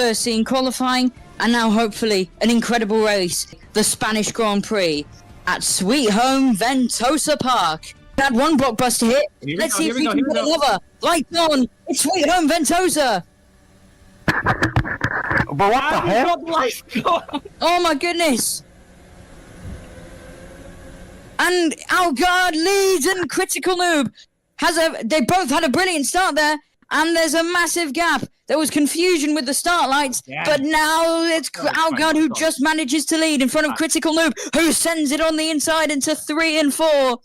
first seen qualifying, and now hopefully an incredible race, the Spanish Grand Prix at Sweet Home Ventosa Park. Had one blockbuster hit. Let's see if we can get another. Lights on. It's Sweet Home Ventosa. But what the hell? Oh my goodness. And Algard leads, and Critical Noob they both had a brilliant start there, and there's a massive gap. There was confusion with the start lights, but now it's Algard who just manages to lead in front of Critical Noob, who sends it on the inside into 3 and 4.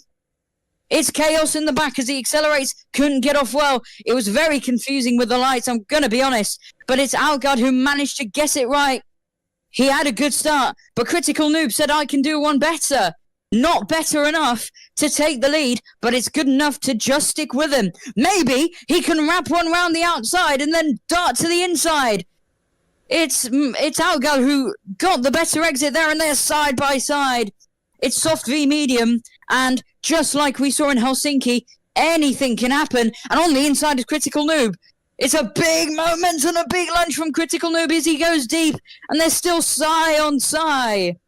It's chaos in the back as he accelerates, couldn't get off well. It was very confusing with the lights, I'm going to be honest. But it's Algard who managed to guess it right. He had a good start, but Critical Noob said, I can do one better. Not better enough to take the lead, but it's good enough to just stick with him. Maybe he can wrap one round the outside and then dart to the inside. It's Algard who got the better exit there, and they're side by side. It's soft v medium, and just like we saw in Helsinki, anything can happen. And on the inside is Critical Noob. It's a big moment and a big lunge from Critical Noob as he goes deep, and there's still side on side.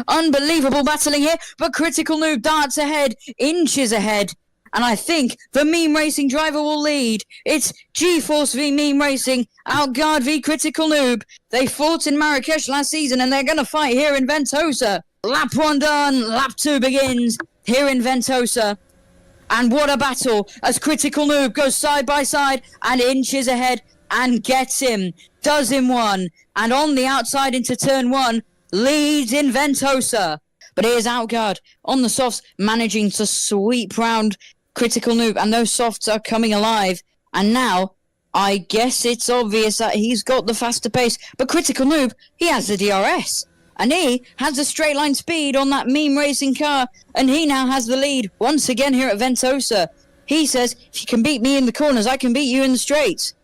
Unbelievable battling here, but Critical Noob darts ahead, inches ahead. And I think the Meme Racing driver will lead. It's G-Force v Meme Racing, Algard v Critical Noob. They fought in Marrakesh last season, and they're going to fight here in Ventosa. Lap 1 done, lap 2 begins here in Ventosa. And what a battle as Critical Noob goes side by side and inches ahead and gets him. Does him one. And on the outside into turn 1, leads in Ventosa. But here's Algard on the softs, managing to sweep round Critical Noob. And those softs are coming alive. And now, I guess it's obvious that he's got the faster pace. But Critical Noob, he has the DRS. And he has the straight line speed on that Meme Racing car. And he now has the lead once again here at Ventosa. He says, if you can beat me in the corners, I can beat you in the straights.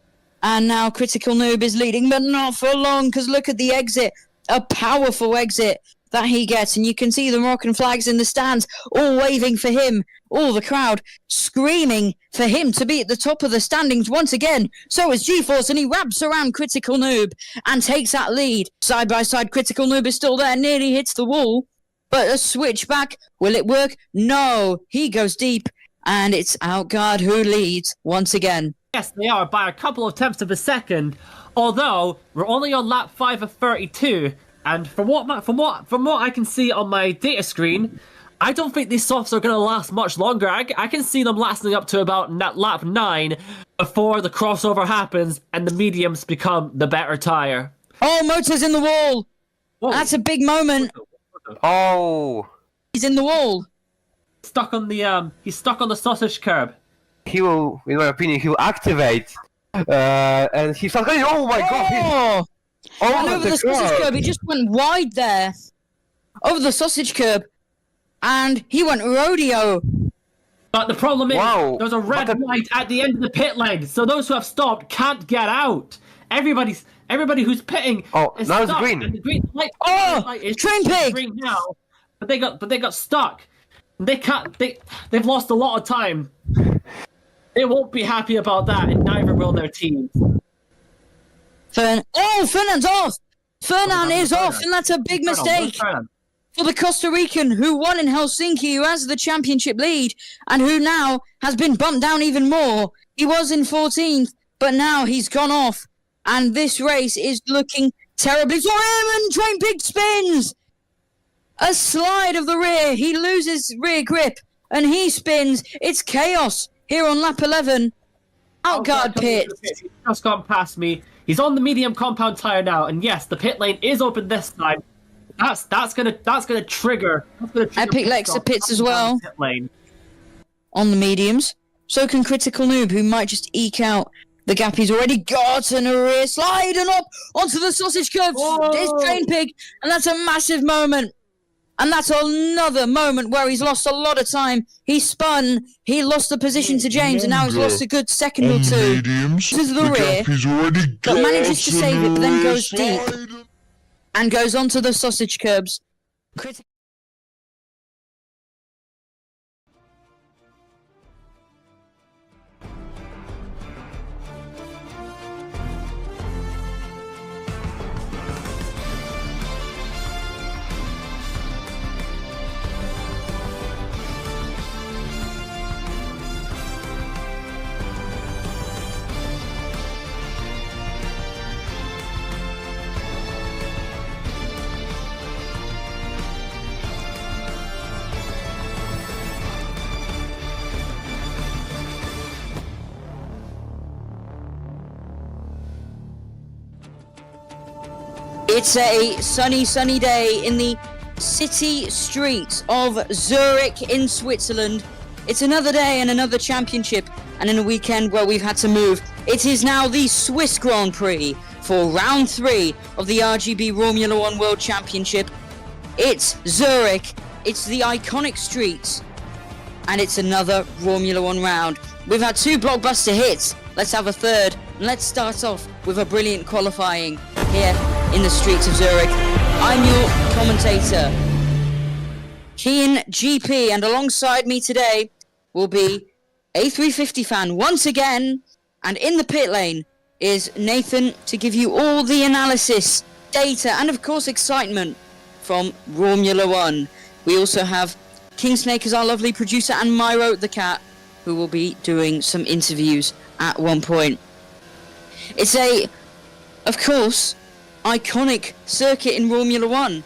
And now Critical Noob is leading, but not for long, because look at the exit. A powerful exit that he gets. And you can see the Moroccan flags in the stands all waving for him. All the crowd screaming for him to be at the top of the standings once again. So is G-Force, and he wraps around Critical Noob and takes that lead. Side by side, Critical Noob is still there, nearly hits the wall. But a switch back, will it work? No, he goes deep, and it's Algard who leads once again. Yes, they are by a couple of tenths of a second. Although we're only on lap 5 of 32, and from what I can see on my data screen, I don't think these softs are going to last much longer. I can see them lasting up to about lap 9 before the crossover happens and the mediums become the better tire. Oh, Motor's in the wall. Whoa. That's a big moment. Oh. He's in the wall. Stuck on the he's stuck on the sausage curb. He will, in my opinion, he will activate. And he's not going. Oh my god! And over the sausage curb, he just went wide there. Over the sausage curb. And he went rodeo. But the problem is, there's a red light at the end of the pit lane, so those who have stopped can't get out. Everybody who's pitting is now stuck. it's green. And the green light, is train pig! Green now, but they got stuck. They can't. They've lost a lot of time. They won't be happy about that, and neither will their teams. Fernand's off. Fernand is off, and that's a big mistake. For the Costa Rican, who won in Helsinki, who has the championship lead, and who now has been bumped down even more. He was in 14th, but now he's gone off. And this race is looking terribly for him, and Train Pig spins! A slide of the rear. He loses rear grip, and he spins. It's chaos here on lap 11. Outguard pit. He's just gone past me. He's on the medium compound tire now, and yes, the pit lane is open this time. That's gonna trigger. Epic Lexa pits as well. On the mediums. So can Critical Noob, who might just eke out the gap he's already got, and a rear slide and up onto the sausage curve. It's Train Pig, and that's a massive moment. And that's another moment where he's lost a lot of time. He spun, he lost the position to James, and now he's lost a good second or two. This is the rear, but manages to save it, but then goes deep. And goes onto the sausage curbs. It's a sunny day in the city streets of Zurich in Switzerland. It's another day and another championship, and in a weekend where we've had to move. It is now the Swiss Grand Prix for round 3 of the RGB Romula One World Championship. It's Zurich, it's the iconic streets, and it's another Romula One round. We've had 2 blockbuster hits, let's have a third, and let's start off with a brilliant qualifying here in the streets of Zurich. I'm your commentator, Kian GP, and alongside me today will be A350 fan once again, and in the pit lane is Nathan to give you all the analysis, data, and of course excitement from Romula One. We also have King Snake as our lovely producer, and Myro the cat, who will be doing some interviews at one point. It's a, of course, iconic circuit in Romula One.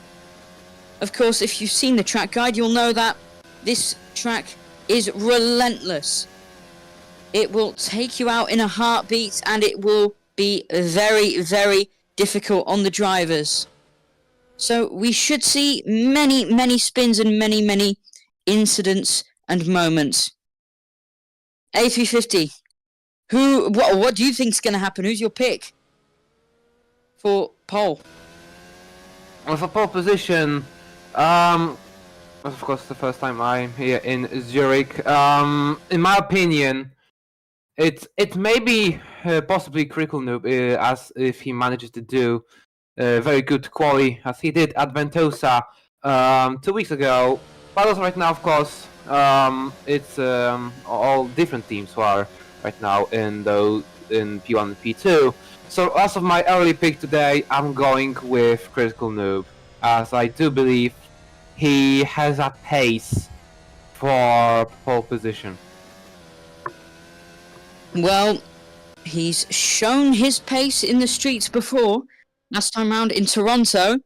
Of course, if you've seen the track guide, you'll know that this track is relentless. It will take you out in a heartbeat, and it will be very, very difficult on the drivers. So we should see many spins and many incidents and moments. A350, what do you think is going to happen? Who's your pick for pole? Well, for pole position, of course, the first time I'm here in Zurich. In my opinion, it may be possibly Critical Noob, as if he manages to do very good quali as he did at Ventosa 2 weeks ago. But also right now, of course, it's all different teams who are right now in P1 and P2. So as of my early pick today, I'm going with Critical Noob, as I do believe he has a pace for pole position. Well, he's shown his pace in the streets before, last time round in Toronto,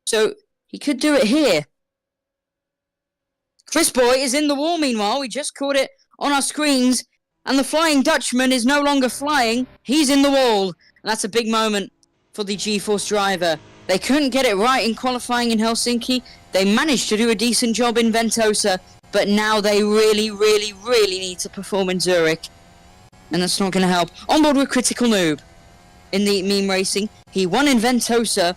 so he could do it here. Chris Boy is in the wall meanwhile, we just caught it on our screens, and the Flying Dutchman is no longer flying, he's in the wall. And that's a big moment for the G-Force driver. They couldn't get it right in qualifying in Helsinki, they managed to do a decent job in Ventosa, but now they really need to perform in Zurich. And that's not going to help. On board with Critical Noob in the meme racing. He won in Ventosa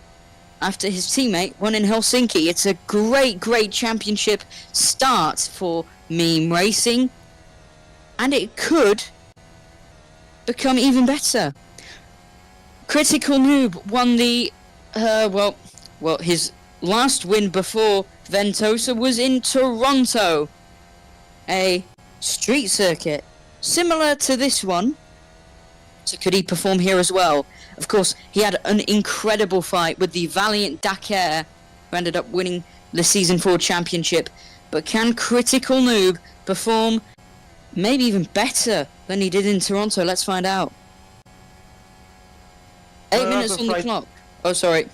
after his teammate won in Helsinki. It's a great championship start for meme racing, and it could become even better. Critical Noob won the his last win before Ventosa was in Toronto, a street circuit similar to this one. So could he perform here as well? Of course, he had an incredible fight with the valiant Dakar, who ended up winning the Season 4 championship. But can Critical Noob perform maybe even better than he did in Toronto? Let's find out. 8 minutes on the clock. Oh, sorry.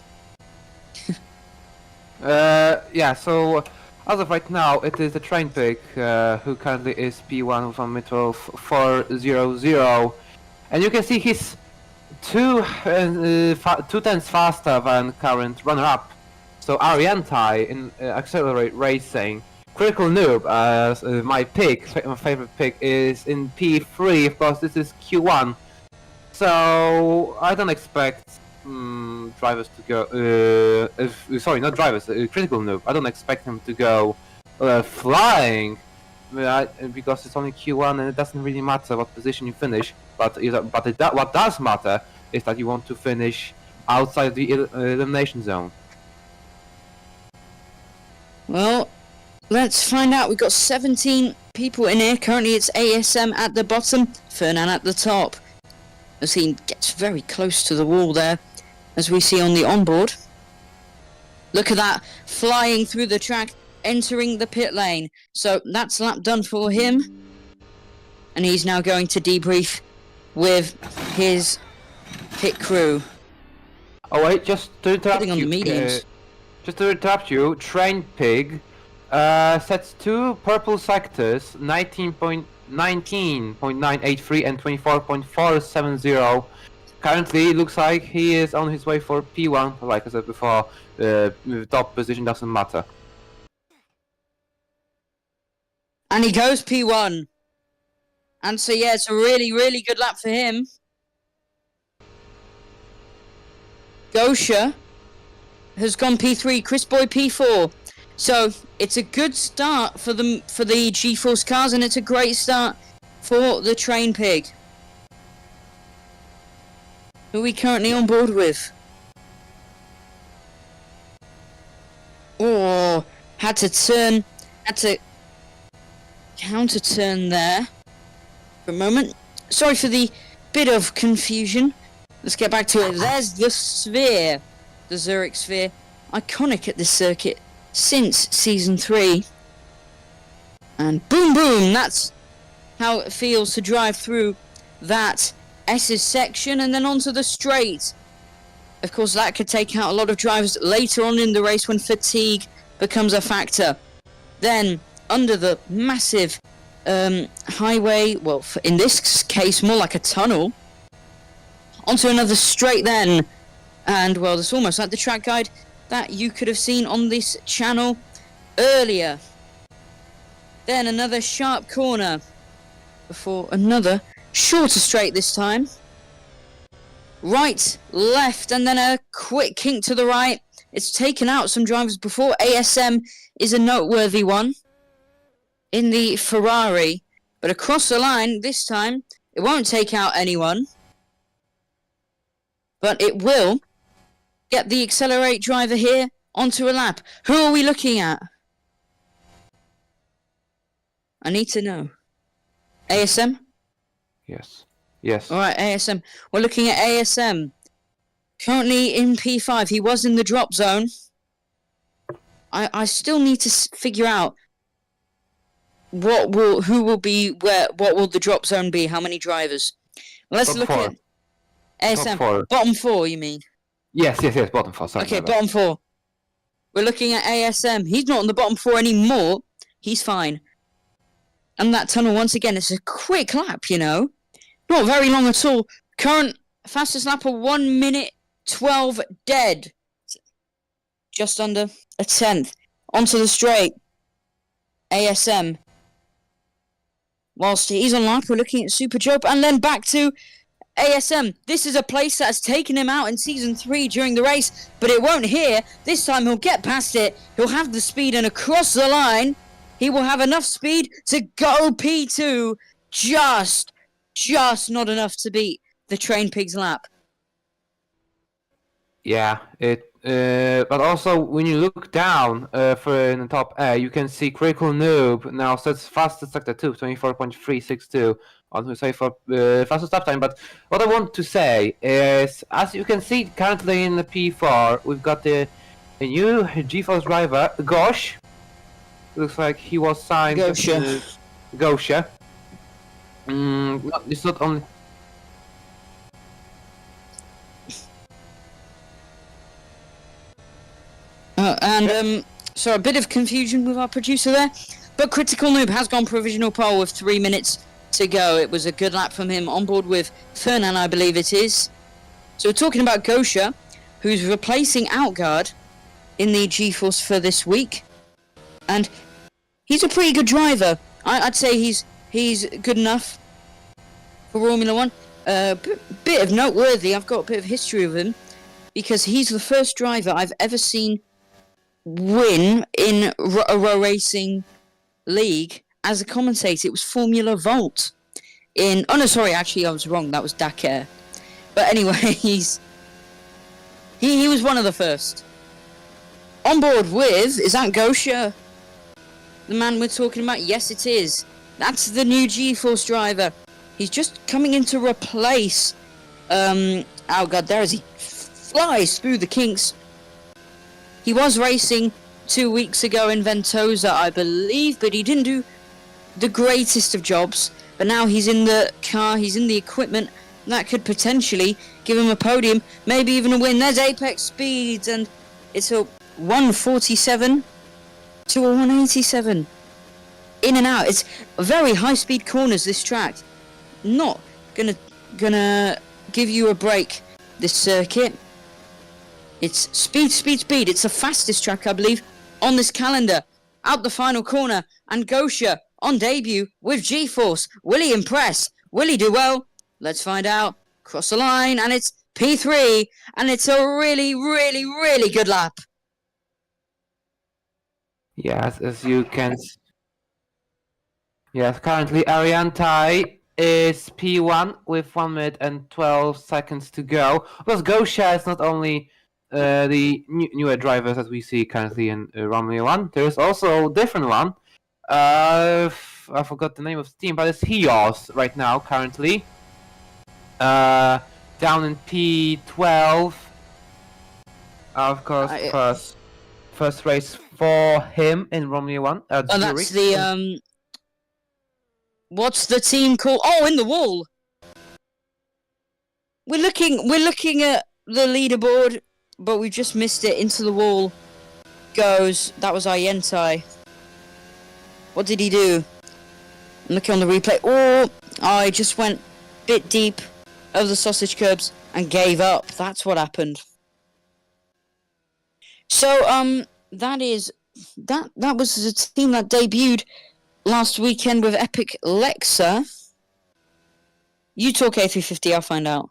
Yeah, so as of right now, it is the train pick, who currently is P1 with a mid of 4:00, and you can see he's 2/10 faster than current runner-up. So Ariantai in Accelerate Racing. Critical Noob, as my pick, my favorite pick, is in P3. Of course, this is Q1. So I don't expect drivers to go. Sorry, not drivers. Critical Noob. I don't expect him to go flying, because it's only Q1 and it doesn't really matter what position you finish. But what does matter is that you want to finish outside the elimination zone. Well, let's find out. We've got 17 people in here. Currently, it's ASM at the bottom, Fernan at the top. As he gets very close to the wall there, as we see on the onboard. Look at that, flying through the track, entering the pit lane. So that's lap done for him. And he's now going to debrief with his pit crew. Oh wait, just to interrupt on you. The mediums. Just to interrupt you, Train Pig sets 2 purple sectors, 19.983 and 24.470. currently it looks like he is on his way for P1. Like I said before, top position doesn't matter. And he goes P1. And so, yeah, it's a really, really good lap for him. Gosha has gone P3, Chris Boy P4. So it's a good start for the G-Force cars, and it's a great start for the Train Pig. Who are we currently on board with? Oh, had to counter turn there for a moment. Sorry for the bit of confusion. Let's get back to it. There's the sphere, the Zurich sphere, iconic at this circuit since season 3. And boom boom, that's how it feels to drive through that S's section and then onto the straight. Of course, that could take out a lot of drivers later on in the race when fatigue becomes a factor. Then under the massive highway, well, in this case more like a tunnel, onto another straight then. And well, it's almost like the track guide that you could have seen on this channel earlier. Then another sharp corner before another shorter straight this time. Right, left, and then a quick kink to the right. It's taken out some drivers before. ASM is a noteworthy one in the Ferrari, but across the line this time it won't take out anyone, but it will get the Accelerate driver here onto a lap. Who are we looking at? I need to know. ASM? Yes. Yes. Alright, ASM. We're looking at ASM. Currently in P5. He was in the drop zone. I still need to figure out what will the drop zone be, how many drivers. Let's Top look 4. at ASM. Top 4. Bottom 4, you mean? Yes, bottom 4. Sorry Okay, about that. bottom 4. We're looking at ASM. He's not on the bottom 4 anymore. He's fine. And that tunnel, once again, it's a quick lap, you know. Not very long at all. Current fastest lap of 1 minute 12 dead. Just under a tenth. Onto the straight. ASM. Whilst he's on lap, we're looking at Super Job. And then back to ASM. This is a place that has taken him out in Season 3 during the race. But it won't here. This time he'll get past it. He'll have the speed and across the line. He will have enough speed to go P2. Just not enough to beat the Train Pig's lap. Yeah, but also when you look down for in the top A, you can see Critical Noob now sets fastest sector 2, 24.362 on to say for fastest lap time. But what I want to say is, as you can see currently in the P4, we've got a new G-Force driver, Gosh. Looks like he was signed. Gosha. It's not only. So a bit of confusion with our producer there, but Critical Noob has gone provisional pole with 3 minutes to go. It was a good lap from him, on board with Fernan, I believe it is. So we're talking about Gosha, who's replacing Outguard in the G-Force for this week, and he's a pretty good driver. I'd say he's good enough for Romula One. Bit of noteworthy, I've got a bit of history with him, because he's the first driver I've ever seen win in a row racing league as a commentator. It was Formula Volt actually I was wrong, that was Dakar. But anyway, he was one of the first. On board with, is that Gosha? The man we're talking about? Yes, it is. That's the new G-Force driver. He's just coming in to replace oh god, there as he flies through the kinks. He was racing 2 weeks ago in Ventosa, I believe, but he didn't do the greatest of jobs. But now he's in the car, he's in the equipment that could potentially give him a podium, maybe even a win. There's apex speeds, and it's a 147 to a 187. In and out. It's very high speed corners, this track. Not gonna give you a break. This circuit. It's speed, speed, speed. It's the fastest track, I believe, on this calendar. Out the final corner, and Gosha on debut with G-Force. Will he impress? Will he do well? Let's find out. Cross the line, and it's P3, and it's a really, really, really good lap. Yes, as you can. Yes, currently Ariantai is P1 with 1 minute and 12 seconds to go. Because Gosha is not only the newer drivers that we see currently in Romula One. There is also a different one. I forgot the name of the team, but it's Hios right now currently. Down in P12. Of course, first race for him in Romula One. And that's the what's the team called? Oh, in the wall. We're looking at the leaderboard, but we just missed it. Into the wall goes. That was Ayentai. What did he do? I'm looking on the replay. Oh, I just went a bit deep over the sausage curbs and gave up. That's what happened. So that was a team that debuted last weekend with Epic Lexa. You talk A350, I'll find out.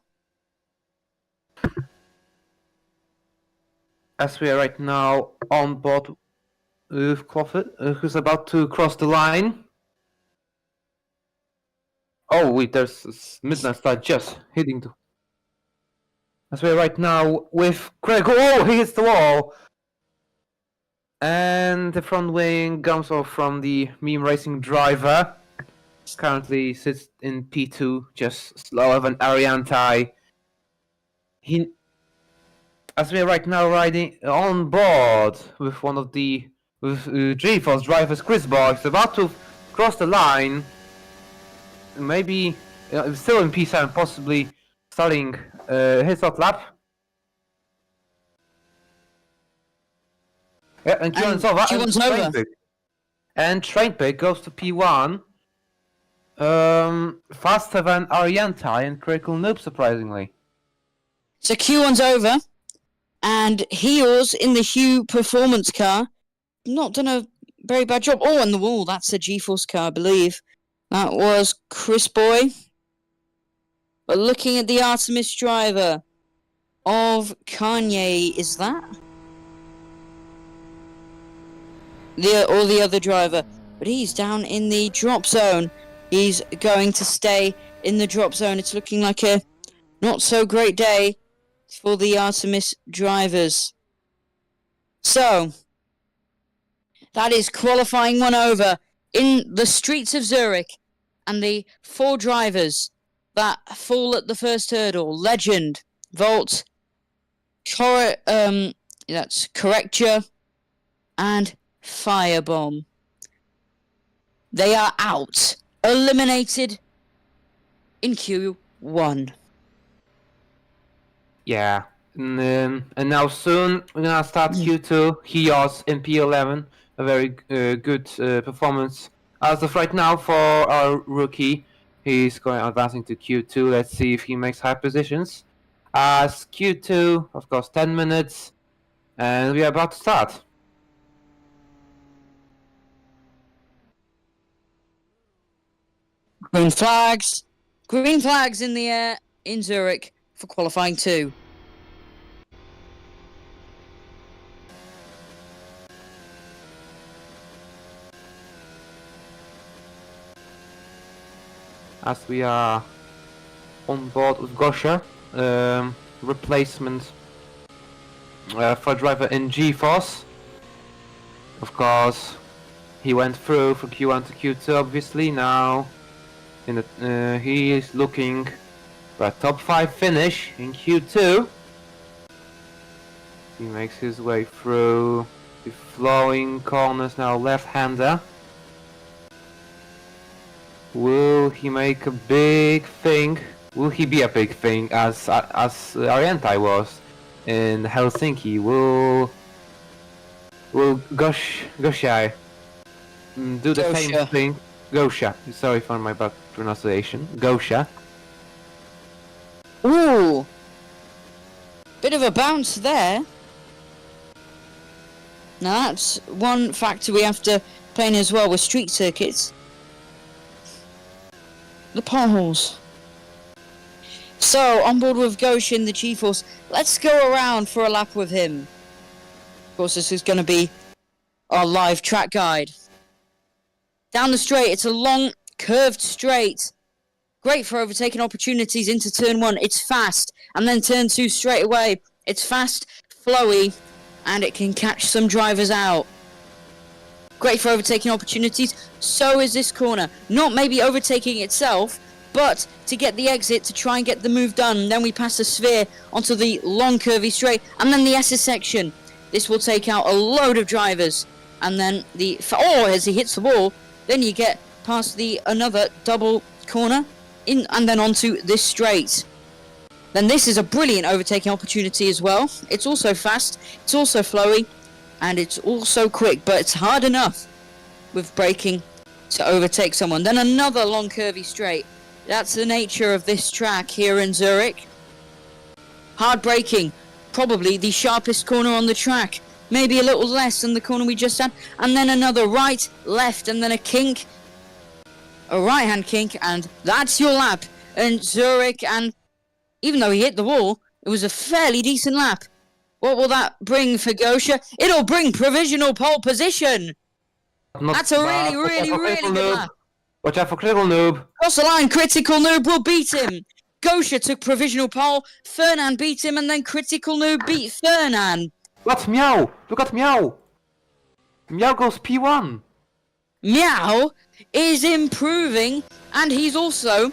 As we are right now on board with Crawford, who's about to cross the line. Oh wait, there's Midnight Star just hitting the... As we are right now with Craig. Oh, he hits the wall! And the front wing comes off from the meme racing driver. Currently sits in P2, just slower than Ariantai. As we are right now riding on board with one of the G-Force drivers, Chris Box, about to cross the line. Maybe still in P7, possibly starting his hot lap. Yeah, and Q1's over. Q1's over. And Trainpick goes to P1. Faster than Ariantai and Critical Noob, surprisingly. So Q1's over. And Heels in the Hue performance car. Not done a very bad job. Oh, on the wall. That's a G-Force car, I believe. That was Chris Boy. But looking at the Artemis driver of Kanye, is that? Or the other driver. But he's down in the drop zone. He's going to stay in the drop zone. It's looking like a not so great day for the Artemis drivers. So, that is qualifying one over in the streets of Zurich. And the 4 drivers that fall at the first hurdle: Legend, Volt, that's Correcture, and Firebomb. They are out. Eliminated in Q1. Yeah. And now soon we're gonna start Q2. Hios in P11. A very good performance as of right now for our rookie. He's advancing to Q2. Let's see if he makes high positions. As Q2, of course, 10 minutes, and we are about to start. Green flags in the air in Zurich for qualifying 2. As we are on board with Gosha, replacement for driver in G-Force. Of course, he went through from Q1 to Q2, obviously. Now he is looking for a top 5 finish in Q2. He makes his way through the flowing corners now, left-hander. Will he make a big thing? Will he be a big thing as Ariantai was in Helsinki? Will Goshai do the same thing? Gosha. Sorry for my bad pronunciation. Gosha. Ooh, a bounce there. Now that's one factor we have to play in as well with street circuits. The potholes. So, on board with Goshen, the G-Force, let's go around for a lap with him. Of course, this is going to be our live track guide. Down the straight, it's a long, curved straight. Great for overtaking opportunities into turn 1. It's fast. And then turn 2 straight away. It's fast, flowy, and it can catch some drivers out. Great for overtaking opportunities. So is this corner. Not maybe overtaking itself, but to get the exit, to try and get the move done. Then we pass the sphere onto the long curvy straight, and then the S's section. This will take out a load of drivers. And then as he hits the wall, then you get past another double corner in, and then onto this straight. Then this is a brilliant overtaking opportunity as well. It's also fast, it's also flowy, and it's also quick, but it's hard enough with braking to overtake someone. Then another long curvy straight. That's the nature of this track here in Zurich. Hard braking, probably the sharpest corner on the track. Maybe a little less than the corner we just had. And then another right, left, and then a kink. A right-hand kink, and that's your lap in Zurich. And even though he hit the wall, it was a fairly decent lap. What will that bring for Gosha? It'll bring provisional pole position. That's a really good lap. Watch out for Critical Noob. Cross the line, Critical Noob will beat him. Gosha took provisional pole, Fernan beat him, and then Critical Noob beat Fernan. What's Meow? Look at Meow. Meow goes P1. Meow is improving, and he's also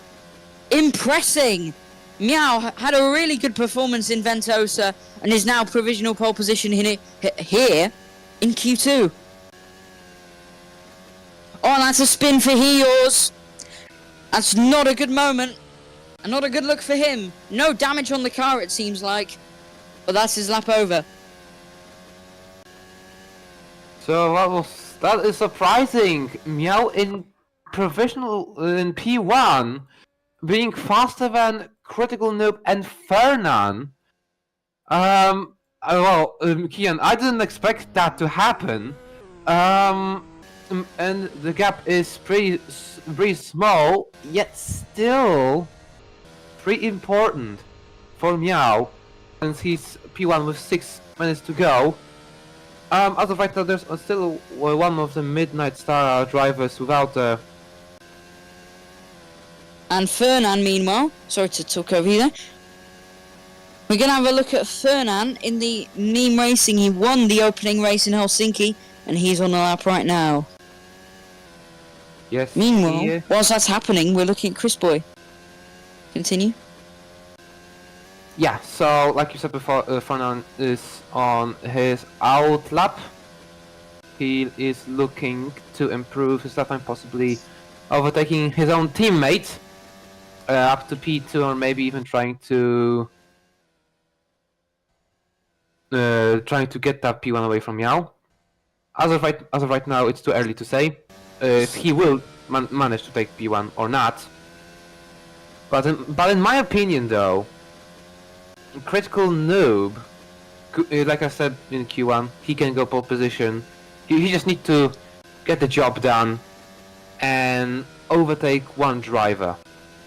impressing. Meow had a really good performance in Ventosa, and is now provisional pole position here in Q2. Oh, that's a spin for Heos. That's not a good moment. And not a good look for him. No damage on the car, it seems like. But that's his lap over. So that is surprising. Meow in provisional in P1 being faster than Critical Noob and Fernan. Kian, I didn't expect that to happen. And the gap is pretty small, yet still pretty important for Meow, since he's P1 with 6 minutes to go. As of right now, there's still one of the Midnight Star drivers without a... And Fernan, meanwhile, sorry to talk over you there. We're going to have a look at Fernan in the Meme Racing. He won the opening race in Helsinki, and he's on the lap right now. Yes. Meanwhile, whilst that's happening, we're looking at Chris Boy. Continue. Yeah, so like you said before, Fernan is on his out lap. He is looking to improve his lap time, possibly overtaking his own teammate up to P2, or maybe even trying to get that P1 away from Meow. As of right now, it's too early to say if he will manage to take P1 or not. But in my opinion, though, Critical Noob, like I said in Q1, he can go pole position. He just needs to get the job done and overtake one driver.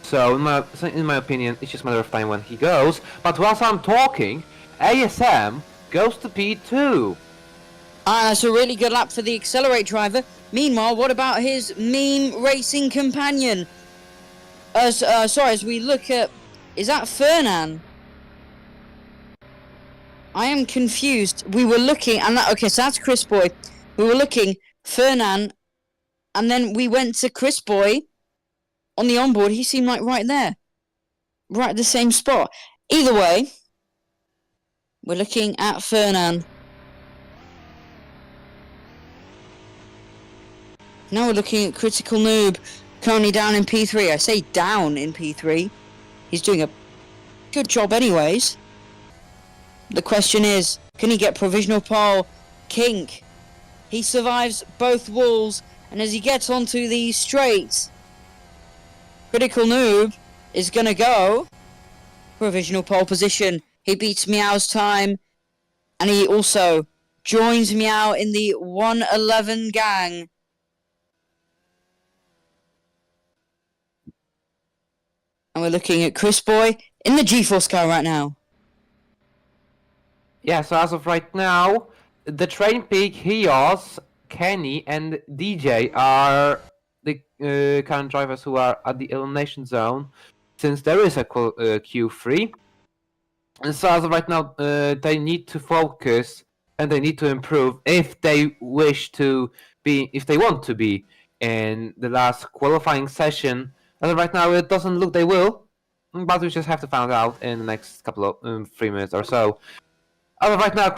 So in my opinion, it's just a matter of time when he goes. But whilst I'm talking, ASM goes to P2. That's a really good lap for the Accelerate driver. Meanwhile, what about his Meme Racing companion? As we look at... Is that Fernan? I am confused. We were looking... Okay, so that's Chris Boy. We were looking, Fernan, and then we went to Chris Boy on the onboard. He seemed like right there. Right at the same spot. Either way, we're looking at Fernan. Now we're looking at Critical Noob, currently down in P3. I say down in P3. He's doing a good job anyways. The question is, can he get provisional pole? Kink. He survives both walls, and as he gets onto the straights, Critical Noob is going to go provisional pole position. He beats Meow's time, and he also joins Meow in the 111 gang. And we're looking at Chris Boy in the G-Force car right now. Yeah, so as of right now, the Train Pig, Hios, Kenny, and DJ are the current drivers who are at the elimination zone, since there is a Q3. And so as of right now, they need to focus and they need to improve if they wish to be, if they want to be in the last qualifying session. As of right now, it doesn't look they will, but we just have to find out in the next couple of 3 minutes or so. As of right now,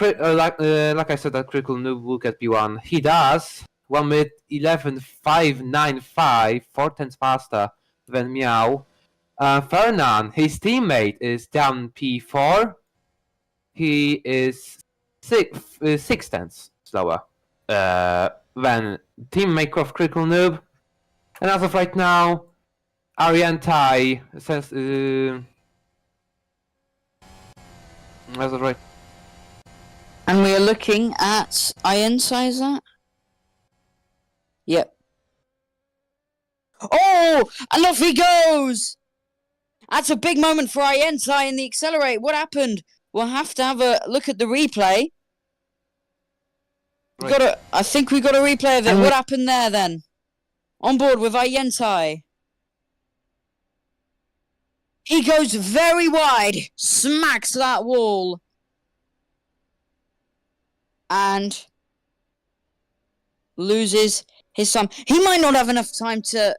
like I said, that Critical Noob will get P1. He does 1 minute 11.595, 4 tenths faster than Meow. Fernan, his teammate, is down P4. He is 6 tenths slower than teammate of Critical Noob. And as of right now, Ariantai says, as of right. And we are looking at Ientai, is that? Yep. Oh! And off he goes! That's a big moment for Ientai in the Accelerate. What happened? We'll have to have a look at the replay. Right. I think we got a replay of it. What happened there then? On board with Ientai. He goes very wide, smacks that wall. And loses his time. He might not have enough time to...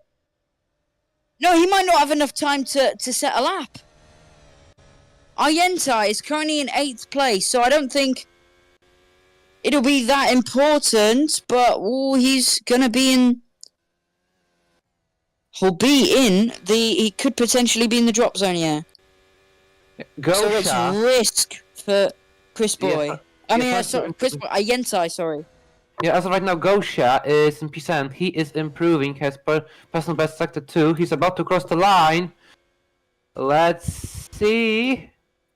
No, he might not have enough time to set a lap. Ientai is currently in 8th place, so I don't think it'll be that important, but he's going to be in... He could potentially be in the drop zone, yeah. So it's risk for Chris Boy. Yeah, Chris Boy, Ientai, sorry. Yeah, as of right now, Gosha is in P7. He is improving, has personal best sector 2. He's about to cross the line. Let's see.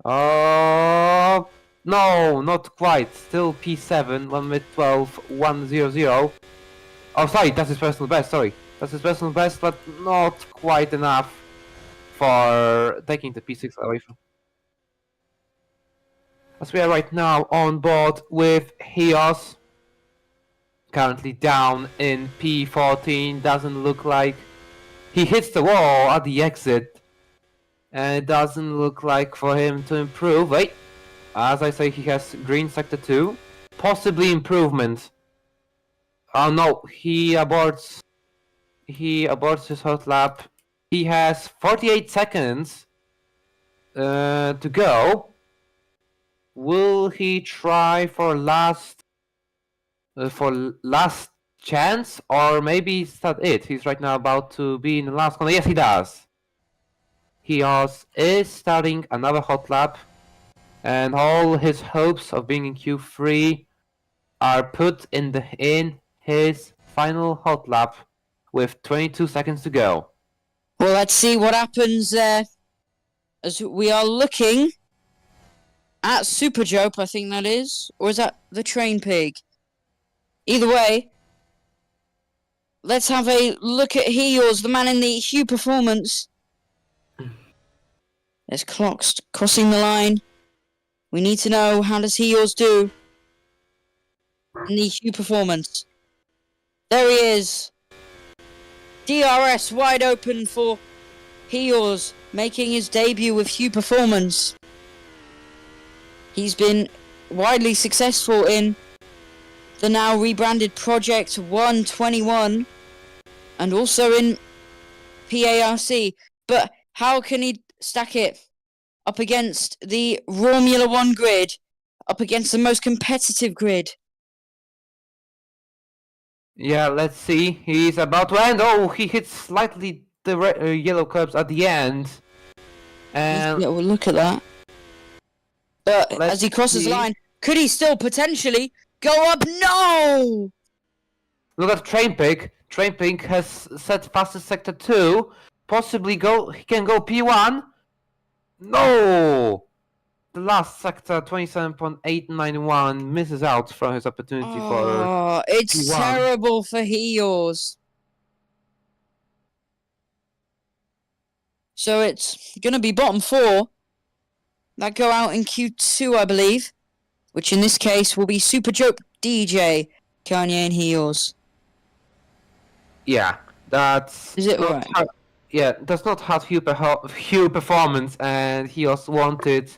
Oh, no, not quite. Still P7, 1 minute 12, 100. Oh, sorry, that's his personal best, sorry. That's his personal best, but not quite enough for taking the P6 away from. As we are right now on board with Hios. Currently down in P14, doesn't look like he hits the wall at the exit, and it doesn't look like for him to improve. Wait, as I say, he has green sector 2, possibly improvement. Oh no, he aborts his hot lap. He has 48 seconds to go. Will he try for last chance, or maybe is that it? He's right now about to be in the last corner. Yes, he does. He is starting another hot lap, and all his hopes of being in Q3 are put in his final hot lap with 22 seconds to go. Well, let's see what happens there. As we are looking at Super Jope, I think that is, or is that the Train Pig? Either way, let's have a look at Heels, the man in the Hue Performance. There's Clocks crossing the line. We need to know, how does Heels do in the Hue Performance? There he is. DRS wide open for Heels, making his debut with Hue Performance. He's been widely successful in the now rebranded Project 121 and also in PARC. But how can he stack it up against the Romula One grid, up against the most competitive grid? Yeah, let's see. He's about to end. Oh, he hits slightly the yellow curbs at the end. And yeah, we'll look at that. But as he crosses the line, could he still potentially go up? No! Look at Train Pig. Train Pig has set fastest sector 2. Possibly he can go P1. No! the last sector, 27.891, misses out from his opportunity for Oh, it's P1. terrible for Heels. So it's going to be bottom 4 that go out in Q2, I believe, which in this case will be Super Joke, DJ, Kanye, and Heels. Yeah, that's Is it not right? yeah, that's not have huge performance, and he also wanted,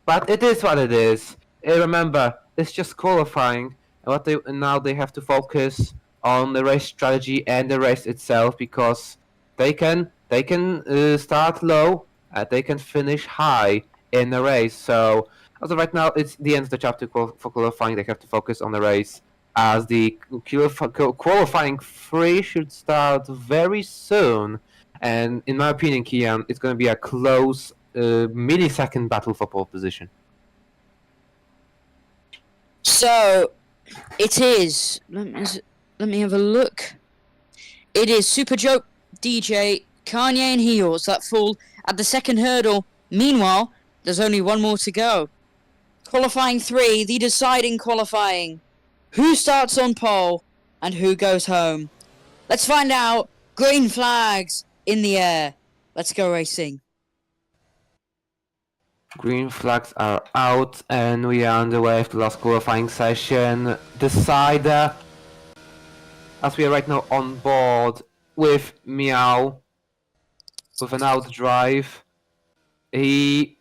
but it is what it is. Remember, it's just qualifying, and now they have to focus on the race strategy and the race itself, because they can start low, they can finish high in the race. So as of right now, it's the end of the chapter for qualifying. They have to focus on the race, as the qualifying 3 should start very soon. And in my opinion, Kian, it's going to be a close millisecond battle for pole position. So it is. Let me have a look. It is Super Joke, DJ, Kanye, and Heels that fall at the second hurdle. Meanwhile, there's only one more to go. Qualifying 3, the deciding qualifying. Who starts on pole and who goes home? Let's find out. Green flags in the air. Let's go racing. Green flags are out, and we are underway with the last qualifying session. Decider, as we are right now on board with Meow, with an outdrive. He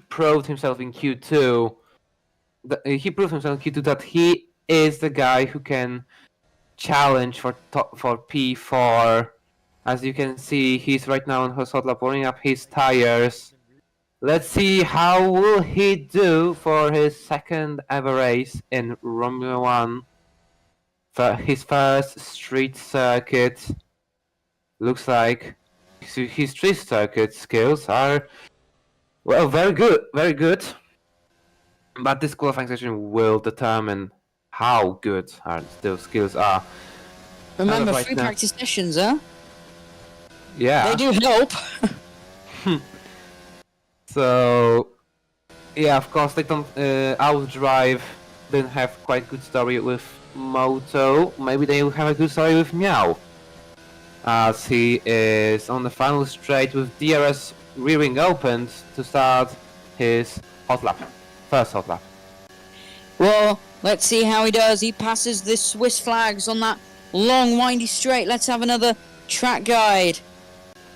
proved himself in Q2. He proved himself in Q2 that he is the guy who can challenge for P4. As you can see, he's right now on his hot lap, warming up his tires. Let's see how will he do for his second ever race in Romula One. For his first street circuit. Looks like his street circuit skills are, well, very good. But this qualifying session will determine how good those skills are. Remember, free practice sessions, huh? Yeah. They do help. So, yeah, of course, they don't outdrive. Didn't have quite good story with Moto. Maybe they will have a good story with Meow, as he is on the final straight with DRS rearing opened to start his hot lap, first hot lap. Well, let's see how he does. He passes the Swiss flags on that long, windy straight. Let's have another track guide.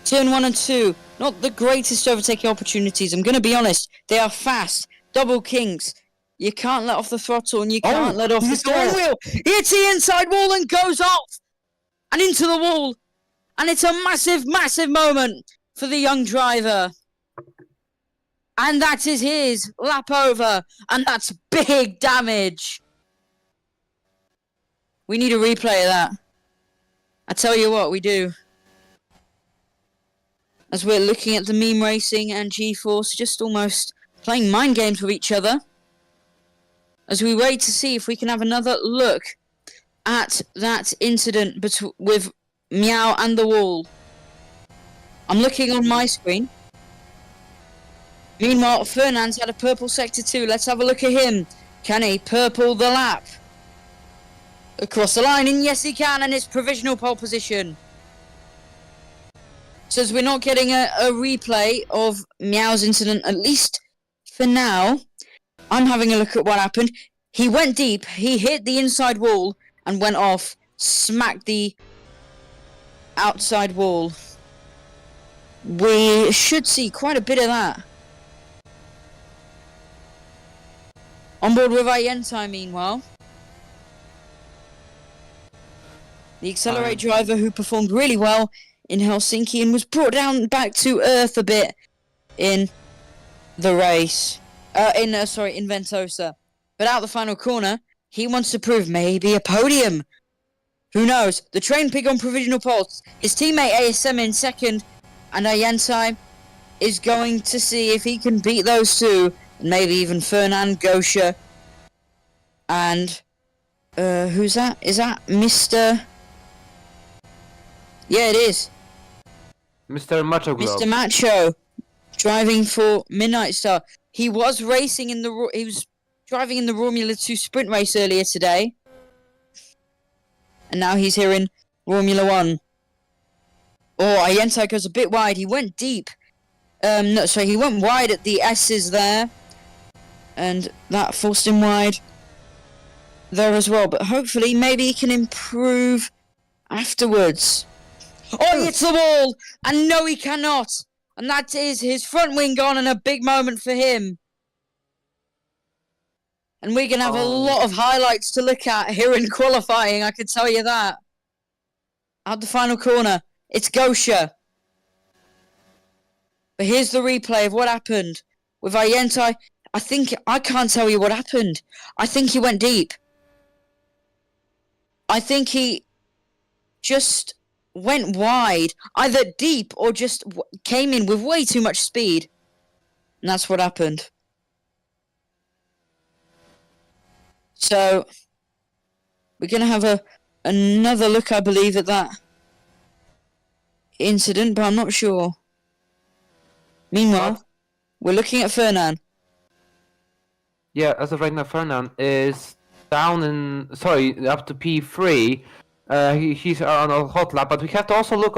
Turn 1 and 2. Not the greatest overtaking opportunities. I'm going to be honest. They are fast. Double kinks. You can't let off the throttle and you can't let off the steering wheel. He hits the inside wall and goes off. And into the wall. And it's a massive, massive moment for the young driver. And that is his lap over. And that's big damage. We need a replay of that. I tell you what, we do. As we're looking at the meme racing and G-Force just almost playing mind games with each other. As we wait to see if we can have another look at that incident with Meow and the wall. I'm looking on my screen. Meanwhile, Fernand's had a purple sector too. Let's have a look at him. Can he purple the lap? Across the line, and yes he can, and it's provisional pole position. So as we're not getting a replay of Meow's incident, at least for now, I'm having a look at what happened. He went deep, he hit the inside wall and went off, smacked the outside wall. We should see quite a bit of that. On board with Ayentai, meanwhile. The Accelerate driver who performed really well in Helsinki and was brought down back to earth a bit in the race. In Ventosa. But out the final corner, he wants to prove maybe a podium. Who knows? The train pig on provisional poles. His teammate ASM in second, and Ayentai is going to see if he can beat those two. Maybe even Fernand, Gosha, and who's that? Is that Mr. Yeah, it is. Mr. Macho Globe. Mr. Macho. driving for Midnight Star. He was racing in the. He was driving in the Romula 2 sprint race earlier today, and now he's here in Romula 1. Oh, Ayenta goes a bit wide. He went deep. No, sorry, he went wide at the S's there, and that forced him wide there as well. But hopefully, maybe he can improve afterwards. Oh, he hits the wall, and no, he cannot. And that is his front wing gone, and a big moment for him. And we're going to have a lot of highlights to look at here in qualifying, I can tell you that. At the final corner, it's Gosha. But here's the replay of what happened with Ayenta. I can't tell you what happened. I think he went deep. I think he just went wide, either deep or just came in with way too much speed. And that's what happened. So, we're going to have another look, I believe, at that incident, but I'm not sure. Meanwhile, we're looking at Fernand. Yeah, as of right now, Fernand is down up to P3. He's on a hot lap, but we have to also look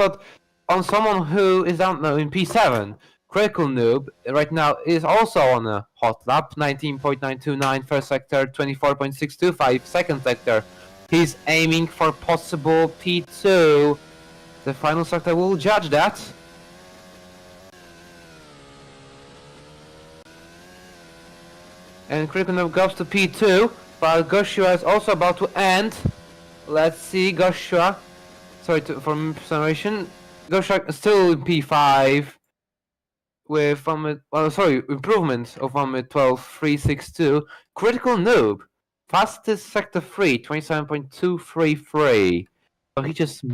on someone who is down now in P7. Critical Noob right now is also on a hot lap, 19.929 first sector, 24.625 second sector. He's aiming for possible P2. The final sector will judge that. And Critical Noob goes to P2, while Goshua is also about to end. Let's see, Goshua. Sorry for misinformation. Goshua still in P5. With improvement of 12.362. Critical Noob, fastest sector 3, 27.233. So he just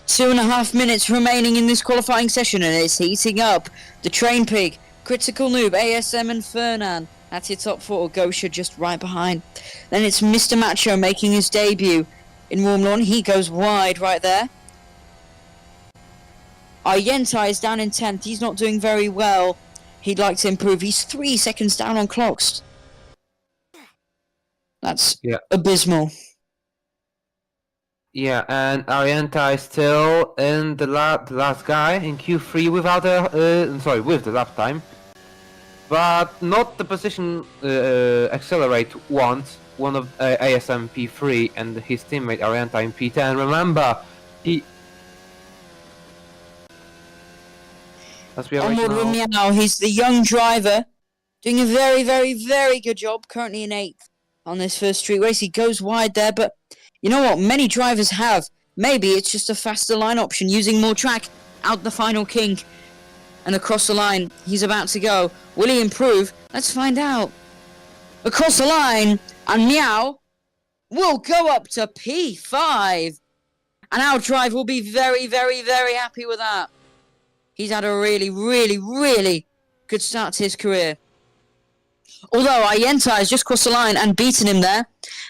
2.5 minutes remaining in this qualifying session, and it's heating up. The Train Pig, Critical Noob, ASM, and Fernand. That's your top four. Gosha just right behind. Then it's Mr. Macho making his debut in Romula One. He goes wide right there. Ayenta is down in 10th. He's not doing very well. He'd like to improve. He's 3 seconds down on clocks. That's abysmal. Yeah, and Ayenta is still in the last guy in Q3 without with the lap time, but not the position Accelerate wants. One of ASM P3 and his teammate Ayenta in P10. Remember, Onward with Meow, he's the young driver, doing a very, very, very good job, currently in 8th on this first street race. He goes wide there, but you know what? Many drivers have. Maybe it's just a faster line option, using more track out the final kink. And across the line, he's about to go. Will he improve? Let's find out. Across the line, and Meow will go up to P5. And our driver will be very, very, very happy with that. He's had a really, really, really good start to his career. Although Ayenta has just crossed the line and beaten him there,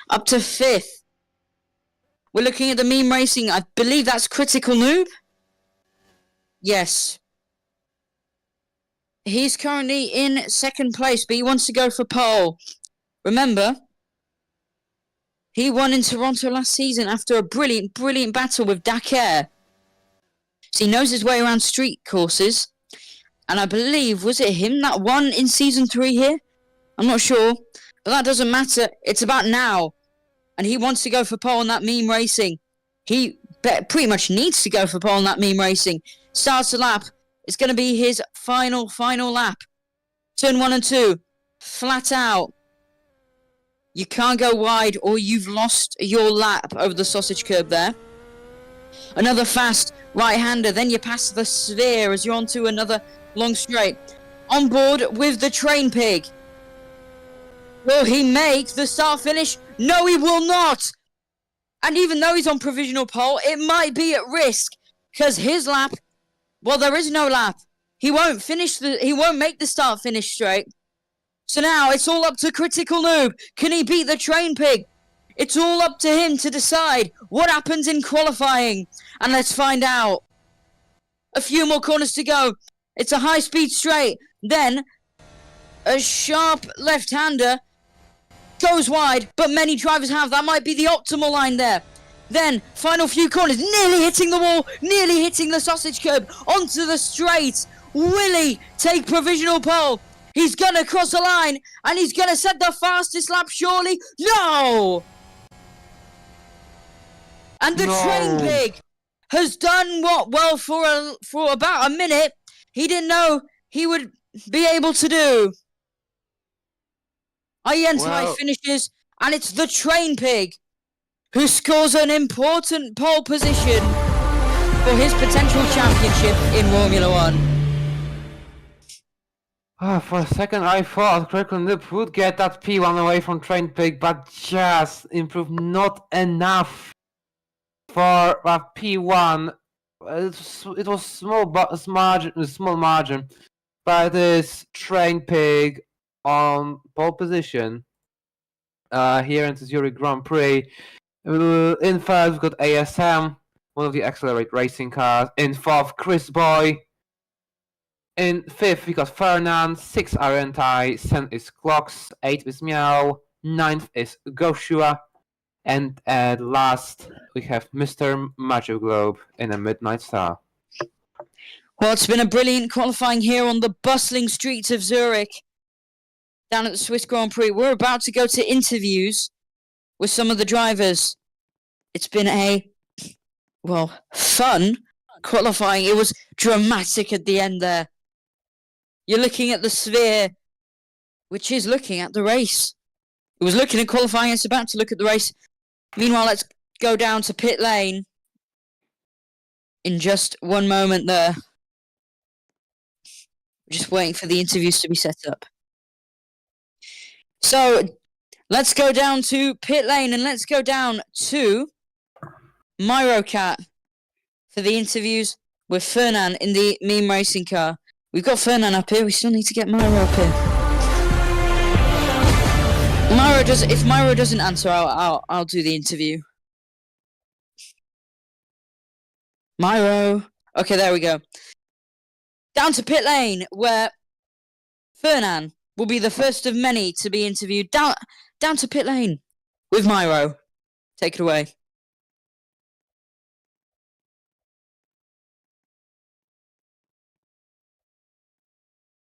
up to 5th. We're looking at the meme racing. I believe that's Critical Noob. Yes. He's currently in 2nd place, but he wants to go for pole. Remember, he won in Toronto last season after a brilliant, brilliant battle with Dakar. So he knows his way around street courses. And I believe, was it him that won in Season 3 here? I'm not sure. But that doesn't matter. It's about now. And he wants to go for pole on that meme racing. He pretty much needs to go for pole on that meme racing. Starts the lap. It's going to be his final lap. Turn 1 and 2. Flat out. You can't go wide or you've lost your lap over the sausage curb there. Another fast right-hander. Then you pass the sphere as you're onto another long straight. On board with the Train Pig. Will he make the start finish? No, he will not. And even though he's on provisional pole, it might be at risk. Because his lap, well, there is no lap. He won't make the start finish straight. So now it's all up to Critical Noob. Can he beat the Train Pig? It's all up to him to decide what happens in qualifying. And let's find out. A few more corners to go. It's a high-speed straight. Then a sharp left-hander goes wide, but many drivers have. That might be the optimal line there. Then, final few corners, nearly hitting the wall, nearly hitting the sausage curb, onto the straight. Will he take provisional pole? He's gonna cross the line, and he's gonna set the fastest lap, surely? No! And the train pig has done what? Well, for about a minute, he didn't know he would be able to do. Aientai finishes, and it's the train pig who scores an important pole position for his potential championship in Formula One. For a second I thought Critical Noob would get that P1 away from Train Pig, but just improved not enough for that P1. It was small margin, but this Train Pig on pole position here in the Zurich Grand Prix. In third, we've got ASM, one of the Accelerate racing cars. In fourth, Chris Boy. In fifth, we got Fernand. Sixth, Arentai. Seventh is Clocks. Eighth is Meow. Ninth is Goshua. And at last, we have Mr. Magic Globe in a Midnight Star. Well, it's been a brilliant qualifying here on the bustling streets of Zurich, down at the Swiss Grand Prix. We're about to go to interviews with some of the drivers. It's been a, fun qualifying. It was dramatic at the end there. You're looking at the sphere, which is looking at the race. It was looking at qualifying, it's about to look at the race. Meanwhile, let's go down to pit lane in just one moment there. Just waiting for the interviews to be set up. So, let's go down to pit lane and let's go down to Myrocat for the interviews with Fernand in the meme racing car. We've got Fernand up here, we still need to get Myro up here. If Myro doesn't answer, I'll do the interview. Myro. Okay, there we go. Down to pit lane, where Fernand will be the first of many to be interviewed. Down to pit lane with Myro. Take it away.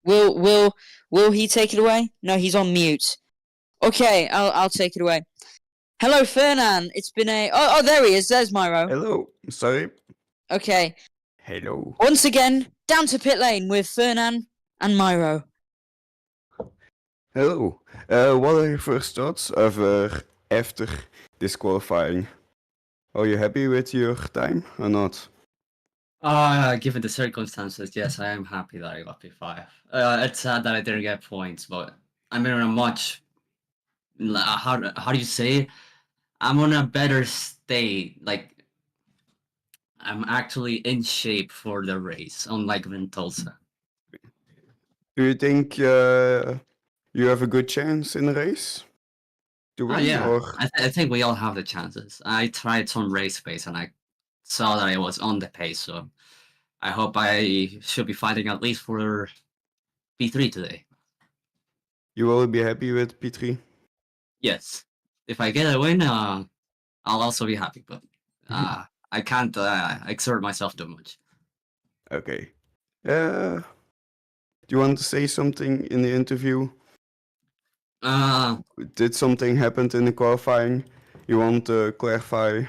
Will he take it away? No, he's on mute. Okay, I'll take it away. Hello, Fernand. It's been a... Oh, there he is. There's Myro. Hello. Sorry. Okay. Hello. Once again, down to pit lane with Fernand and Myro. Hello. What are your first thoughts after this qualifying? Are you happy with your time or not? Given the circumstances, yes, I am happy that I got P5. It's sad that I didn't get points, but I'm in a much... How do you say? I'm on a better state. Like, I'm actually in shape for the race, unlike Ventolsa. Do you think you have a good chance in the race? To win? Yeah, Or... I think we all have the chances. I tried some race pace and I saw that I was on the pace, so I hope I should be fighting at least for P3 today. You will be happy with P3? Yes. If I get a win, I'll also be happy, but I can't exert myself too much. Okay. Do you want to say something in the interview? Did something happen in the qualifying? You want to clarify?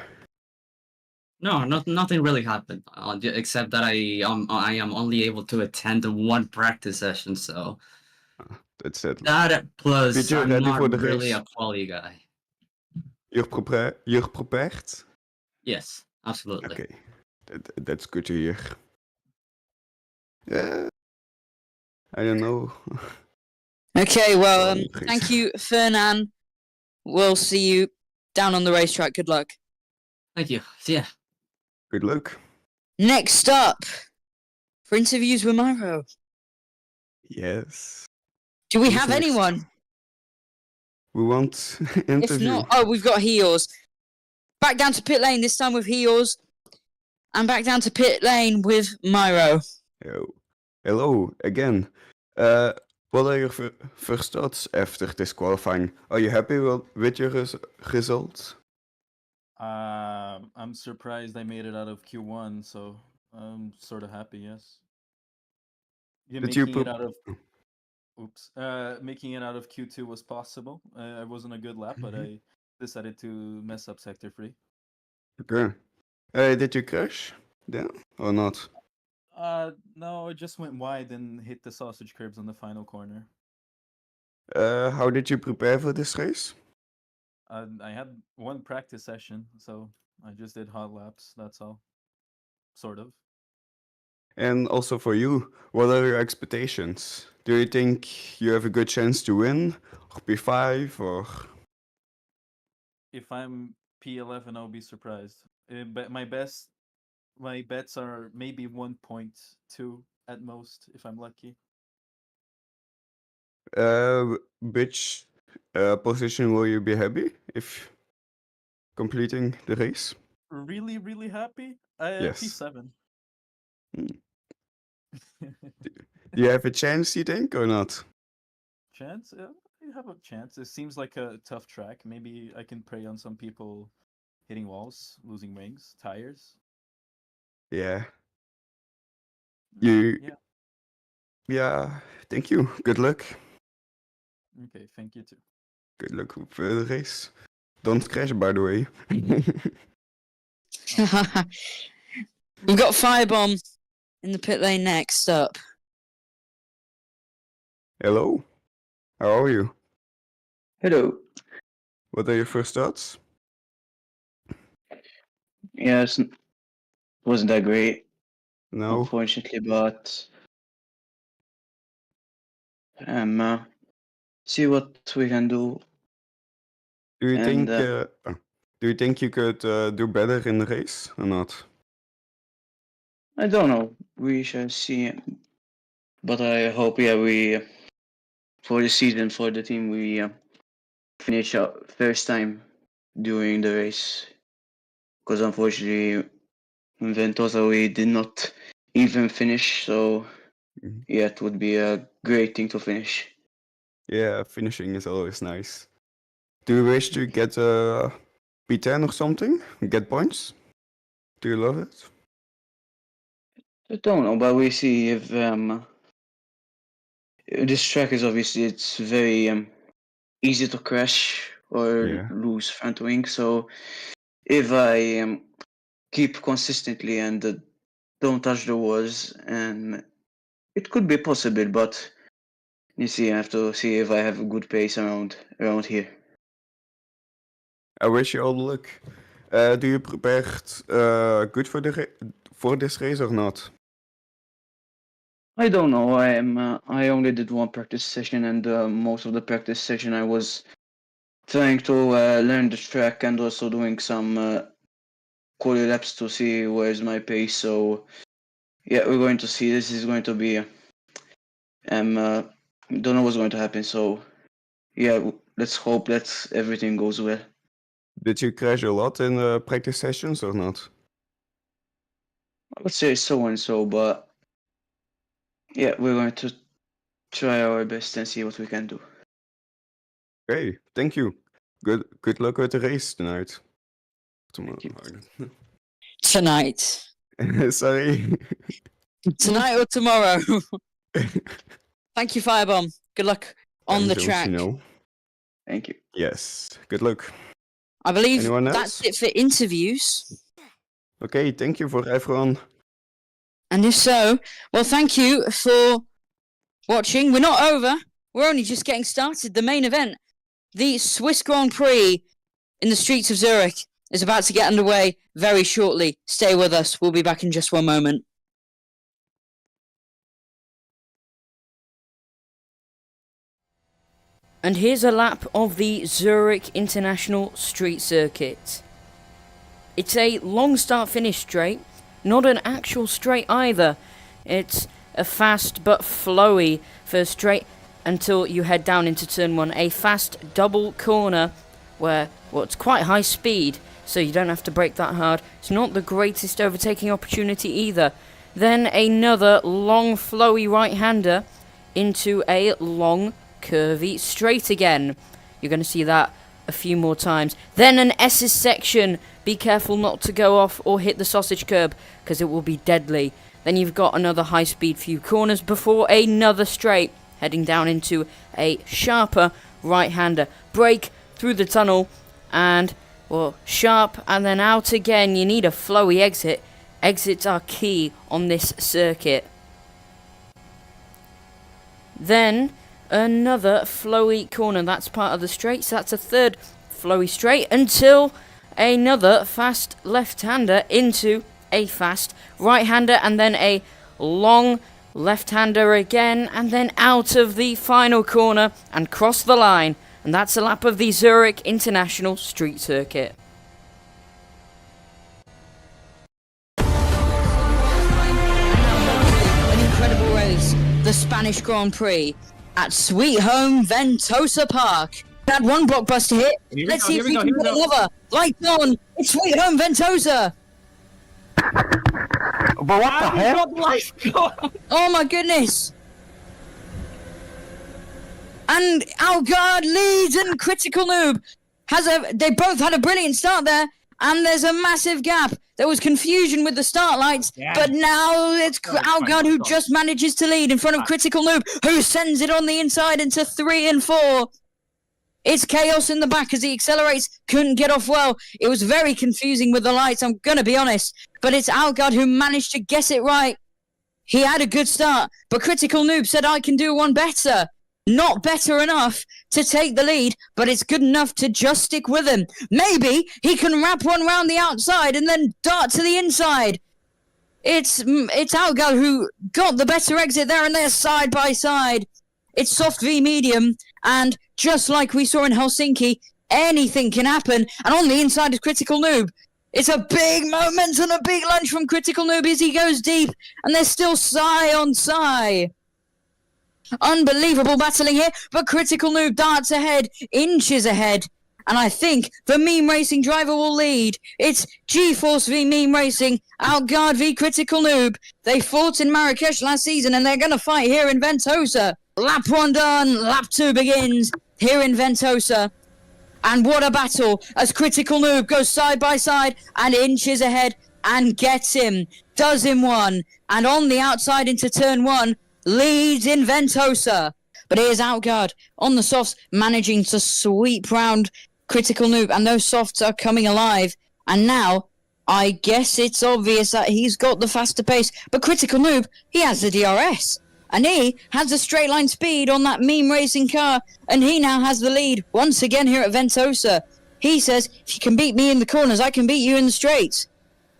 No, nothing really happened, except that I am only able to attend one practice session, so That's it. that plus Did you I'm ready not for the really race? a quali guy. You're prepared? Yes, absolutely. Okay. That's good to hear. Yeah. I don't know. Okay, well, Sorry, thank you, Fernand. We'll see you down on the racetrack. Good luck. Thank you. See ya. Good luck. Next up, for interviews with Myro. Yes. Do we Who's have next? anyone? We want If interview. not, oh, we've got Heels. Back down to pit lane, this time with Heels. I'm back down to pit lane with Myro. Yo. Hello again. What are your first thoughts after disqualifying? Are you happy with your results? I'm surprised I made it out of Q1, so I'm sort of happy. Yes. Yeah, Did you making it out of making it out of Q2 was possible. I wasn't a good lap, but I decided to mess up sector 3. Okay. Did you crash then or not? No, I just went wide and hit the sausage curbs on the final corner. How did you prepare for this race? I had one practice session, so I just did hot laps. That's all. Sort of. And also for you, what are your expectations? Do you think you have a good chance to win or P5 or? If I'm P11, I'll be surprised. But my bets are maybe 1.2 at most, if I'm lucky. Which position will you be happy if completing the race? Really, really happy? Yes. P7. Hmm. Do you have a chance, you think, or not? Chance? You have a chance. It seems like a tough track. Maybe I can prey on some people hitting walls, losing wings, tires. Yeah. Yeah. Yeah. Thank you. Good luck. Okay, thank you too. Good luck with the race. Don't crash, by the way. We've got Firebomb in the pit lane next up. Hello. How are you? Hello. What are your first thoughts? Yes, wasn't that great, No. unfortunately, but see what we can do. Do you And, think? Do you think you could do better in the race or not? I don't know. We shall see. But I hope, we for the season for the team we finish up first time during the race. Because unfortunately, in Ventosa we did not even finish. So Mhm. yeah, it would be a great thing to finish. Yeah, finishing is always nice. Do you wish to get a P10 or something? Get points? Do you love it? I don't know, but we see if this track is obviously it's very easy to crash or Yeah. lose front wing. So if I keep consistently and don't touch the walls, and it could be possible, but you see, I have to see if I have a good pace around here. I wish you all the luck. Do you prepared good for this race or not? I don't know. I only did one practice session, and most of the practice session I was trying to learn the track and also doing some quali laps to see where's my pace. So yeah, we're going to see. This is going to be don't know what's going to happen. So yeah, let's hope that everything goes well. Did you crash a lot in practice sessions or not? I would say so and so, but yeah, we're going to try our best and see what we can do. Okay, thank you. Good luck with the race tonight. Thank you. Tonight. Sorry. Tonight or tomorrow. Thank you, Firebomb. Good luck on the track. Thank you. Yes, good luck. I believe Anyone that's else? it for interviews. Okay, thank you for everyone. And if so, well, thank you for watching. We're not over. We're only just getting started. The main event, the Swiss Grand Prix in the streets of Zurich, is about to get underway very shortly. Stay with us. We'll be back in just one moment. And here's a lap of the Zurich International Street Circuit. It's a long start-finish straight, not an actual straight either. It's a fast but flowy first straight until you head down into turn 1. A fast double corner where, well, it's quite high speed so you don't have to brake that hard. It's not the greatest overtaking opportunity either. Then another long flowy right-hander into a long curvy straight again. You're going to see that a few more times. Then an S's section. Be careful not to go off or hit the sausage curb, because it will be deadly. Then you've got another high-speed few corners before another straight, heading down into a sharper right-hander. Brake through the tunnel, and, well, sharp, and then out again. You need a flowy exit. Exits are key on this circuit. Then another flowy corner. That's part of the straight, so that's a third flowy straight, until another fast left-hander into a fast right-hander, and then a long left-hander again, and then out of the final corner and cross the line. And that's a lap of the Zurich International Street Circuit. An incredible race, the Spanish Grand Prix at Sweet Home Ventosa Park. Had one blockbuster hit. Let's see if we can get another. Lights on. It's Sweet Home Ventosa. But what the hell? Oh my goodness. And Algard leads, and Critical Noob they both had a brilliant start there, and there's a massive gap. There was confusion with the start lights, but now it's Algard who just manages to lead in front of Critical Noob, who sends it on the inside into 3 and 4. It's chaos in the back as he accelerates, couldn't get off well. It was very confusing with the lights, I'm gonna be honest, but it's Algard who managed to guess it right. He had a good start, but Critical Noob said, I can do one better. Not better enough to take the lead, but it's good enough to just stick with him. Maybe he can wrap one round the outside and then dart to the inside. It's Algar who got the better exit there, and they're side by side. It's soft v medium, and just like we saw in Helsinki, anything can happen. And on the inside is Critical Noob. It's a big moment and a big lunge from Critical Noob as he goes deep, and there's still Sai on Sai. Unbelievable battling here, but Critical Noob darts ahead, inches ahead, and I think the Meme Racing driver will lead. It's G-Force v Meme Racing, Outguard v Critical Noob. They fought in Marrakesh last season, and they're going to fight here in Ventosa. Lap 1 done, lap 2 begins here in Ventosa. And what a battle as Critical Noob goes side by side and inches ahead and gets him, does him one, and on the outside into turn 1, leads in Ventosa. But here's Outguard on the softs, managing to sweep round Critical Noob, and those softs are coming alive. And now, I guess it's obvious that he's got the faster pace, but Critical Noob, he has the DRS. And he has the straight line speed on that Meme Racing car, and he now has the lead once again here at Ventosa. He says, if you can beat me in the corners, I can beat you in the straights.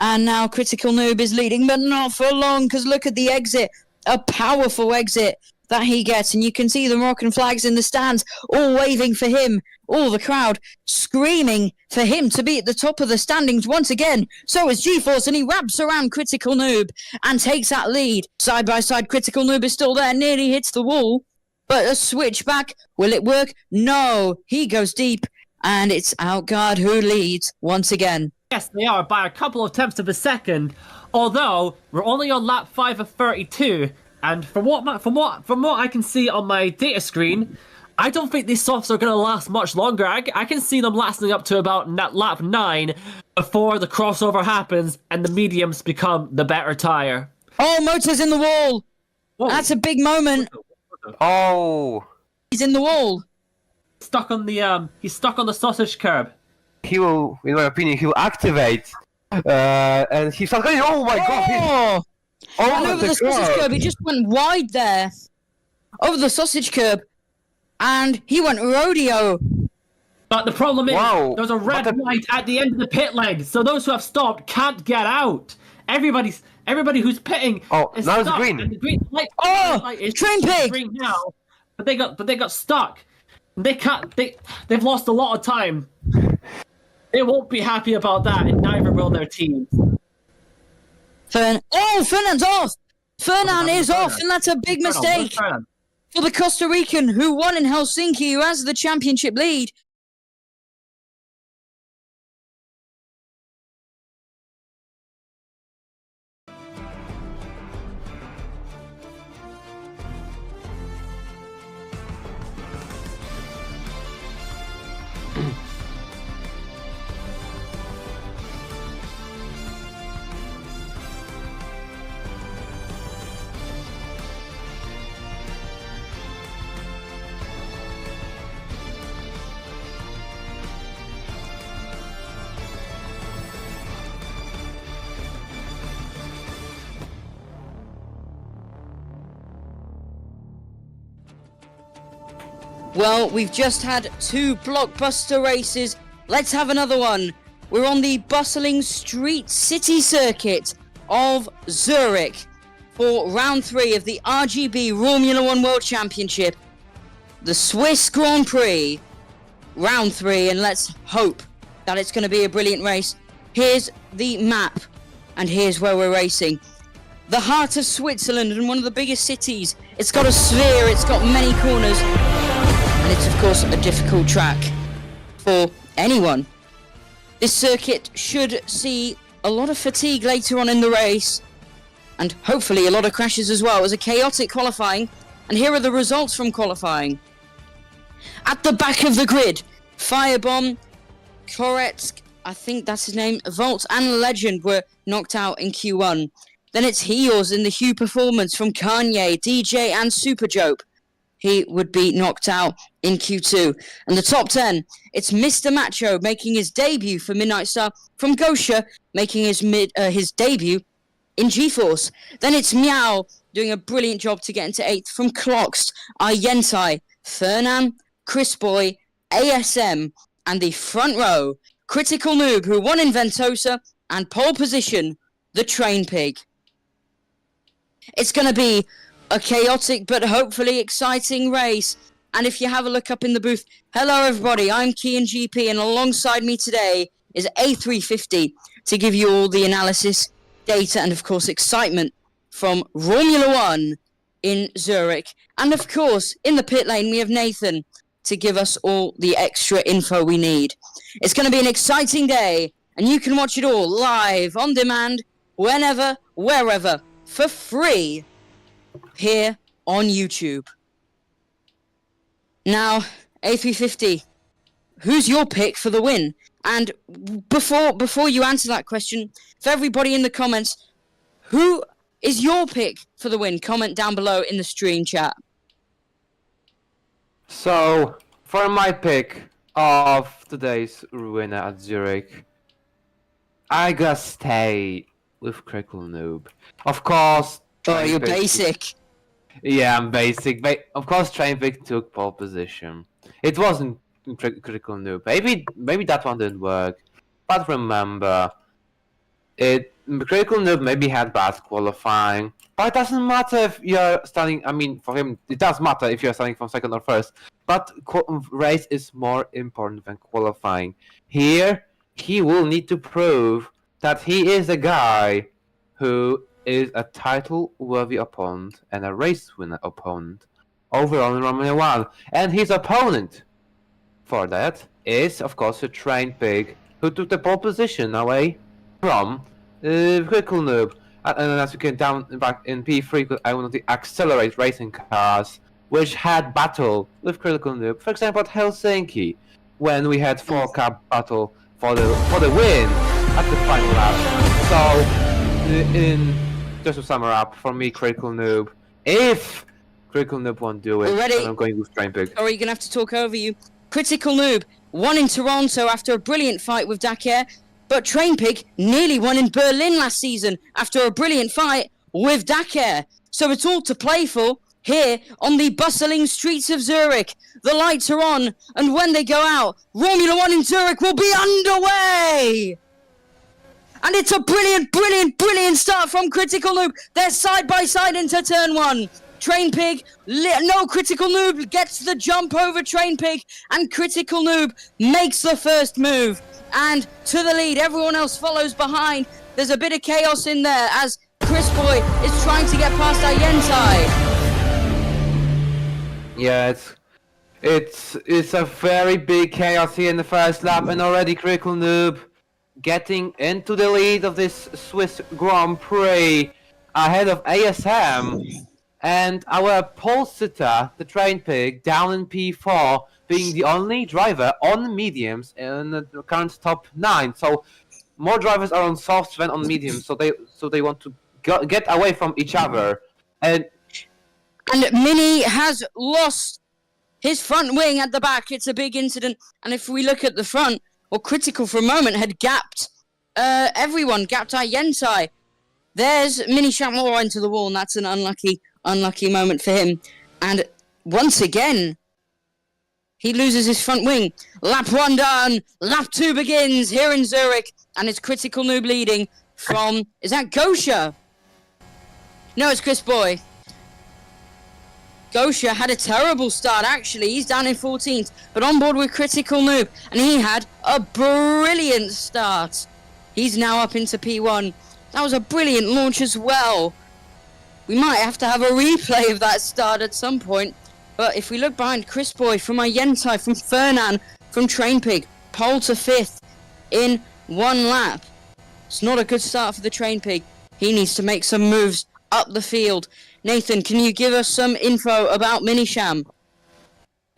And now Critical Noob is leading, but not for long, because look at the exit. A powerful exit that he gets, and you can see the Moroccan flags in the stands all waving for him, all the crowd screaming for him to be at the top of the standings once again. So is G-Force, and he wraps around Critical Noob and takes that lead. Side by side, Critical Noob is still there, nearly hits the wall, but a switch back, will it work? No, he goes deep, and it's Outguard who leads once again. Yes, they are by a couple of tenths of a second. Although we're only on lap 5 of 32, and from what I can see on my data screen, I don't think these softs are going to last much longer. I can see them lasting up to about lap 9 before the crossover happens and the mediums become the better tire. Oh, motor's in the wall. Whoa. That's a big moment. Oh, He's in the wall. Stuck on the he's stuck on the sausage curb. he will, in my opinion, he will activate. And he starts going, oh my god, he's And over the sausage curb, he just went wide there. Over the sausage curb. And he went rodeo. But the problem is, Wow. there's a red light at the end of the pit lane, so those who have stopped can't get out. Everybody who's pitting is now it's stuck, green. and the green light, Oh, is train pig! green now, but they got stuck. They've lost a lot of time. They won't be happy about that, and neither will their teams. Fernand's off! Fernand is off, and that's a big mistake for the Costa Rican who won in Helsinki, who has the championship lead. Well, we've just had 2 blockbuster races. Let's have another one. We're on the bustling street city circuit of Zurich for round 3 of the RGB Romula One World Championship. The Swiss Grand Prix, round 3, and let's hope that it's going to be a brilliant race. Here's the map, and here's where we're racing. The heart of Switzerland and one of the biggest cities. It's got a sphere, it's got many corners, and it's of course a difficult track for anyone. This circuit should see a lot of fatigue later on in the race, and hopefully a lot of crashes as well. It was a chaotic qualifying, and here are the results from qualifying. At the back of the grid, Firebomb, Koretsk, I think that's his name, Volt and Legend were knocked out in Q1. Then it's Heels in the Hue Performance from Kanye, DJ and Super Jope. He would be knocked out in Q2. And the top 10, it's Mr. Macho making his debut for Midnight Star from Gosha, making his debut in GeForce. Then it's Meow doing a brilliant job to get into 8th from Cloxed, Ayentai, Fernan, Chris Boy, ASM, and the front row, Critical Noob, who won in Ventosa, and pole position, the Train Pig. It's going to be a chaotic but hopefully exciting race. And if you have a look up in the booth, hello everybody, I'm Kian GP, and alongside me today is A350 to give you all the analysis, data, and of course excitement from Romula One in Zurich. And of course, in the pit lane, we have Nathan to give us all the extra info we need. It's going to be an exciting day, and you can watch it all live, on demand, whenever, wherever, for free, here on YouTube. Now, A350, who's your pick for the win? And before you answer that question, for everybody in the comments, who is your pick for the win? Comment down below in the stream chat. So, for my pick of today's winner at Zurich, I gotta stay with Critical Noob. Of course. Oh, you're basic. Yeah, I'm basic. Of course, Trainpick took pole position. It wasn't Critical Noob. Maybe that one didn't work. But remember, Critical Noob maybe had bad qualifying. But it doesn't matter if you're starting. I mean, for him, it does matter if you're starting from second or first. But race is more important than qualifying. Here, he will need to prove that he is a guy who is a title-worthy opponent and a race-winner opponent overall in Romula One. And his opponent for that is, of course, a Train Pig who took the pole position away from Critical Noob. And as you can down back in P3, I want to accelerate racing cars, which had battle with Critical Noob. For example, at Helsinki, when we had 4-car battle for the win at the final lap. So, just to sum up, for me, Critical Noob, if Critical Noob won't do it, then I'm going with Train Pig. Or are you going to have to talk over you? Critical Noob won in Toronto after a brilliant fight with Dakar, but Train Pig nearly won in Berlin last season after a brilliant fight with Dakar. So it's all to play for here on the bustling streets of Zurich. The lights are on, and when they go out, Romula One in Zurich will be underway! And it's a brilliant, brilliant, brilliant start from Critical Noob. They're side by side into turn 1. Train Pig, no, Critical Noob gets the jump over Train Pig, and Critical Noob makes the first move. And to the lead, everyone else follows behind. There's a bit of chaos in there as Chris Boy is trying to get past Ayentai. Yeah, it's a very big chaos here in the first lap, and already Critical Noob getting into the lead of this Swiss Grand Prix ahead of ASM, and our pole sitter, the Train Pig, down in P4, being the only driver on mediums in the current top 9. So more drivers are on softs than on mediums, so they want to get away from each other. And Mini has lost his front wing at the back. It's a big incident, and if we look at the front, well, Critical for a moment had gapped everyone, gapped Ayentai. There's Mini Shamora into the wall, and that's an unlucky moment for him. And once again, He loses his front wing. Lap 1 done. Lap 2 begins here in Zurich. And it's Critical Noob leading from... Is that Gosha? No, it's Chris Boy. Gosha had a terrible start, actually. He's down in 14th. But on board with Critical Noob. And he had a brilliant start. He's now up into P1. That was a brilliant launch as well. We might have to have a replay of that start at some point. But if we look behind, Chris Boy from Ayentai, from Fernan, from Trainpig, pole to 5th in 1 lap. It's not a good start for the Trainpig. He needs to make some moves up the field. Nathan, can you give us some info about Minisham?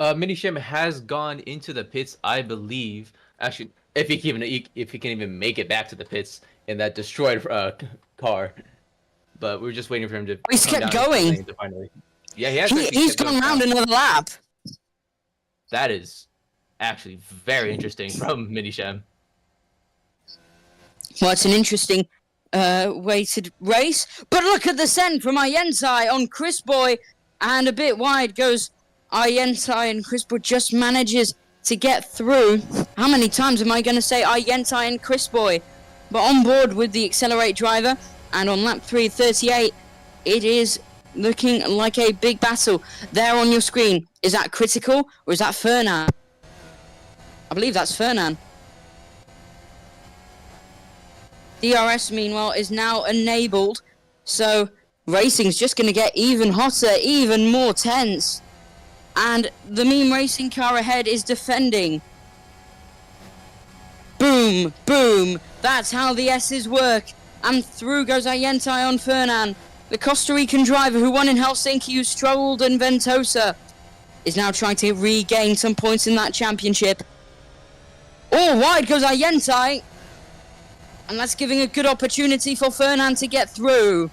Minisham has gone into the pits, I believe. Actually, if he can even make it back to the pits in that destroyed car. But we're just waiting for him to. He's kept going. Finally. Yeah, he has. He's gone round another lap. That is actually very interesting from Minisham. Well, it's an interesting weighted race. But look at the send from Ayentai on Chris Boy. And a bit wide goes Ayentai, and Chris Boy just manages to get through. How many times am I going to say Ayentai and Chris Boy? But on board with the Accelerate driver. And on lap 3:38, it is looking like a big battle. There on your screen, is that Critical or is that Fernan? I believe that's Fernan. DRS, meanwhile, is now enabled. So racing's just going to get even hotter, even more tense. And the meme racing car ahead is defending. Boom, boom. That's how the S's work. And through goes Ayentai on Fernan. The Costa Rican driver who won in Helsinki, who struggled in Ventosa, is now trying to regain some points in that championship. Oh, wide goes Ayentai. And that's giving a good opportunity for Fernan to get through.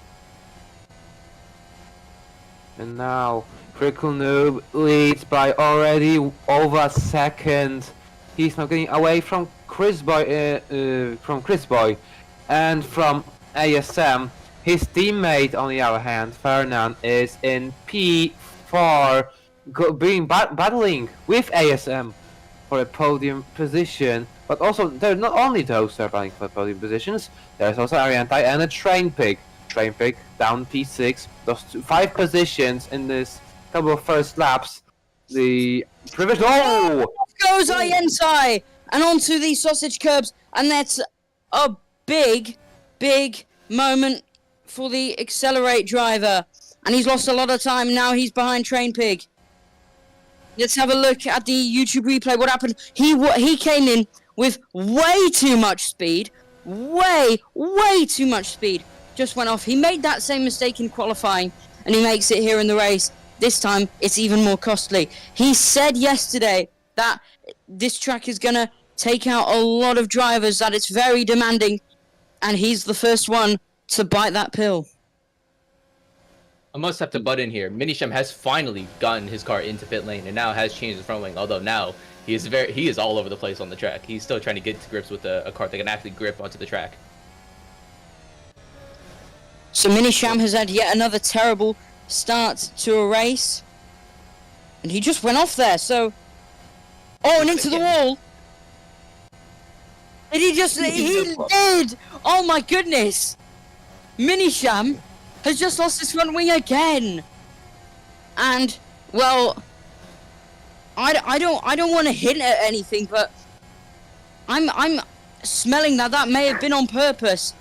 And now, Critical Noob leads by already over a second. He's now getting away from Chris Boy, and from ASM. His teammate, on the other hand, Fernan, is in P4, battling with ASM for a podium position. But also, there not only those are battling for podium positions, there's also Ayentai and a Trainpig. Trainpig down P6. Those 5 positions in this couple of first laps. The previous. Oh! Off goes Ayentai! And onto the sausage curbs, and that's a big moment for the Accelerate driver. And he's lost a lot of time. Now he's behind Trainpig. Let's have a look at the YouTube replay. What happened? He came in with way too much speed. Way too much speed. Just went off. He made that same mistake in qualifying, and he makes it here in the race. This time, it's even more costly. He said yesterday that this track is going to take out a lot of drivers, that it's very demanding, and he's the first one to bite that pill. I must have to butt in here. Minisham has finally gotten his car into pit lane and now has changed his front wing. Although now he is all over the place on the track. He's still trying to get to grips with a car that can actually grip onto the track. So Minisham has had yet another terrible start to a race, and he just went off there. So, oh, and into the wall. Did he just? He did. Oh my goodness. Minisham has just lost his front wing again. And well, I don't want to hint at anything, but I'm smelling that may have been on purpose.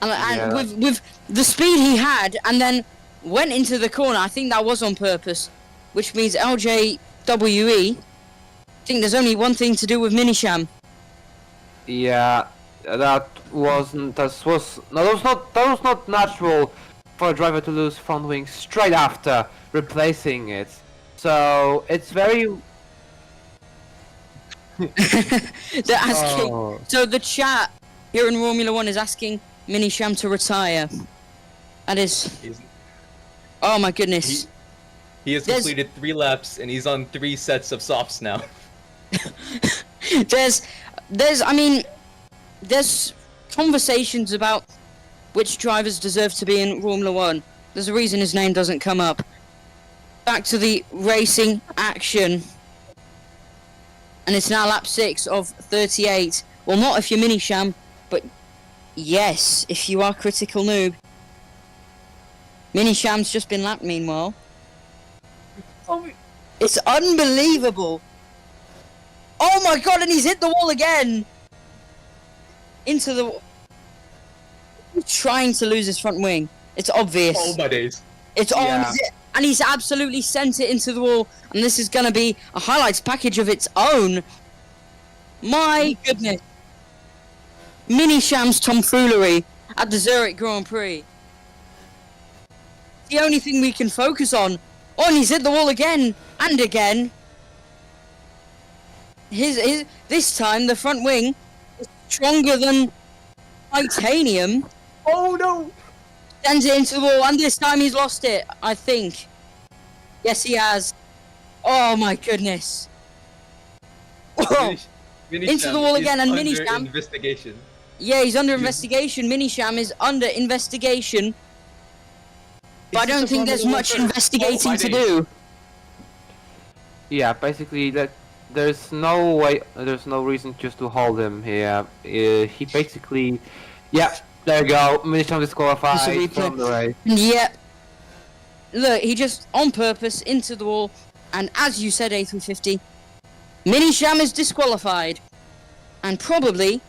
And with the speed he had, and then went into the corner, I think that was on purpose, which means LJWE. I think there's only one thing to do with Minisham. Yeah, that was not natural for a driver to lose front wing straight after replacing it. So it's very. They're asking. Oh. So the chat here in Romula One is asking Minisham to retire. That is. Oh my goodness. He has completed 3 laps and he's on 3 sets of softs now. There's conversations about which drivers deserve to be in Romula One. There's a reason his name doesn't come up. back to the racing action. And it's now lap 6 of 38. Well, not if you're Minisham, but yes, if you are Critical Noob. Minisham's just been lapped meanwhile. It's unbelievable. Oh my god, and he's hit the wall again. Into the... He's trying to lose his front wing. It's obvious. Oh my days. It's on, and he's absolutely sent it into the wall. And this is going to be a highlights package of its own. My goodness. Minisham's tomfoolery at the Zurich Grand Prix. The only thing we can focus on. Oh, and he's hit the wall again and again. This time the front wing is stronger than titanium. Oh no! Sends it into the wall, and this time he's lost it, I think. Yes, he has. Oh my goodness. Oh, into the wall again, and Minisham. Investigation. Yeah, he's under investigation. Minisham is under investigation. But I don't think there's much investigating to do. Yeah, basically that there's no way, there's no reason just to hold him here. He basically, yeah, there you go. Minisham disqualified from the race. Yeah. Look, he just on purpose into the wall, and as you said, A350, Minisham is disqualified and probably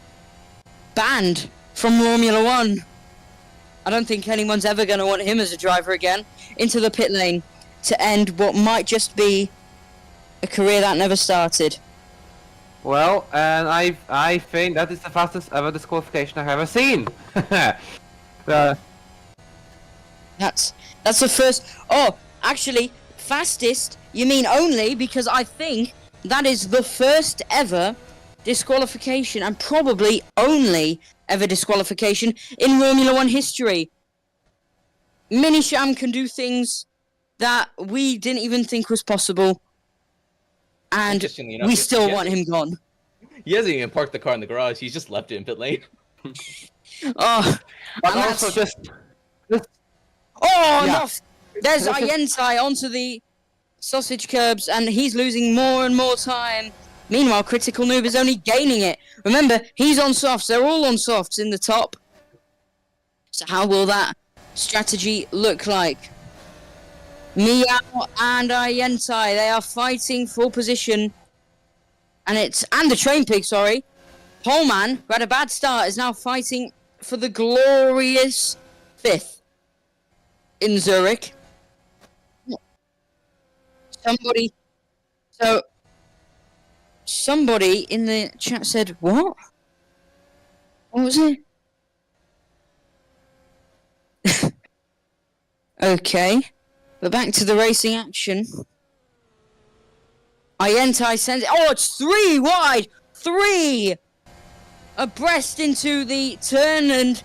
banned from Romula One. I don't think anyone's ever going to want him as a driver again. Into the pit lane to end what might just be a career that never started. Well, and I think that is the fastest ever disqualification I've ever seen. That's the first. Oh, actually, fastest. You mean only because I think that is the first ever disqualification and probably only ever disqualification in Romula One history. Minisham can do things that we didn't even think was possible, and Interestingly enough, we still want him gone. He hasn't even parked the car in the garage. He's just left it in pit lane. Oh, But and also that's... just Oh, Yeah. no! There's Ayentai onto the sausage curbs, and he's losing more and more time. Meanwhile, Critical Noob is only gaining it. Remember, he's on softs. They're all on softs in the top. So how will that strategy look like? Meow and Ayentai, they are fighting for position. And the Train Pig, sorry. Poleman, who had a bad start, is now fighting for the glorious 5th in Zurich. Somebody in the chat said, what? What was it? Okay. But back to the racing action. Ayentai sends it. Oh, it's 3 wide! 3! Abreast into the turn, and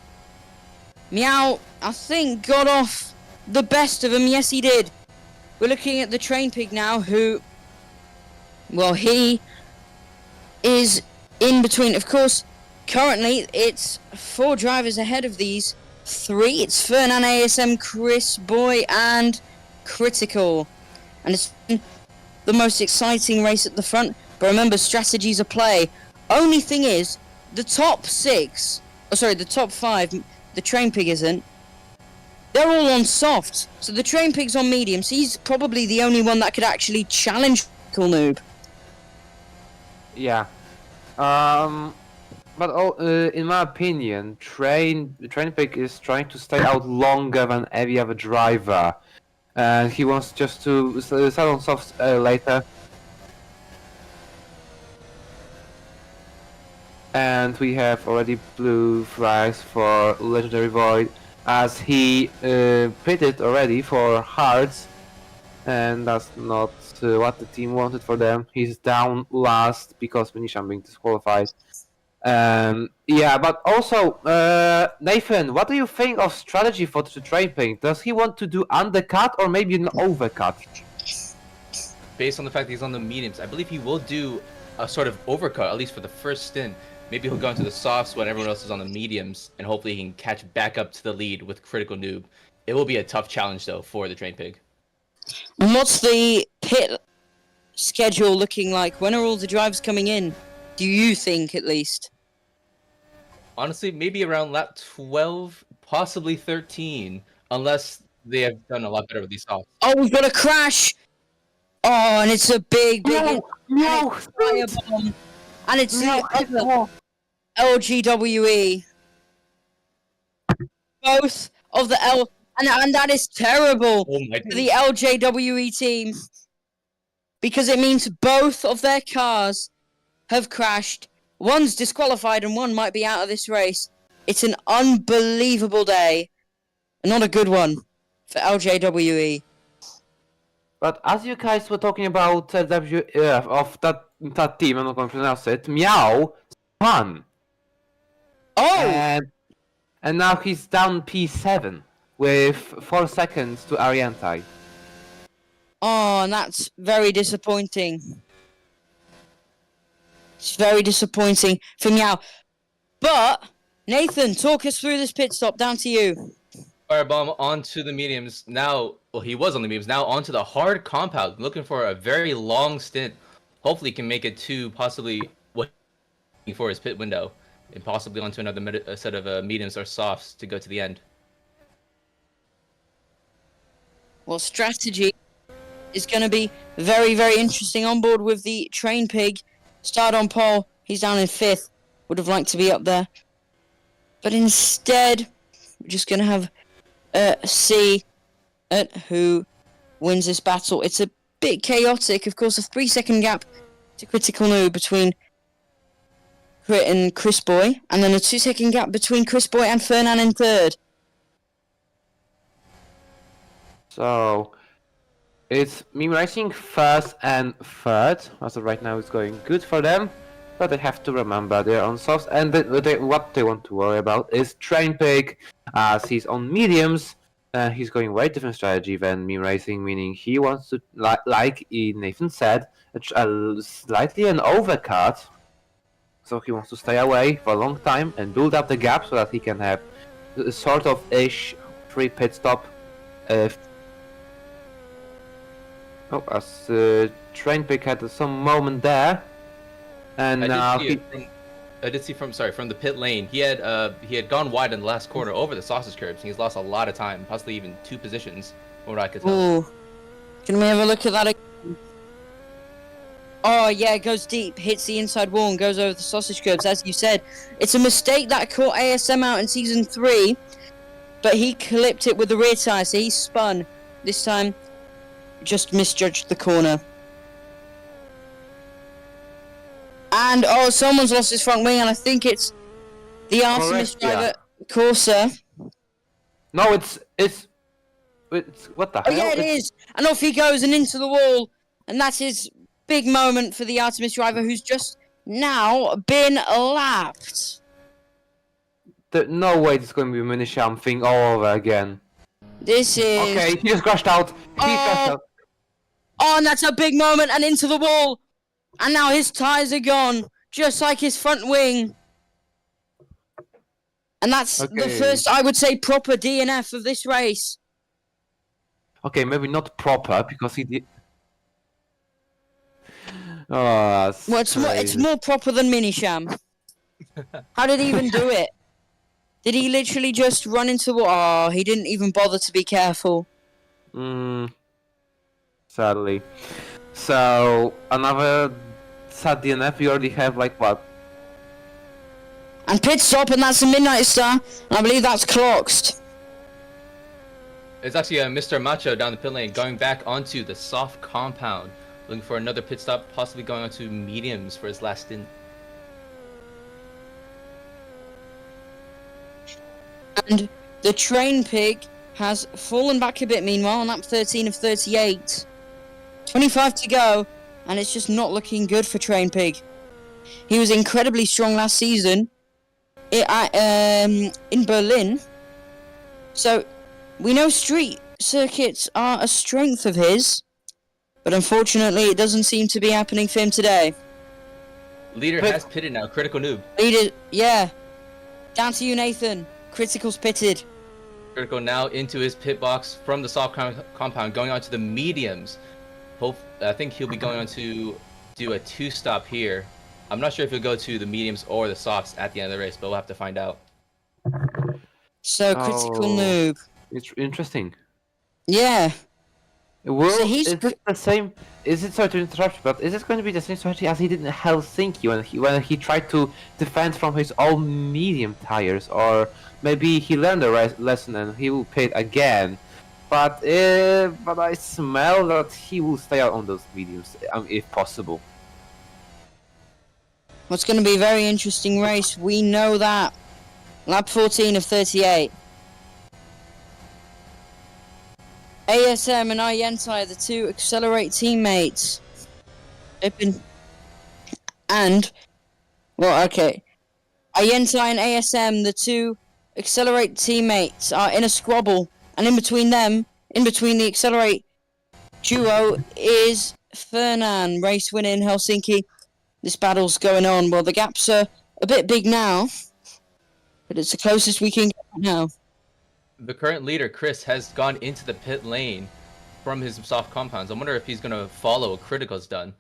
Meow, I think, got off the best of him. Yes, he did. We're looking at the Train Pig now, who... Well, he is in between. Of course, currently, it's 4 drivers ahead of these 3. It's Fernan, ASM, Chris, Boy, and Critical. And it's the most exciting race at the front. But remember, strategies are play. Only thing is, the top 6... Oh, sorry, the top 5, the Train Pig isn't. They're all on soft. So the Train Pig's on medium. So he's probably the only one that could actually challenge Critical Noob. yeah. But in my opinion, Train Pig is trying to stay out longer than every other driver, and he wants just to start on softs later. And we have already blue flags for Legendary Void, as he pitted already for hards, and that's not what the team wanted for them. He's down last because Minisham being disqualified. Yeah, but also, Nathan, what do you think of strategy for the Train Pig? Does he want to do undercut or maybe an overcut? Based on the fact that he's on the mediums, I believe he will do a sort of overcut, at least for the first stint. Maybe he'll go into the softs when everyone else is on the mediums, and hopefully he can catch back up to the lead with Critical Noob. It will be a tough challenge, though, for the Train Pig. And what's the pit schedule looking like? When are all the drivers coming in? Do you think, at least? Honestly, maybe around lap 12, possibly 13, unless they have done a lot better with these softs. Oh, we've got a crash! Oh, and it's a big No, firebomb. And it's no, the other LGWE. Both of the and that is terrible Oh my for the LJWE team. Because it means both of their cars have crashed. One's disqualified and one might be out of this race. It's an unbelievable day. Not a good one for LJWE. But as you guys were talking about of that team, I'm not going to pronounce it. Meow won, Oh! and now he's down P7 with 4 seconds to Ariantai. Oh, and that's very disappointing. It's very disappointing for Meow. But, Nathan, talk us through this pit stop. Down to you. Firebomb onto the mediums. Now, well, he was on the mediums. Now onto the hard compound, looking for a very long stint. Hopefully, he can make it to possibly what for his pit window, and possibly onto another set of mediums or softs to go to the end. Well, strategy is going to be very, very interesting on board with the Train Pig. Start on pole. He's down in 5th. Would have liked to be up there. But instead, we're just going to have see at who wins this battle. It's a bit chaotic. Of course, a 3-second gap to Critical Noob between Crit and Chris Boy. And then a 2-second gap between Chris Boy and Fernan in 3rd. So it's Meme Racing 1st and 3rd. As of right now, it's going good for them. But they have to remember they're on softs, and what they want to worry about is Train Pig, as he's on mediums. He's going way different strategy than Meme Racing, meaning he wants to, like Nathan said, slightly an overcut. So he wants to stay away for a long time and build up the gap so that he can have a sort of ish free pit stop. As Train Pig had some moment there. And now I did see from the pit lane. He had gone wide in the last corner over the sausage curbs, and he's lost a lot of time, possibly even 2 positions, from what I could tell. Ooh. Can we have a look at that again? Oh yeah, it goes deep, hits the inside wall and goes over the sausage curbs, as you said. It's a mistake that caught ASM out in Season 3, but he clipped it with the rear tyre, so he spun. This time, just misjudged the corner. And, oh, someone's lost his front wing, and I think it's the Artemis driver, Corsa. No, it's what the hell? Oh, yeah, it is. And off he goes and into the wall. And that's his big moment for the Artemis driver, who's just now been lapped. No way it's going to be Minisham thing all over again. This is... Okay, he just crashed out. Oh, and that's a big moment, and into the wall. And now his tyres are gone, just like his front wing. And that's the first, I would say, proper DNF of this race. Okay, maybe not proper, because he did... Oh, well, it's more proper than Minisham. How did he even do it? Did he literally just run into the... Oh, he didn't even bother to be careful. Sadly. So, another sad DNF, we already have, like, what? And pit stop, and that's a Midnight Star, and I believe that's Cloxed. It's actually Mr. Macho down the pit lane, going back onto the soft compound, looking for another pit stop, possibly going onto mediums for his last stint. And the Train Pig has fallen back a bit, meanwhile, on lap 13 of 38. 25 to go, and it's just not looking good for Train Pig. He was incredibly strong last season in Berlin. So, we know street circuits are a strength of his, but unfortunately it doesn't seem to be happening for him today. Leader has pitted now, Critical Noob. Leader, yeah. Down to you, Nathan. Critical's pitted. Critical now into his pit box from the soft compound, going on to the mediums. I think he'll be going on to do a 2-stop here. I'm not sure if he'll go to the mediums or the softs at the end of the race, but we'll have to find out. So Critical Oh. Noob. It's interesting. Yeah. Well, So he's is it the same? Is it, sorry to interrupt you, but is it going to be the same strategy as he did in Helsinki when he tried to defend from his own medium tires, or maybe he learned a lesson and he will pit again? But I smell that he will stay out on those mediums, if possible. What's going to be a very interesting race. We know that. Lap 14 of 38. ASM and Iyentai, the two Accelerate teammates. Iyentai and ASM, the two Accelerate teammates, are in a squabble. And in between them, in between the Accelerate duo, is Fernan, race winner in Helsinki. This battle's going on. Well, the gaps are a bit big now, but it's the closest we can get right now. The current leader, Chris, has gone into the pit lane from his soft compounds. I wonder if he's going to follow what Critical's done.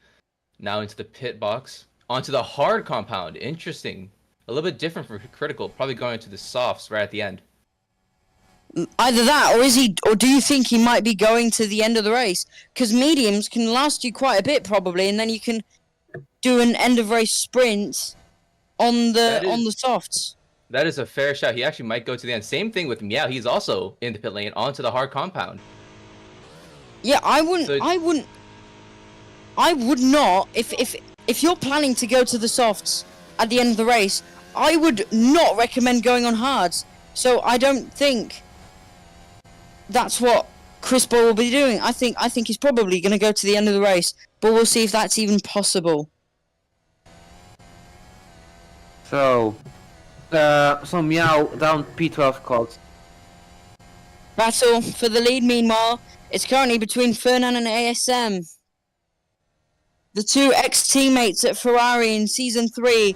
Now into the pit box. Onto the hard compound. Interesting. A little bit different for Critical. Probably going to the softs right at the end. Either that, or do you think he might be going to the end of the race? Because mediums can last you quite a bit, probably, and then you can do an end of race sprint on the softs. That is a fair shot. He actually might go to the end. Same thing with Meow. He's also in the pit lane onto the hard compound. Yeah, I would not. If you're planning to go to the softs at the end of the race, I would not recommend going on hards. So I don't think that's what Chris Boy will be doing. I think he's probably going to go to the end of the race, but we'll see if that's even possible. So Meow down P12 calls. Battle for the lead, meanwhile, it's currently between Fernan and ASM. The two ex-teammates at Ferrari in Season 3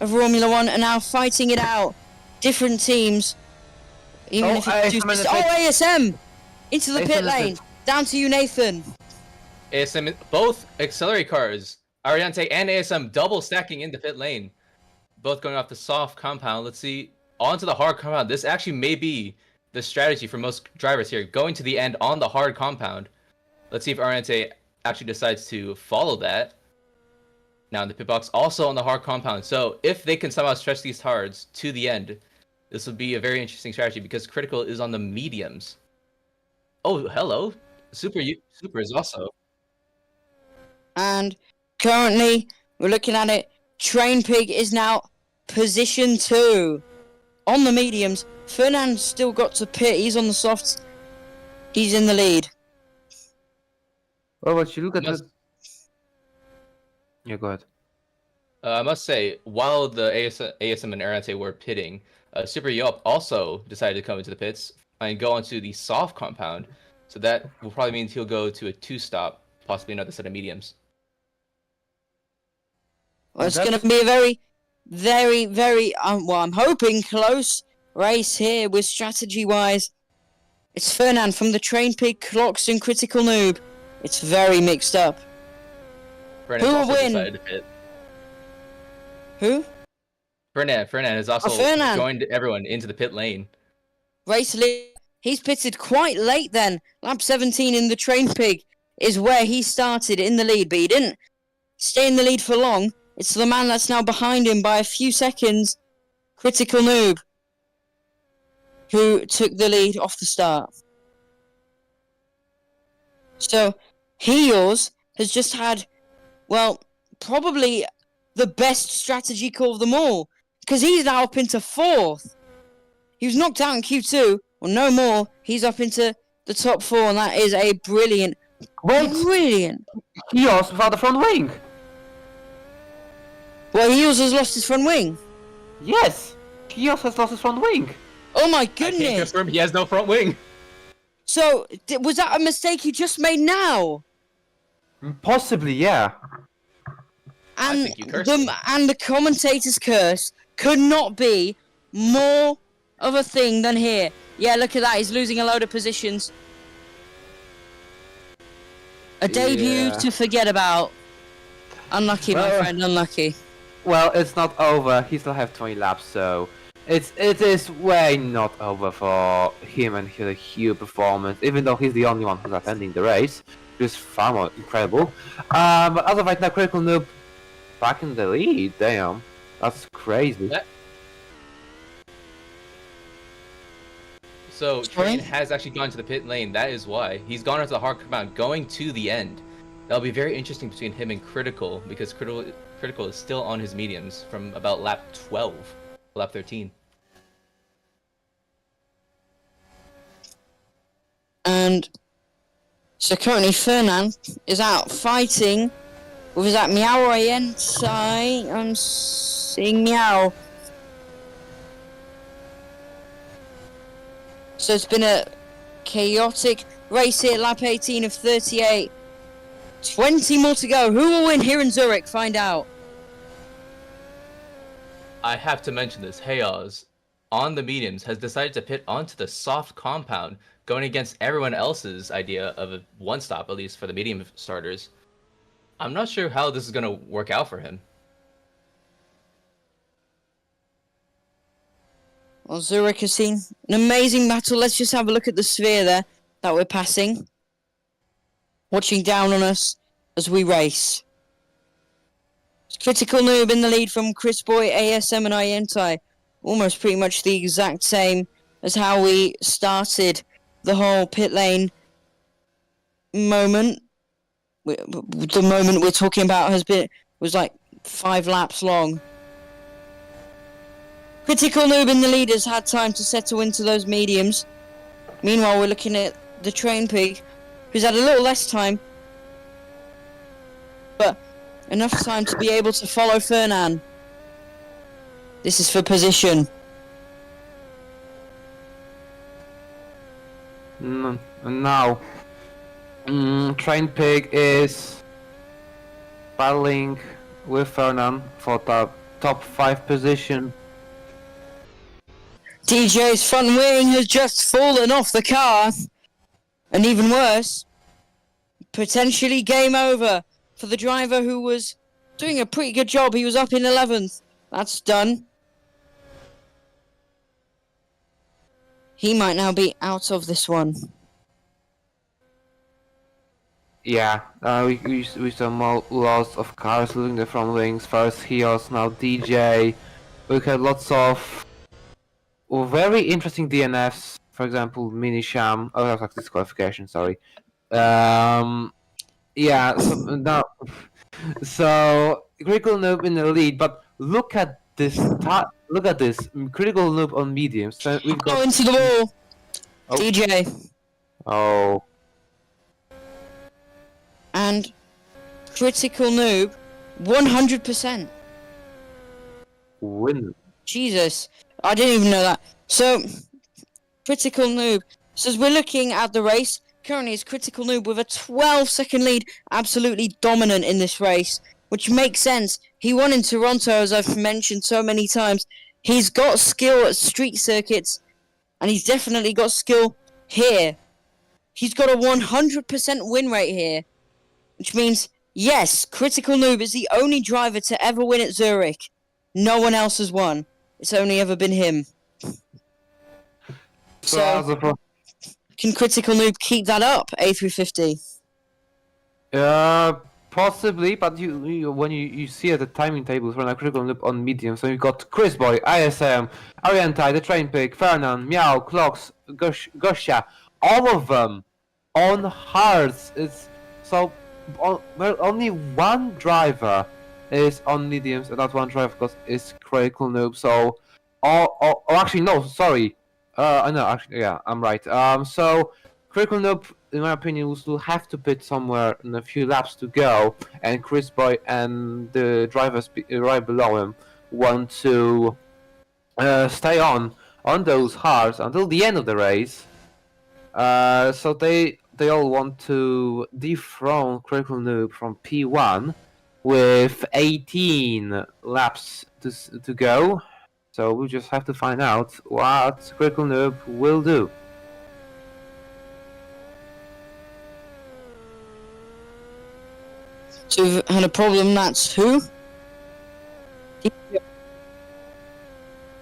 of Romula One are now fighting it out. Different teams. Even if it's ASM! Into the pit lane. Down to you, Nathan. ASM, both Accelerate cars, Ariante and ASM double stacking in the pit lane. Both going off the soft compound. Let's see. Onto the hard compound. This actually may be the strategy for most drivers here. Going to the end on the hard compound. Let's see if Ariante actually decides to follow that. Now in the pit box, also on the hard compound. So if they can somehow stretch these hards to the end, this would be a very interesting strategy because Critical is on the mediums. Oh, hello. Super is also. And currently, we're looking at it. Train Pig is now position 2 on the mediums. Fernand's still got to pit. He's on the softs. He's in the lead. Well, but you look at this. Yeah, go ahead. I must say, while the ASM and Ariante were pitting, Super Yelp also decided to come into the pits and go onto the soft compound. So that will probably mean he'll go to a 2-stop, possibly another set of mediums. Well, it's going to be a very, very, very, well, I'm hoping close race here with strategy-wise. It's Fernand from the Train Pig, Clocks and Critical Noob. It's very mixed up. Fernand's Who will also win? decided to pit. Who? Fernand has also joined everyone into the pit lane. Race lead. He's pitted quite late then. Lap 17 in the Train Pig is where he started in the lead, but he didn't stay in the lead for long. It's the man that's now behind him by a few seconds, Critical Noob, who took the lead off the start. So, Heels has just had, well, probably the best strategy call of them all, because he's now up into 4th. He was knocked out in Q2, well, no more. He's up into the top 4, and that is a brilliant. Heels without the front wing. Well, Heels has lost his front wing. Yes, Heels has lost his front wing. Oh my I can't goodness! confirm he has no front wing. So, was that a mistake he just made now? Possibly, yeah. And think you cursed him. the commentator's curse could not be more of a thing than here. Yeah, look at that. He's losing a load of positions. A debut Yeah. to forget about. Unlucky, my Well- friend. Unlucky. Well, it's not over. He still have 20 laps, so it is way not over for him and his huge performance. Even though he's the only one who's attending the race, which is far more incredible. But as of right now, Critical Noob back in the lead. Damn, that's crazy. Yeah. So Train has actually gone to the pit lane. That is why he's gone into the hard compound, going to the end. That'll be very interesting between him and Critical, because Critical is still on his mediums from about lap 12, lap 13. And so currently Fernand is out fighting with that Meow Orientai. I'm seeing Meow. So it's been a chaotic race here, lap 18 of 38. 20 more to go. Who will win here in Zurich? Find out. I have to mention this. Hayaz, on the mediums, has decided to pit onto the soft compound, going against everyone else's idea of a one-stop, at least for the medium starters. I'm not sure how this is going to work out for him. Well, Zurich has seen an amazing battle. Let's just have a look at the sphere there that we're passing. Watching down on us as we race. It's Critical Noob in the lead from Chris Boy, ASM and Ientai. Almost pretty much the exact same as how we started the whole pit lane moment. The moment we're talking about was like 5 laps long. Critical Noob in the lead has had time to settle into those mediums. Meanwhile, we're looking at the Train Pig, who's had a little less time, but enough time to be able to follow Fernand. This is for position. And now, Train Pig is battling with Fernand for the top 5 position. DJ's front wing has just fallen off the car. And even worse, potentially game over for the driver who was doing a pretty good job. He was up in 11th. That's done. He might now be out of this one. Yeah, we saw more loss of cars losing the front wings. First Hios, now DJ. We had lots of very interesting DNFs. For example, Mini Sham. Oh, that's like disqualification. Sorry. Yeah. So now, so Critical Noob in the lead, but look at this. Look at this. Critical Noob on medium. So we've Go got. into the wall. Oh. DJ. Oh. And Critical Noob, 100%. Win. Jesus, I didn't even know that. So, Critical Noob says we're looking at the race. Currently, it's Critical Noob with a 12-second lead, absolutely dominant in this race, which makes sense. He won in Toronto, as I've mentioned so many times. He's got skill at street circuits, and he's definitely got skill here. He's got a 100% win rate here, which means, yes, Critical Noob is the only driver to ever win at Zurich. No one else has won. It's only ever been him. So, can Critical Noob keep that up, A through 50? Possibly, but when you see at the timing tables when I Critical Noob on medium, so you've got Chris Boy, ISM, Ariantai, the Train Pig, Fernand, Meow, Clocks, Gosha, all of them on hards. It's so well, only one driver is on mediums, and that one driver, of course, is Critical Noob. So, actually, no, sorry. No, actually, yeah, I'm right. So Critical Noob, in my opinion, will still have to pit somewhere in a few laps to go, and Chris Boy and the drivers right below him want to stay on those hards until the end of the race. So they all want to dethrone Critical Noob from P1 with 18 laps to go. So we just have to find out what Critical Noob will do. So we've had a problem, that's who?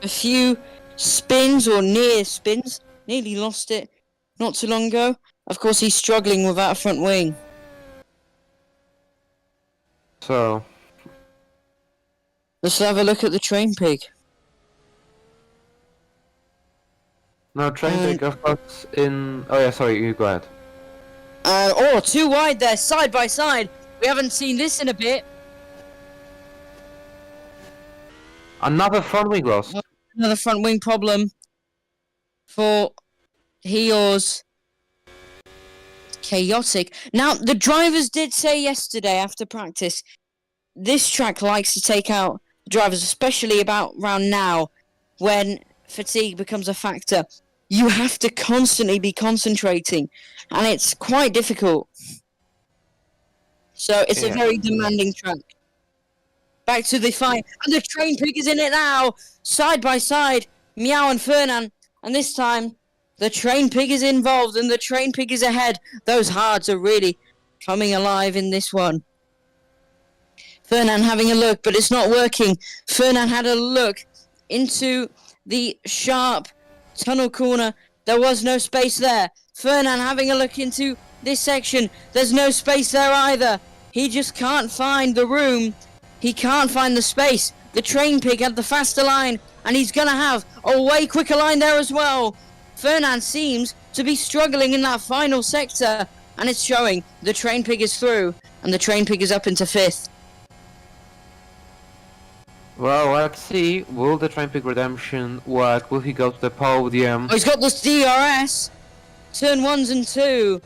A few spins or near spins. Nearly lost it not too long ago. Of course, he's struggling without a front wing. So, Let's have a look at the train pig. no, Train Pig, of course, in... Oh yeah, sorry, you go ahead. Too wide there, side by side. We haven't seen this in a bit. Another front wing loss. Another front wing problem for Heors. Chaotic. Now, the drivers did say yesterday after practice, this track likes to take out drivers, especially about round now, when fatigue becomes a factor. You have to constantly be concentrating, and it's quite difficult. So it's a very demanding track. Back to the fight, and the train pig is in it now, side by side, Meow and Fernan, and this time the train pig is involved, and the train pig is ahead. Those hards are really coming alive in this one. Fernan having a look, but it's not working. Fernan had a look into the sharp tunnel corner. There was no space there. Fernan having a look into this section. There's no space there either. He just can't find the room. He can't find the space. The train pig had the faster line, and he's going to have a way quicker line there as well. Fernan seems to be struggling in that final sector, and it's showing. The train pig is through, and the train pig is up into 5th. Well, let's see. Will the Train Pig Redemption work? Will he go to the podium? Oh, he's got this DRS. Turn 1s and 2.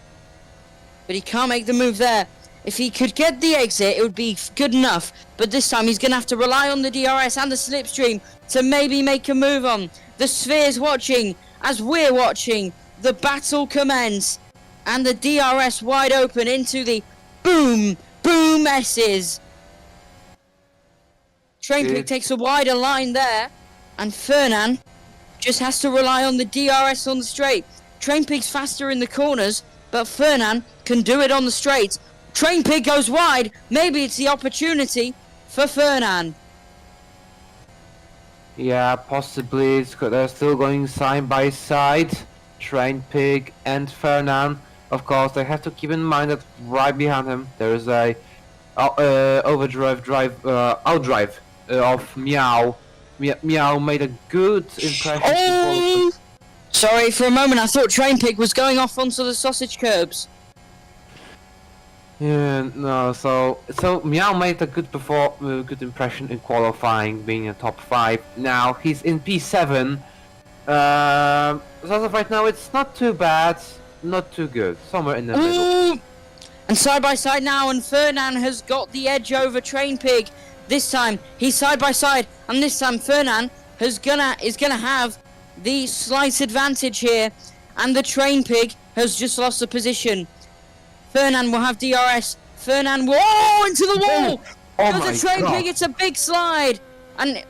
But he can't make the move there. If he could get the exit, it would be good enough. But this time, he's going to have to rely on the DRS and the slipstream to maybe make a move on. The Sphere's watching, as we're watching. The battle commence. And the DRS wide open into the boom S's. Train Pig takes a wider line there, and Fernan just has to rely on the DRS on the straight. Train Pig's faster in the corners, but Fernan can do it on the straight. Train Pig goes wide. Maybe it's the opportunity for Fernan. Yeah, possibly. They're still going side by side. Train Pig and Fernan. Of course, they have to keep in mind that right behind him there is a outdrive of Meow. Meow made a good impression. Oh! Sorry, for a moment I thought Train Pig was going off onto the sausage curbs. Yeah, no. So Meow made a good good impression in qualifying, being in top 5. Now he's in P7. So as of right now, it's not too bad, not too good, somewhere in the middle. Ooh! And side by side now, and Fernan has got the edge over Train Pig. This time he's side by side, and this time Fernan is gonna have the slight advantage here, and the Train Pig has just lost the position. Fernan will have DRS. Fernan will into the wall. Oh Does my the Train God. Pig? It's a big slide, and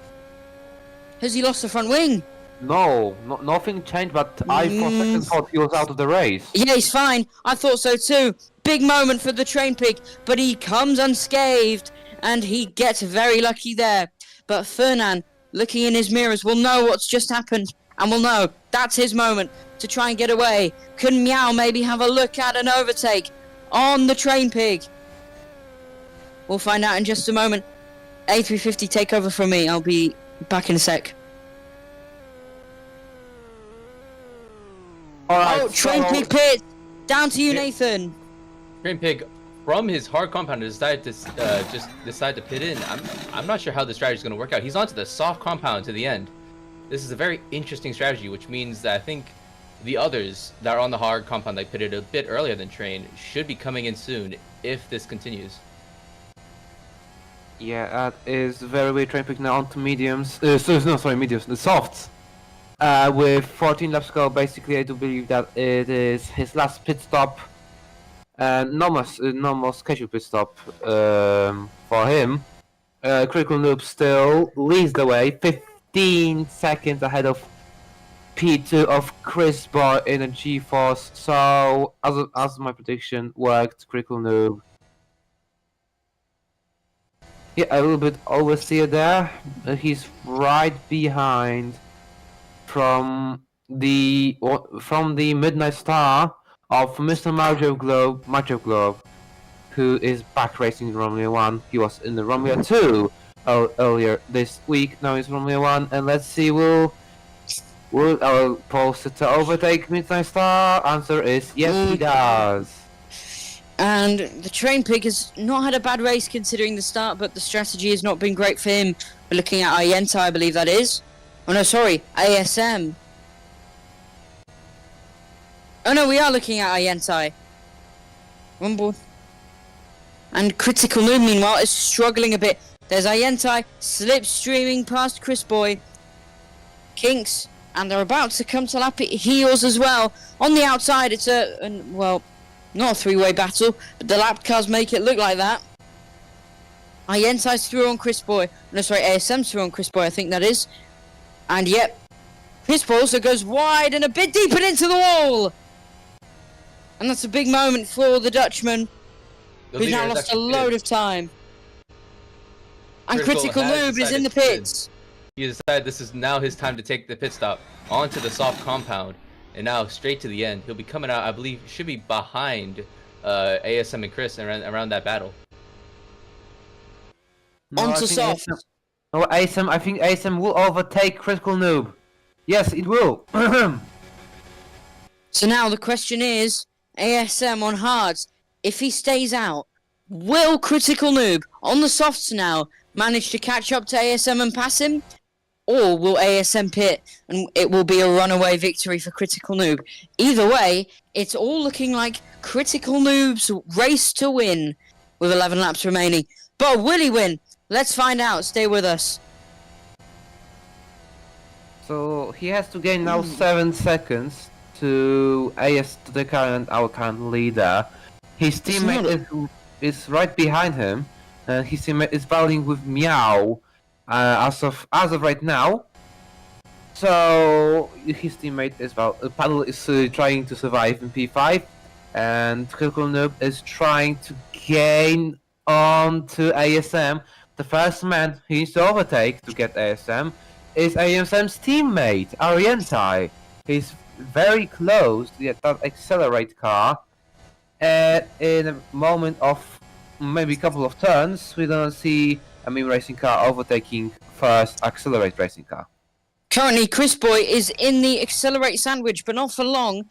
has he lost the front wing? No, nothing changed, but I for a second thought he was out of the race. Yeah, he's fine. I thought so too. Big moment for the Train Pig, but he comes unscathed, and he gets very lucky there. But Fernan, looking in his mirrors, will know what's just happened, and will know that's his moment to try and get away. Can Meow maybe have a look at an overtake on the Train Pig? We'll find out in just a moment. A350, take over from me. I'll be back in a sec. Alright, Oh, Train Pig pit. Down to you, Yeah. Nathan. Train Pig, from his hard compound, decided to just decide to pit in. I'm not sure how the strategy is going to work out. He's onto the soft compound to the end. This is a very interesting strategy, which means that I think the others that are on the hard compound that pitted a bit earlier than Train should be coming in soon if this continues. Yeah, that is very weird. Train Pig now onto mediums. Mediums, the softs. With 14 laps to go, basically I do believe that it is his last pit stop. No more scheduled pit stop for him. Critical Noob still leads the way, 15 seconds ahead of P2 of Chris Boy in a G-Force. So, as my prediction worked, Critical Noob. Yeah, a little bit oversteer there. He's right behind from the Midnight Star of Mr. Macho Globe, who is back racing in Romula One. He was in the Romula 2 earlier this week. Now he's Romula One, and let's see, will our poster to overtake Midnight Star? Answer is yes, he does. And the Train Pig has not had a bad race considering the start, but the strategy has not been great for him. We're looking at Ayenta, I believe that is. Oh no, sorry, ASM. Oh no, we are looking at Ayenta. Rumble. And Critical Noob, meanwhile, is struggling a bit. There's Ayenta slipstreaming past Chris Boy. Kinks, and they're about to come to lap heels as well. On the outside, it's well, not a three-way battle, but the lap cars make it look like that. Ayenta's through on Chris Boy. No, sorry, ASM's through on Chris Boy, I think that is. And yep, Chris Boy also goes wide and a bit deeper into the wall. And that's a big moment for the Dutchman, who's now lost a load of time. And Critical Noob is in the pits. He decided this is now his time to take the pit stop onto the soft compound, and now straight to the end. He'll be coming out, I believe, should be behind ASM and Chris around that battle. Onto soft. ASM, I think ASM will overtake Critical Noob. Yes, it will. So now the question is, ASM on hards, if he stays out, will Critical Noob on the softs now manage to catch up to ASM and pass him? Or will ASM pit and it will be a runaway victory for Critical Noob? Either way, it's all looking like Critical Noob's race to win with 11 laps remaining. But will he win? Let's find out. Stay with us. So he has to gain now 7 seconds to our current leader. His teammate is right behind him, and his teammate is battling with Meow as of right now. So his teammate is Paddle is trying to survive in P5, and Critical Noob is trying to gain on to ASM. The first man he needs to overtake to get ASM is ASM's teammate, Arientai. He's very close to get that Accelerate car. And in a moment of maybe a couple of turns, we're gonna see a Meme Racing car overtaking first Accelerate Racing car. Currently, Chris Boy is in the Accelerate sandwich, but not for long.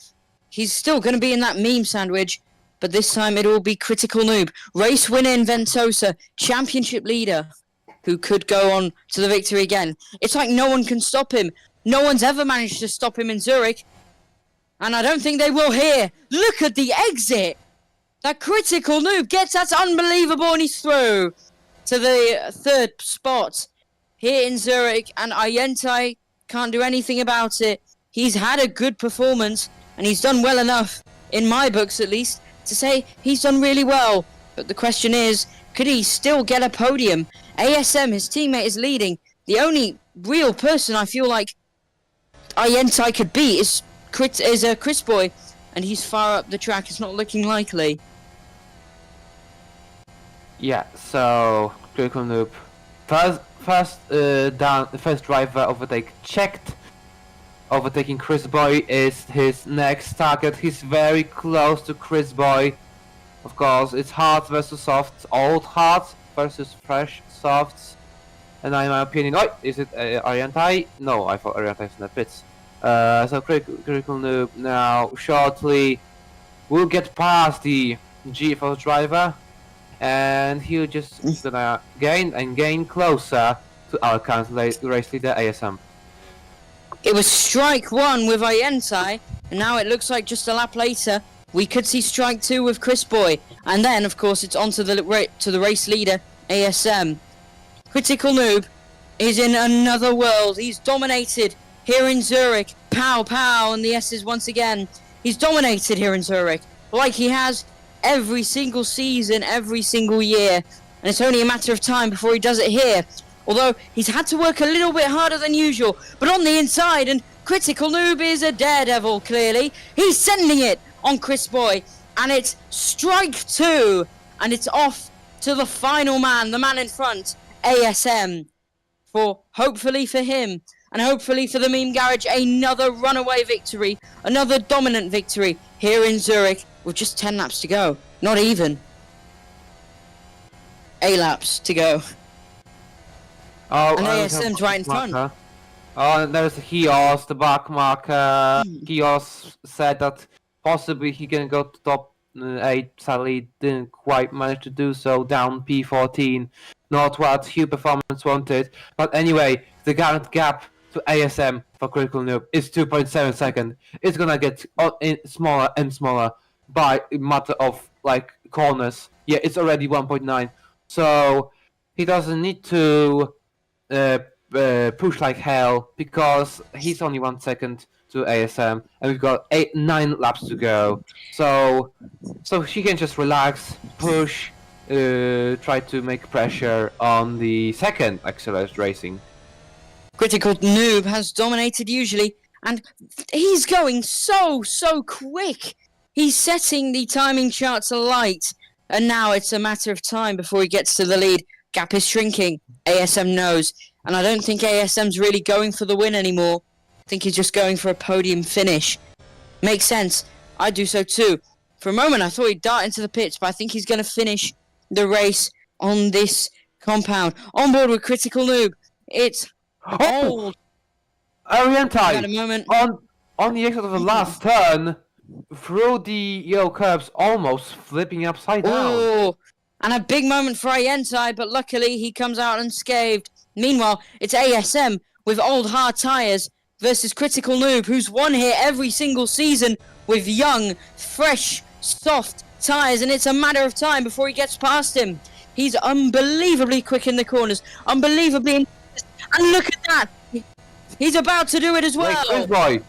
He's still going to be in that Meme sandwich, but this time it will be Critical Noob. Race winner in Ventosa, championship leader, who could go on to the victory again. It's like no one can stop him. No one's ever managed to stop him in Zurich. And I don't think they will here. Look at the exit. That Critical Noob gets, that's unbelievable, and he's through to the third spot here in Zurich. And Ayentai can't do anything about it. He's had a good performance, and he's done well enough, in my books at least, to say he's done really well. But the question is, could he still get a podium? ASM, his teammate, is leading. The only real person I feel like Ayentai could beat is Chris Boy, and he's far up the track. It's not looking likely. Yeah, so Critical Noob. First driver overtake checked. Overtaking Chris Boy is his next target. He's very close to Chris Boy. Of course, it's hards versus softs. Old hards versus fresh softs. And in my opinion, is it Arientai? No, I thought Arientai's in the pits. So Critical Noob now shortly will get past the GFO driver, and he'll just gonna gain closer to our current race leader ASM. It was strike one with Ayentai, and now it looks like just a lap later we could see strike two with Chris Boy, and then of course it's on to the race leader ASM. Critical Noob is in another world. He's dominated here in Zurich. Pow pow and the S's once again. He's dominated here in Zurich like he has every single season, every single year, and it's only a matter of time before he does it here. although he's had to work a little bit harder than usual. But on the inside, and Critical Noob is a daredevil, clearly. He's sending it on Chris Boy, and it's strike 2, and it's off to the final man, the man in front, ASM, for hopefully for him, and hopefully for the Meme Garage, another runaway victory, another dominant victory here in Zurich, with just 10 laps to go. Not even. 8 laps to go. Oh, And we ASM's have right in front. marker. Oh, and there's Hios, the back marker. Hios said that possibly he can go to top 8. Sadly, didn't quite manage to do so. Down P14. Not what Hugh Performance wanted. But anyway, the current gap to ASM for Critical Noob is 2.7 seconds. It's gonna get smaller and smaller by a matter of like corners. Yeah, it's already 1.9. So he doesn't need to push like hell because he's only 1 second to ASM, and we've got 9 laps to go. So she can just relax, push, try to make pressure on the second Accelerate Racing. Critical Noob has dominated usually, and he's going so quick. He's setting the timing charts alight, and now it's a matter of time before he gets to the lead. Gap is shrinking. ASM knows, and I don't think ASM's really going for the win anymore. I think he's just going for a podium finish. Makes sense. I do so too. For a moment, I thought he'd dart into the pits, but I think he's going to finish the race on this compound. On board with Critical Noob. It's old. Orientai Got a moment. on the exit of the last turn, through the yellow curbs, almost flipping upside down. Oh, and a big moment for Ayentai, but luckily he comes out unscathed. Meanwhile, it's ASM with old hard tyres versus Critical Noob, who's won here every single season with young, fresh, soft tyres, and it's a matter of time before he gets past him. He's unbelievably quick in the corners, unbelievably, and look at that. He's about to do it as well. Wait, Chris Boy.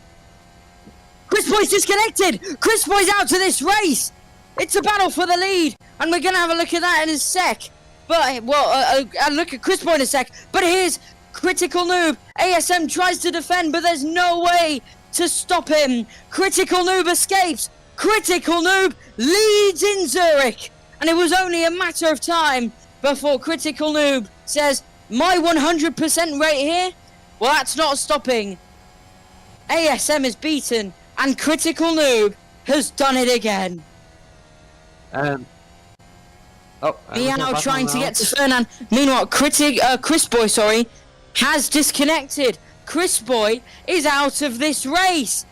Chris Boy's disconnected. Chris Boy's out to this race. It's a battle for the lead, and we're gonna have a look at that in a sec. But I'll look at Chris Boy in a sec. But here's Critical Noob. ASM tries to defend, but there's no way to stop him. Critical Noob escapes. Critical Noob leads in Zurich, and it was only a matter of time before Critical Noob says, "My 100% rate here. Well, that's not stopping." ASM is beaten, and Critical Noob has done it again. Meow trying to get to Fernand. Meanwhile, Chris Boy, has disconnected. Chris Boy is out of this race.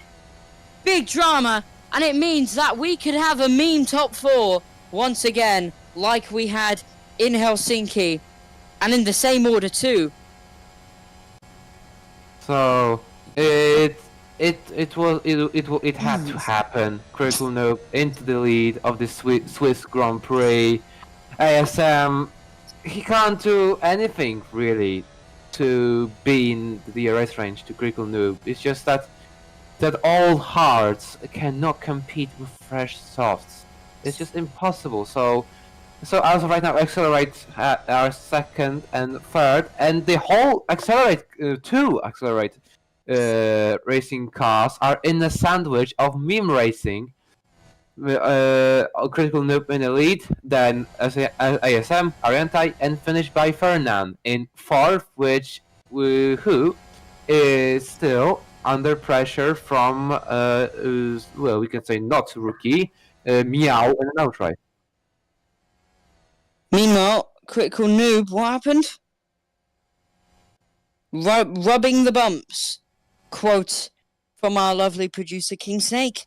Big drama, and it means that we could have a meme top 4 once again, like we had in Helsinki, and in the same order too. So it had to happen. Critical Noob into the lead of the Swiss Grand Prix. ASM, he can't do anything really to be in the race range to Critical Noob. It's just that all hards cannot compete with fresh softs. It's just impossible. So as of right now, Accelerate are second and third, and the whole two Accelerate racing cars are in a sandwich of meme racing. Critical Noob in the lead, then ASM, Orientai, and finished by Fernand in fourth, who is still under pressure from well, we can say not rookie, Meow and an outright. Meanwhile, Critical Noob, what happened? Rubbing the bumps. Quote from our lovely producer King Snake.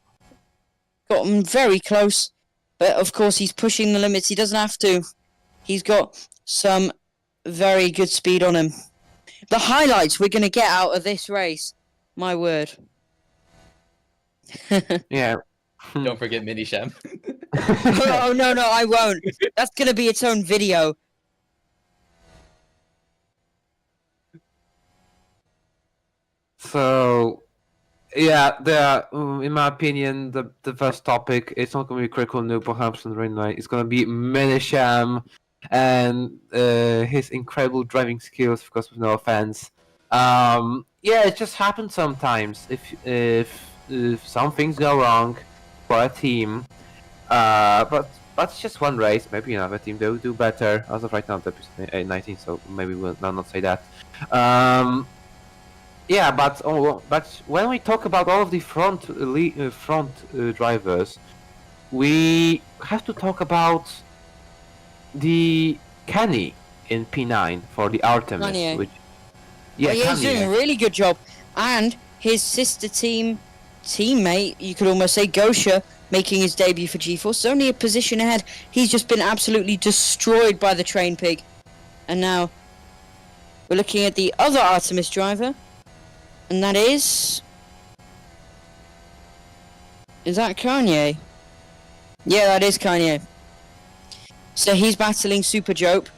Got him very close, but of course he's pushing the limits. He doesn't have to. He's got some very good speed on him. The highlights we're going to get out of this race. My word. Yeah. Don't forget Mini Shem. Oh, no, I won't. That's going to be its own video. So, yeah, in my opinion, the first topic, it's not going to be Critical Noob or Hampson Rainway. It's going to be Minisham and his incredible driving skills, of course, with no offense. Yeah, it just happens sometimes. If some things go wrong for a team, but that's just one race. Maybe another team they'll do better. As of right now, they're 19, so maybe we'll not say that. Yeah, but when we talk about all of the front drivers, we have to talk about the Kenny in P9 for the Artemis, Kanye. which Yeah, he's Kanye. doing a really good job. And his sister teammate, you could almost say Gosha, making his debut for G-Force, only a position ahead. He's just been absolutely destroyed by the train pig. And now we're looking at the other Artemis driver, and that is that Kanye? Yeah, that is Kanye. So he's battling Super Jope.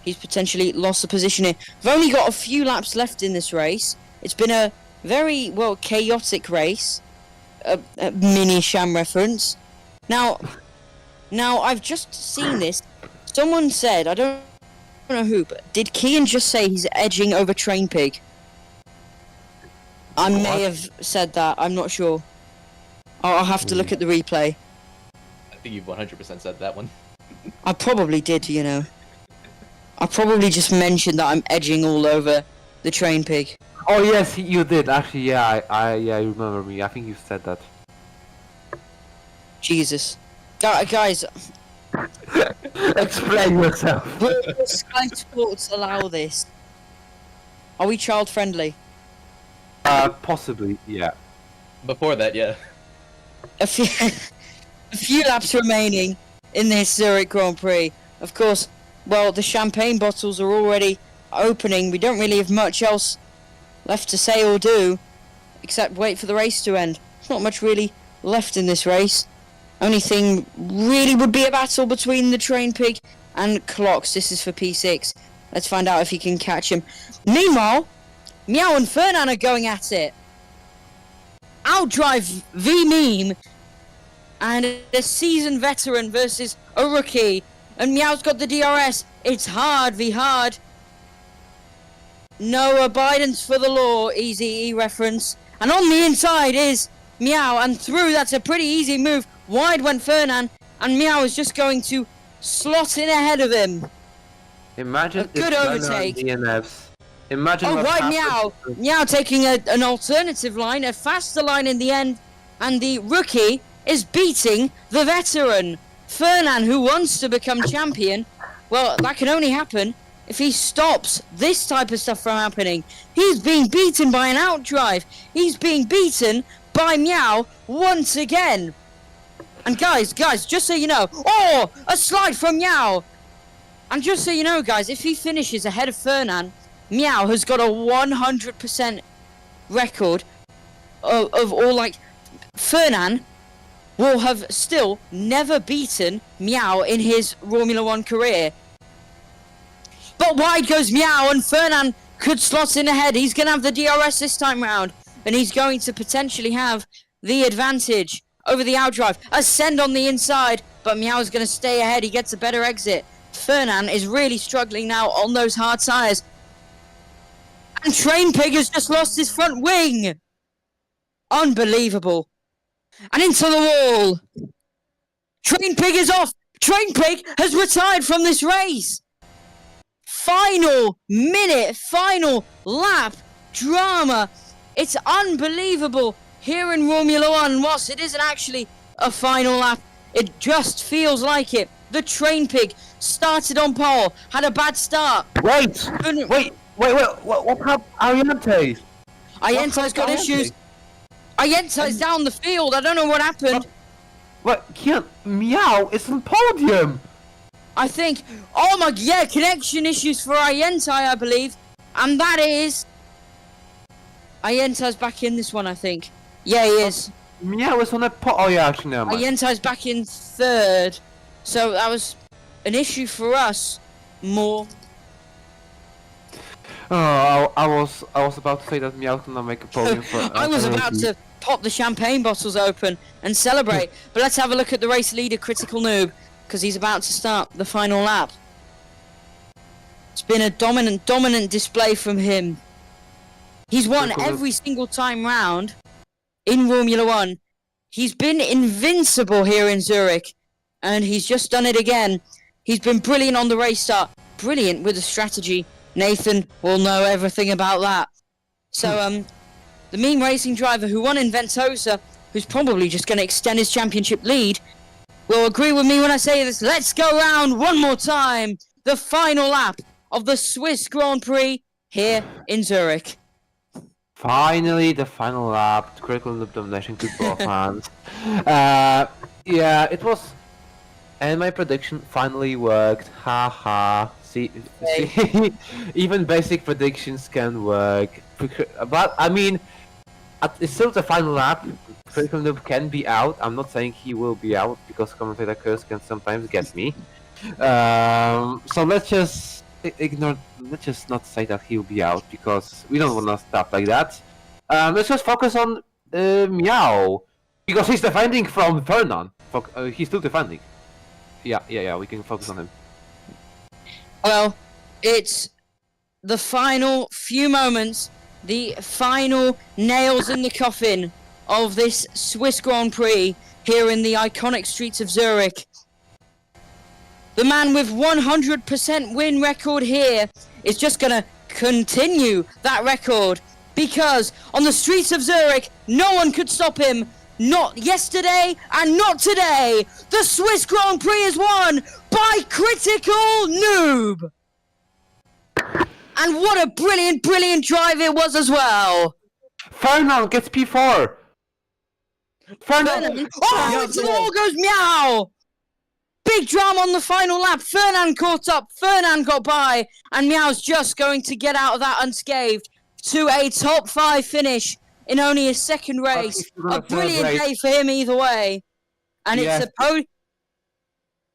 He's potentially lost the position here. We've only got a few laps left in this race. It's been a very, chaotic race. A mini Sham reference. Now I've just seen this. Someone said, I don't know who, but did Kian just say he's edging over Train Pig? I may have said that. I'm not sure. I'll have to look at the replay. I think you've 100% said that one. I probably did, you know. I probably just mentioned that I'm edging all over the Train Pig. Oh yes, you did actually. Yeah, I remember me. I think you said that. Jesus, guys, Explain yourself. will Sky Sports allow this? Are we child friendly? Possibly, yeah. Before that, yeah. A few laps remaining in this Zurich Grand Prix. Of course, well, the champagne bottles are already opening. We don't really have much else left to say or do, except wait for the race to end. There's not much really left in this race. Only thing really would be a battle between the Train Pig and Clocks. This is for P6. Let's find out if he can catch him. Meanwhile, Meow and Fernan are going at it. Outdrive V-Meme and a seasoned veteran versus a rookie. And Meow's got the DRS. It's hard v hard. No abidance for the law, easy E reference. And on the inside is Meow, and through, that's a pretty easy move. Wide went Fernan, and Meow is just going to slot in ahead of him. Imagine A good overtake. DNFs. Imagine. Oh, what right, happens Meow. if- Meow taking an alternative line, a faster line in the end, and the rookie is beating the veteran. Fernan, who wants to become champion, well, that can only happen if he stops this type of stuff from happening. He's being beaten by an outdrive. He's being beaten by Meow once again. And guys, just so you know, oh, a slide from Meow. And just so you know, guys, if he finishes ahead of Fernan, Meow has got a 100% record of all, like, Fernan will have still never beaten Meow in his Romula One career. But wide goes Meow, and Fernan could slot in ahead. He's going to have the DRS this time round, and he's going to potentially have the advantage over the outdrive. Ascend on the inside, but Meow is going to stay ahead. He gets a better exit. Fernan is really struggling now on those hard tyres. And Train Pig has just lost his front wing. Unbelievable. And into the wall. Train Pig is off. Train Pig has retired from this race. Final minute, final lap drama. It's unbelievable here in Romula One. Whilst it isn't actually a final lap, it just feels like it. The Train Pig started on pole, had a bad start. Wait, what happened? Ariente? Ayenta's got issues. Ayenta's down the field. I don't know what happened. What? Kian, Meow is on podium. I think, oh my, yeah, connection issues for Ayenta, I believe. And that is... Ayenta's back in this one, I think. Yeah, he is. Meow is on a oh yeah, actually no. Ayenta's back in third. So that was an issue for us more. Oh, I was about to say that Meow's gonna make a podium for. I was about to pop the champagne bottles open and celebrate. But let's have a look at the race leader, Critical Noob, because he's about to start the final lap. It's been a dominant display from him. He's won every single time round in Romula One. He's been invincible here in Zurich, and he's just done it again. He's been brilliant on the race start, brilliant with the strategy. Nathan will know everything about that. So, the meme racing driver who won in Ventosa, who's probably just going to extend his championship lead, will agree with me when I say this. Let's go round one more time. The final lap of the Swiss Grand Prix here in Zurich. Finally, the final lap. Critical loop domination to both hands. Yeah, it was. And my prediction finally worked. Haha. See, even basic predictions can work. But I mean, it's still the final lap. Critical Noob can be out. I'm not saying he will be out because commentator curse can sometimes get me. So let's just ignore. Let's just not say that he'll be out because we don't want to stuff like that. Let's just focus on Meow because he's defending from Fernand. He's still defending. Yeah. We can focus on him. Well, it's the final few moments, the final nails in the coffin of this Swiss Grand Prix here in the iconic streets of Zurich. The man with 100% win record here is just going to continue that record because on the streets of Zurich, no one could stop him. Not yesterday and not today. The Swiss Grand Prix is won by Critical Noob. And what a brilliant drive it was as well. Fernand gets P4. Fernand. Oh, into the wall goes Meow. Big drama on the final lap. Fernand caught up. Fernand got by. And Meow's just going to get out of that unscathed to a top 5 finish in only his second race. A brilliant day for him either way. And it's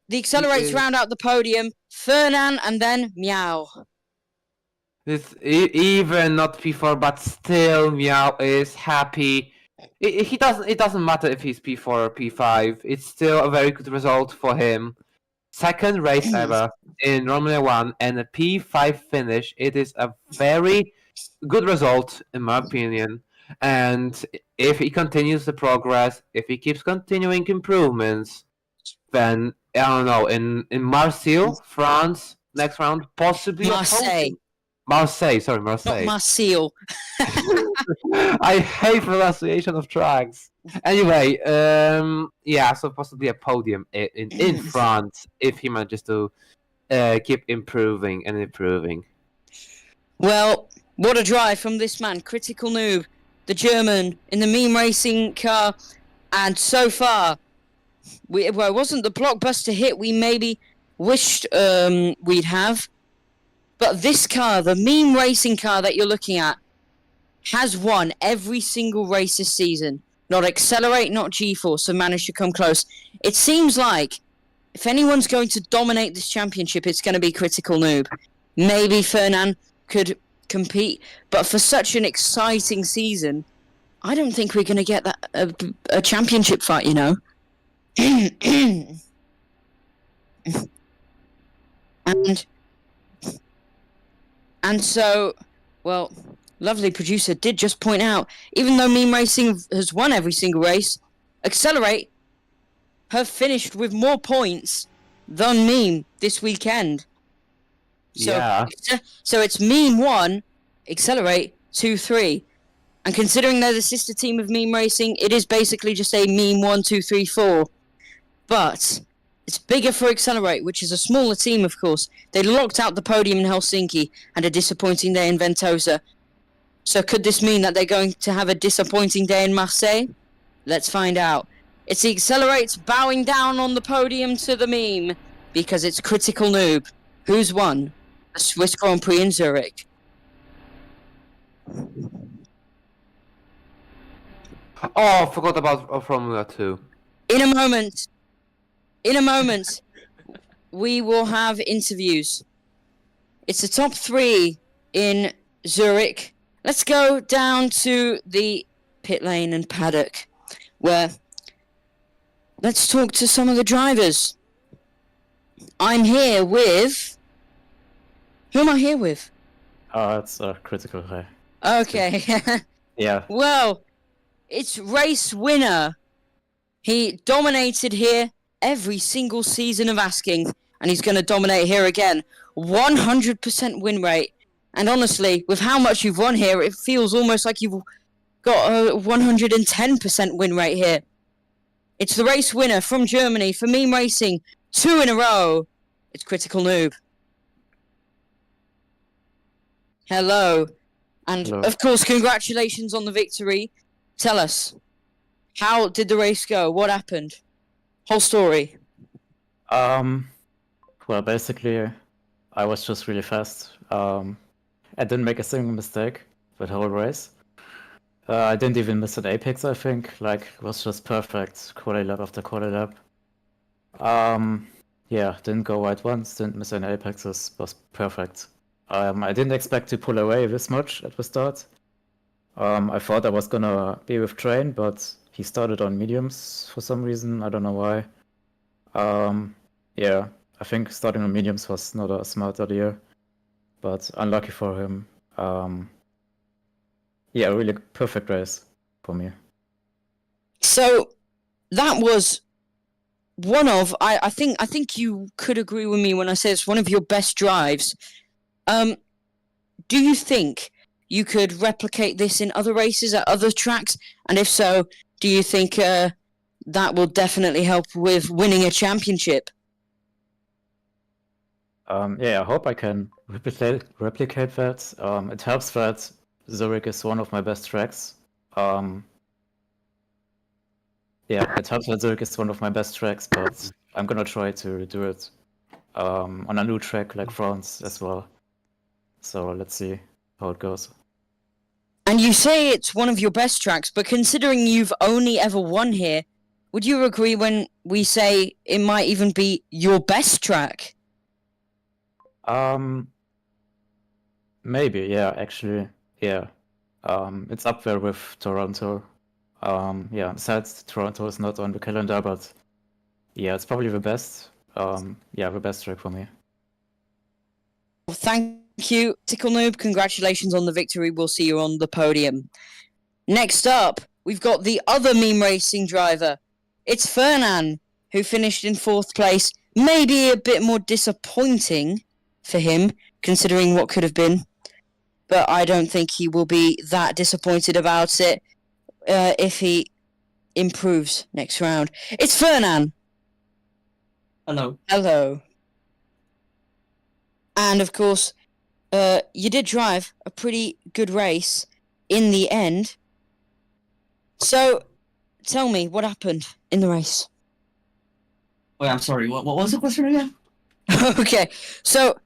the accelerates round out the podium. Fernand and then Meow. It's even not P4, but still Meow is happy. It doesn't matter if he's P4 or P5. It's still a very good result for him. Second race ever in Romula One and a P5 finish. It is a very good result in my opinion. And if he continues the progress, if he keeps continuing improvements, then I don't know, in Marseille, France, next round, possibly Marseille. Sorry, Marseille. Not Marseille. I hate pronunciation of tracks. Anyway, so possibly a podium in France if he manages to keep improving and improving. Well, what a drive from this man, Critical Noob, the German, in the meme racing car. And so far, it wasn't the blockbuster hit we maybe wished we'd have. But this car, the meme racing car that you're looking at, has won every single race this season. Not Accelerate, not G-Force have managed to come close. It seems like if anyone's going to dominate this championship, it's going to be Critical Noob. Maybe Fernand could compete, but for such an exciting season, I don't think we're going to get that a championship fight, you know. And so, well, lovely producer did just point out, even though meme racing has won every single race, Accelerate have finished with more points than meme this weekend. So, so it's meme 1, Accelerate 2, 3. And considering they're the sister team of meme racing, it is basically just a meme 1, 2, 3, 4. But it's bigger for Accelerate, which is a smaller team, of course. They locked out the podium in Helsinki and a disappointing day in Ventosa. So could this mean that they're going to have a disappointing day in Marseille? Let's find out. It's the Accelerates bowing down on the podium to the meme, because it's Critical Noob, who's won the Swiss Grand Prix in Zurich. Oh, I forgot about Formula 2. In a moment, we will have interviews. It's the top 3 in Zurich. Let's go down to the pit lane and paddock, where let's talk to some of the drivers. I'm here with Who am I here with? It's a critical high. Okay. Yeah. Well, it's race winner. He dominated here every single season of Asking, and he's going to dominate here again. 100% win rate. And honestly, with how much you've won here, it feels almost like you've got a 110% win rate here. It's the race winner from Germany for Meme Racing. 2 in a row. It's Critical Noob. Hello. And Hello. of course, congratulations on the victory. Tell us, how did the race go? What happened? Whole story. Well, basically, I was just really fast. I didn't make a single mistake the whole race. I didn't even miss an apex, I think. Like, it was just perfect. Quality lap after quality lap. Yeah, didn't go wide once, didn't miss any apexes, was perfect. I didn't expect to pull away this much at the start. I thought I was gonna be with Train, but he started on mediums for some reason, I don't know why. Yeah, I think starting on mediums was not a smart idea, but unlucky for him. Yeah, really perfect race for me. So that was one of I think you could agree with me when I say it's one of your best drives. Do you think you could replicate this in other races at other tracks? And if so, do you think that will definitely help with winning a championship? Yeah, I hope I can replicate that. It helps that Zurich is one of my best tracks. Yeah, it helps that Zurich is one of my best tracks, but I'm gonna try to do it on a new track like France as well. So let's see how it goes. And you say it's one of your best tracks, but considering you've only ever won here, would you agree when we say it might even be your best track? Maybe, yeah, actually, yeah. It's up there with Toronto. Yeah, besides Toronto is not on the calendar, but yeah, it's probably the best. Yeah, the best track for me. Well, thank you, Tickle Noob. Congratulations on the victory. We'll see you on the podium. Next up, we've got the other Meme Racing driver. It's Fernan, who finished in 4th place. Maybe a bit more disappointing for him, considering what could have been. But I don't think he will be that disappointed about it if he improves next round. It's Fernan. Hello. Hello. And of course, you did drive a pretty good race in the end. So, tell me, what happened in the race? Wait, I'm sorry. What was the question again? Okay, so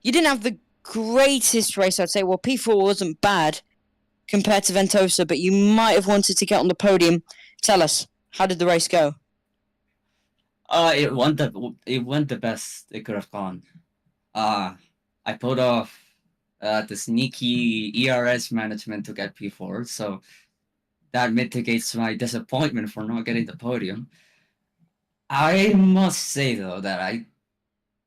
you didn't have the greatest race, I'd say. Well, P4 wasn't bad compared to Ventosa, but you might have wanted to get on the podium. Tell us, how did the race go? It went the best it could have gone. I pulled off the sneaky ERS management to get P4, so that mitigates my disappointment for not getting the podium. I must say though that I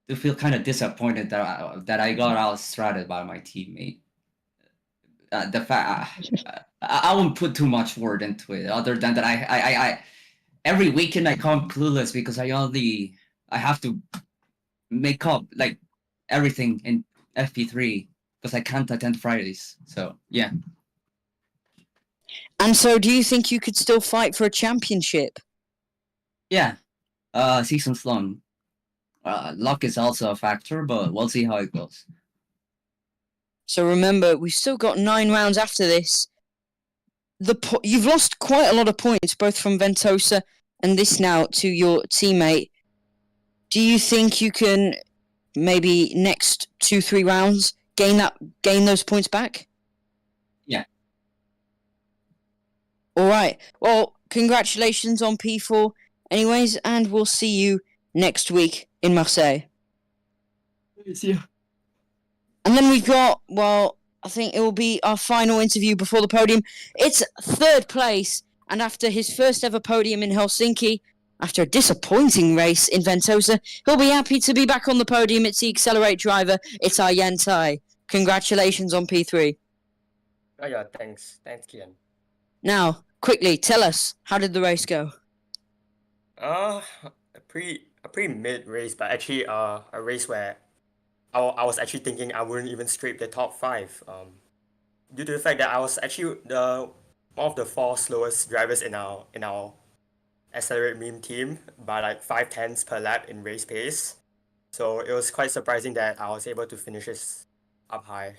do feel kind of disappointed that I got outstratted by my teammate. The fact I won't put too much word into it, other than that I every weekend I come clueless because I have to make up like everything in FP3 because I can't attend Fridays. So yeah. And so, do you think you could still fight for a championship? Yeah. Season's long. Luck is also a factor, but we'll see how it goes. So remember, we've still got 9 rounds after this. You've lost quite a lot of points, both from Ventosa and this now to your teammate. Do you think you can maybe next 2-3 rounds gain those points back? Yeah. All right. Well, congratulations on P4 anyways, and we'll see you next week in Marseille. See you. And then we've got, well, I think it will be our final interview before the podium. It's 3rd place, and after his first ever podium in Helsinki, after a disappointing race in Ventosa, he'll be happy to be back on the podium. It's the Accelerate driver. It's our Yantai. Congratulations on P3. Oh yeah, thanks, Kian. Now, quickly, tell us, how did the race go? A pretty mid race, but actually a race where I was actually thinking I wouldn't even scrape the top 5. Due to the fact that I was actually one of the 4 slowest drivers in our Accelerate meme team by like 5/10 per lap in race pace. So it was quite surprising that I was able to finish this up high.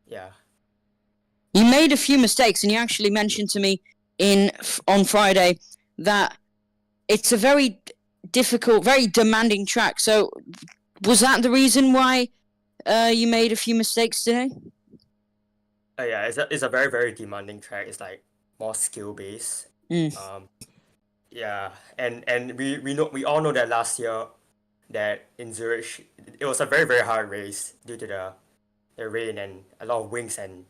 Yeah. You made a few mistakes, and you actually mentioned to me on Friday that it's a very difficult, very demanding track. So was that the reason why you made a few mistakes today? Yeah, it's a very, very demanding track. It's like more skill based. Yeah, and we all know that last year that in Zurich it was a very, very hard race due to the rain and a lot of wings and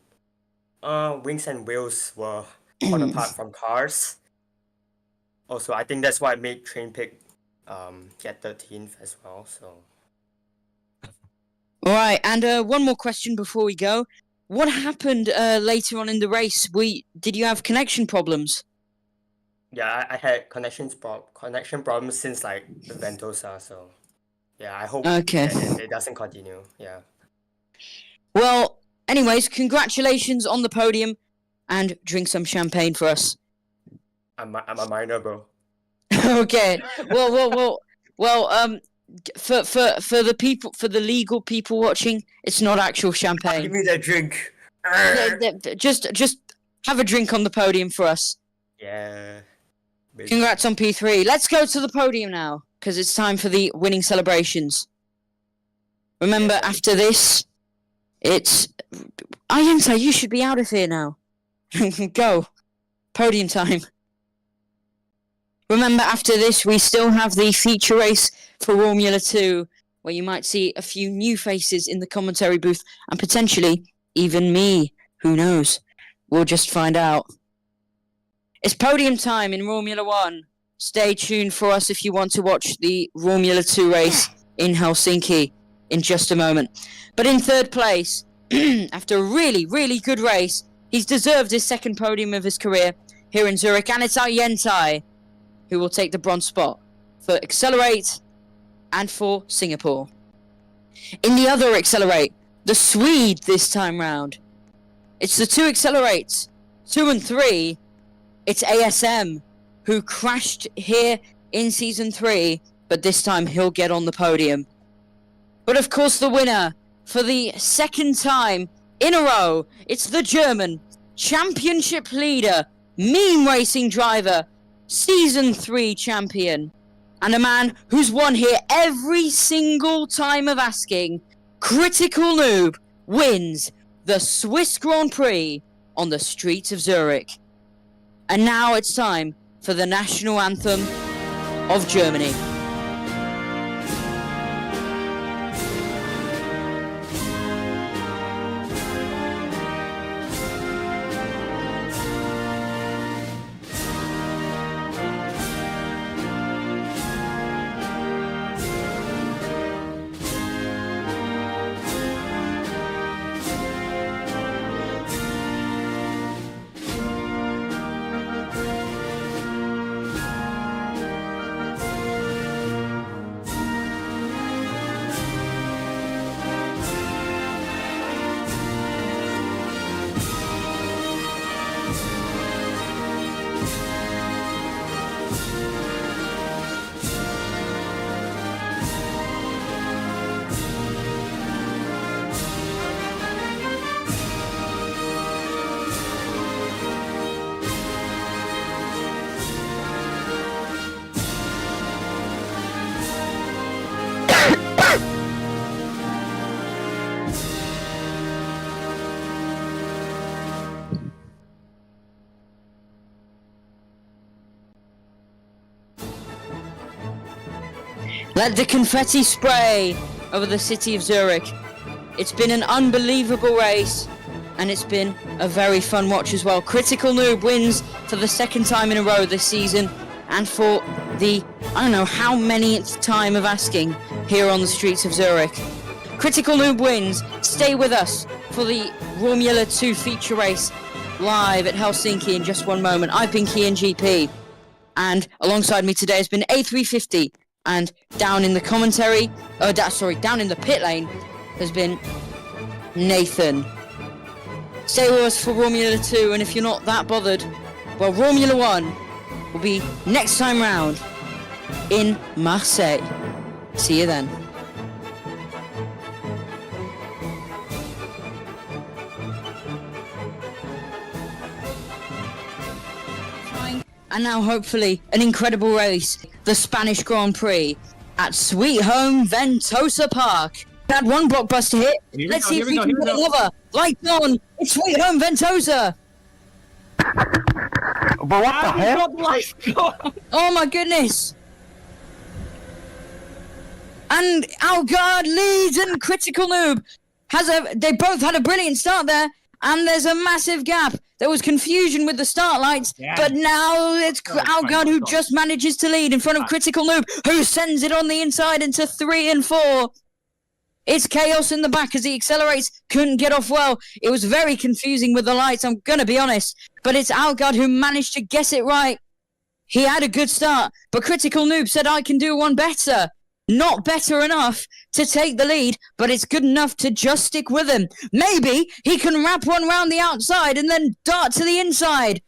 wheels were torn apart from cars. Also, I think that's why it made Train Pick get 13th as well. So. All right, and one more question before we go. What happened later on in the race? Did you have connection problems? Yeah, I had connection problems since like the Ventosa, so yeah, I hope Okay. that it doesn't continue. Yeah. Well, anyways, congratulations on the podium, and drink some champagne for us. I'm a minor, bro. Okay. Well. For the legal people watching, it's not actual Give champagne. me that drink. Just have a drink on the podium for us. Yeah. Baby. Congrats on P3. Let's go to the podium now, because it's time for the winning celebrations. Remember, after this, it's... Ayanta, you should be out of here now. Go. Podium time. Remember, after this, we still have the feature race for Romula 2, where you might see a few new faces in the commentary booth, and potentially even me. Who knows? We'll just find out. It's podium time in Romula 1. Stay tuned for us if you want to watch the Romula 2 race in Helsinki in just a moment. But in third place, after a really, really good race, he's deserved his second podium of his career here in Zurich, and it's our Yentai, who will take the bronze spot for Accelerate and for Singapore. In the other Accelerate, the Swede this time round. It's the 2 Accelerates, 2 and 3. It's ASM, who crashed here in Season 3, but this time he'll get on the podium. But of course the winner, for the second time in a row, it's the German championship leader, meme racing driver, Season 3 champion, and a man who's won here every single time of asking. Critical Noob wins the Swiss Grand Prix on the streets of Zurich. And now it's time for the national anthem of Germany. Let the confetti spray over the city of Zurich. It's been an unbelievable race, and it's been a very fun watch as well. Critical Noob wins for the second time in a row this season, and for the, I don't know how manyth time of asking here on the streets of Zurich. Critical Noob wins. Stay with us for the Romula 2 feature race live at Helsinki in just one moment. I've been Kian GP, and alongside me today has been A350, and down in the commentary, down in the pit lane has been Nathan. Stay with us for Romula 2, and if you're not that bothered, well, Romula 1 will be next time round in Marseille. See you then. And now, hopefully, an incredible race, the Spanish Grand Prix at Sweet Home Ventosa Park. Had one blockbuster hit. Let's see if we can get another. Lights on. It's Sweet Home Ventosa. But what the hell? Oh my goodness. And Algard leads, and Critical Noob they both had a brilliant start there, and there's a massive gap. There was confusion with the start lights, but now it's Algard who just manages to lead in front of Critical Noob, who sends it on the inside into 3 and 4. It's chaos in the back as he accelerates, couldn't get off well. It was very confusing with the lights, I'm going to be honest. But it's Algard who managed to guess it right. He had a good start, but Critical Noob said, I can do one better. Not better enough to take the lead, but it's good enough to just stick with him. Maybe he can wrap one round the outside and then dart to the inside.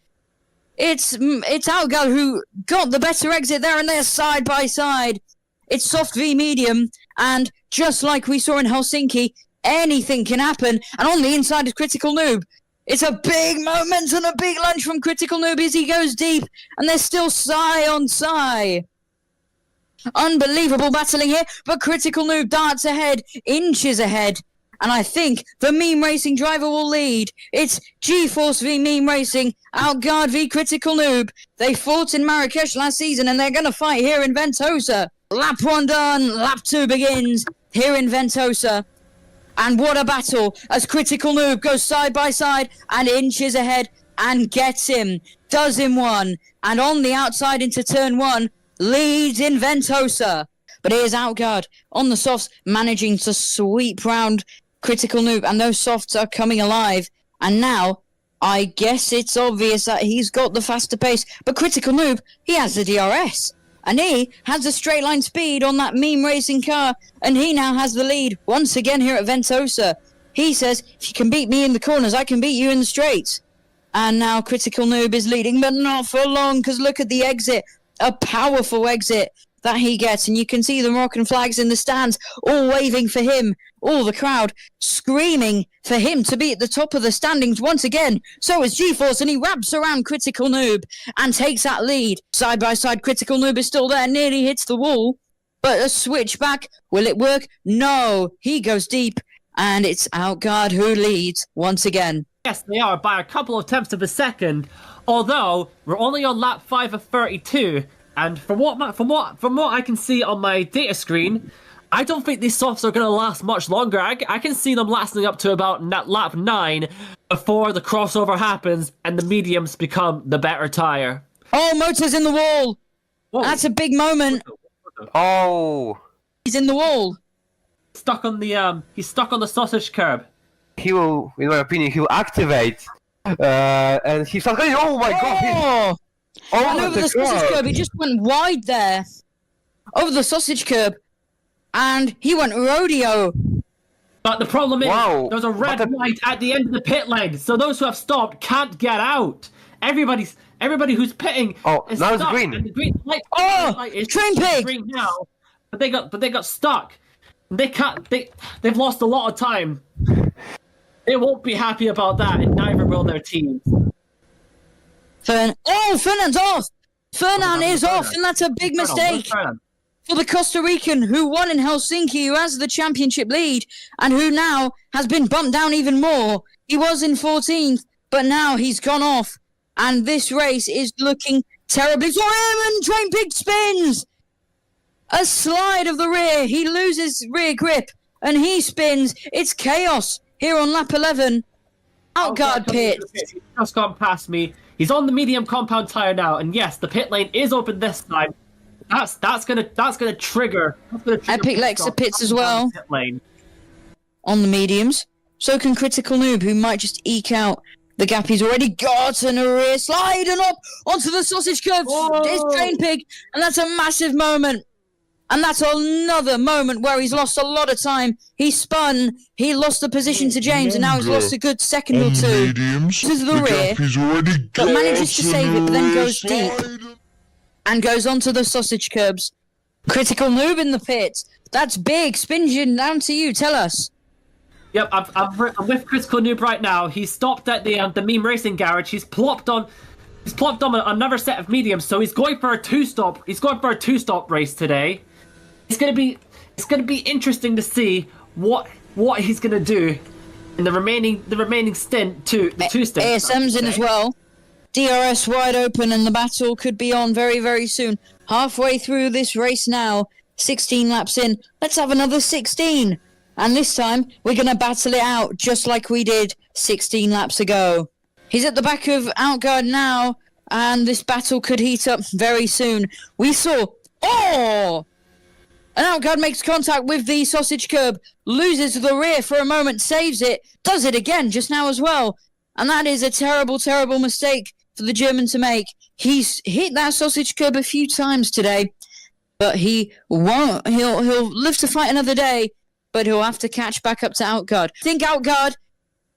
It's Algard who got the better exit there, and they're side by side. It's soft v medium, and just like we saw in Helsinki, anything can happen. And on the inside is Critical Noob. It's a big moment and a big lunge from Critical Noob as he goes deep, and there's still Sai on Sai. Unbelievable battling here, but Critical Noob darts ahead, inches ahead. And I think the Meme Racing driver will lead. It's G-Force v Meme Racing, Algard v Critical Noob. They fought in Marrakesh last season, and they're going to fight here in Ventosa. Lap 1 done, lap 2 begins here in Ventosa. And what a battle as Critical Noob goes side by side and inches ahead and gets him. Does him one. And on the outside into turn 1, leads in Ventosa. But here's Algard on the softs, managing to sweep round Critical Noob. And those softs are coming alive. And now, I guess it's obvious that he's got the faster pace. But Critical Noob, he has the DRS. And he has a straight line speed on that Meme Racing car. And he now has the lead once again here at Ventosa. He says, if you can beat me in the corners, I can beat you in the straights. And now Critical Noob is leading, but not for long, because look at the exit. A powerful exit that he gets. And you can see the Moroccan flags in the stands all waving for him. All the crowd screaming for him to be at the top of the standings once again. So is G-Force, and he wraps around Critical Noob and takes that lead. Side by side, Critical Noob is still there, nearly hits the wall. But a switch back, will it work? No, he goes deep, and it's Algard who leads once again. Yes, they are by a couple of tenths of a second. Although we're only on lap 5 of 32, and from what I can see on my data screen, I don't think these softs are going to last much longer. I can see them lasting up to about lap 9 before the crossover happens and the mediums become the better tire. Oh, motor's in the wall. Whoa. That's a big moment. Oh. He's in the wall. Stuck on the he's stuck on the sausage curb. He will, in my opinion, he will activate. And he starts going, oh my god! And over the sausage curb, he just went wide there. Over the sausage curb. And he went rodeo. But the problem is, there's a red light at the end of the pit lane, so those who have stopped can't get out. Everybody who's pitting is now stuck. it's green. And the green light, is train pig! Green now, but they got stuck. They can't. They've lost a lot of time. They won't be happy about that, and neither will their teams. Fernand's off. Fernand is off, and that's a big mistake. For the Costa Rican who won in Helsinki, who has the championship lead, and who now has been bumped down even more. He was in 14th, but now he's gone off. And this race is looking terribly for him, and Train Pig spins! A slide of the rear, he loses rear grip, and he spins. It's chaos here on lap 11. Outguard pit. He's just gone past me. He's on the medium compound tyre now, and yes, the pit lane is open this time. That's gonna trigger. Epic pit Lex stop pits as coming down well. the pit lane. On the mediums. So can Critical Noob, who might just eke out the gap he's already got, and a rear slide and up onto the sausage curve. It's Train Pig, and that's a massive moment. And that's another moment where he's lost a lot of time. He spun, he lost the position to James, and now he's lost a good second or two. Mediums, To the rear, but manages to save it, but then goes deep. And goes onto the sausage curbs. Critical Noob in the pit. That's big. Spingen, down to you. Tell us. Yep, I'm with Critical Noob right now. He stopped at the meme racing garage. He's plopped on another set of mediums, so he's going for a two-stop. He's going for a two-stop race today. It's gonna be interesting to see what he's gonna do in the remaining stint to the two stints. ASM's in as well. DRS wide open, and the battle could be on very, very soon. Halfway through this race now, 16 laps in. Let's have another 16. And this time, we're going to battle it out just like we did 16 laps ago. He's at the back of Outguard now, and this battle could heat up very soon. We saw... Oh! And Outguard makes contact with the sausage curb, loses to the rear for a moment, saves it, does it again just now as well. And that is a terrible, terrible mistake for the German to make. He's hit that sausage curb a few times today, but he won't. He'll live to fight another day, but he'll have to catch back up to Outguard. I think Outguard,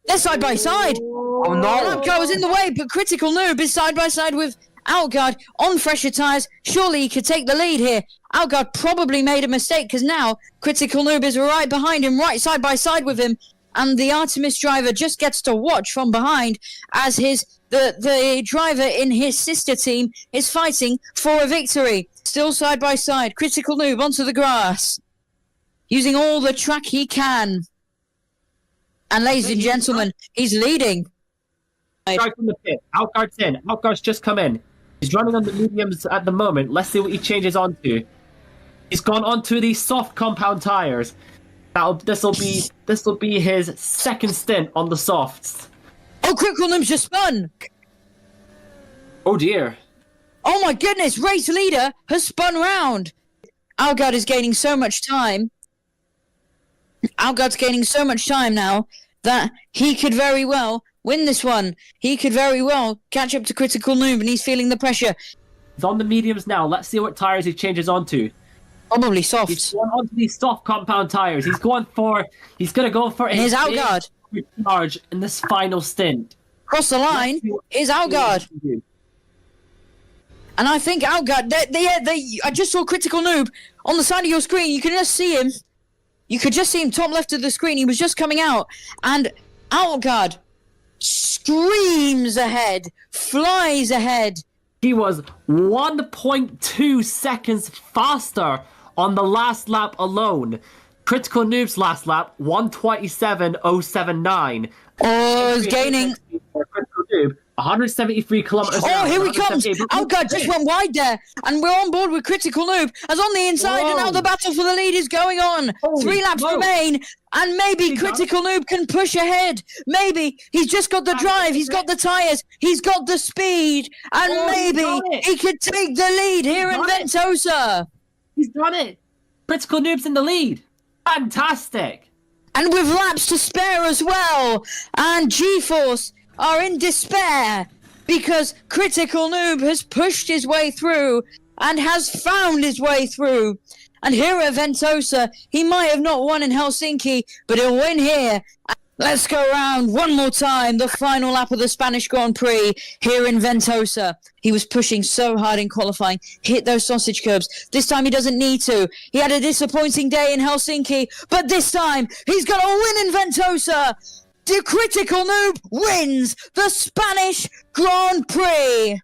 they're side by side. Oh no! Outguard was in the way, but Critical Noob is side by side with Outguard on fresher tyres. Surely he could take the lead here. Outguard probably made a mistake, because now Critical Noob is right behind him, right side by side with him, and the Artemis driver just gets to watch from behind as the driver in his sister team is fighting for a victory. Still side by side. Critical Noob onto the grass, using all the track he can. And ladies and gentlemen, he's leading. Outguard from the pit. Outguard's in. Outguard's just come in. He's running on the mediums at the moment. Let's see what he changes onto. He's gone onto the soft compound tires. This will be his second stint on the softs. Oh, Critical Noob's just spun. Oh dear. Oh my goodness, race leader has spun round. Outguard is gaining so much time. Outguard's gaining so much time now that he could very well win this one. He could very well catch up to Critical Noob, and he's feeling the pressure. He's on the mediums now. Let's see what tires he changes onto. Probably soft. He's going onto these soft compound tires. He's gonna go for his Outguard charge in this final stint. Cross the line is Outguard. And I think Outguard, I just saw Critical Noob on the side of your screen. You can just see him. You could just see him top left of the screen. He was just coming out. And Outguard screams ahead, flies ahead. He was 1.2 seconds faster on the last lap alone. Critical Noob's last lap, 1:27.079. Oh, he's gaining. Critical Noob, 173 kilometers. Oh, here he comes! Outguard just went wide there, and we're on board with Critical Noob. As on the inside, and now the battle for the lead is going on. 3 laps remain, and maybe Critical Noob can push ahead. Maybe he's just got the drive, he's got the tires, he's got the speed, and maybe he could take the lead here in Ventosa. He's done it. Critical Noob's in the lead. Fantastic. And with laps to spare as well, and G-Force are in despair because Critical Noob has pushed his way through and has found his way through. And here at Ventosa, he might have not won in Helsinki, but he'll win here. Let's go around one more time, the final lap of the Spanish Grand Prix here in Ventosa. He was pushing so hard in qualifying, hit those sausage curbs. This time he doesn't need to. He had a disappointing day in Helsinki, but this time he's got a win in Ventosa. The Critical Noob wins the Spanish Grand Prix.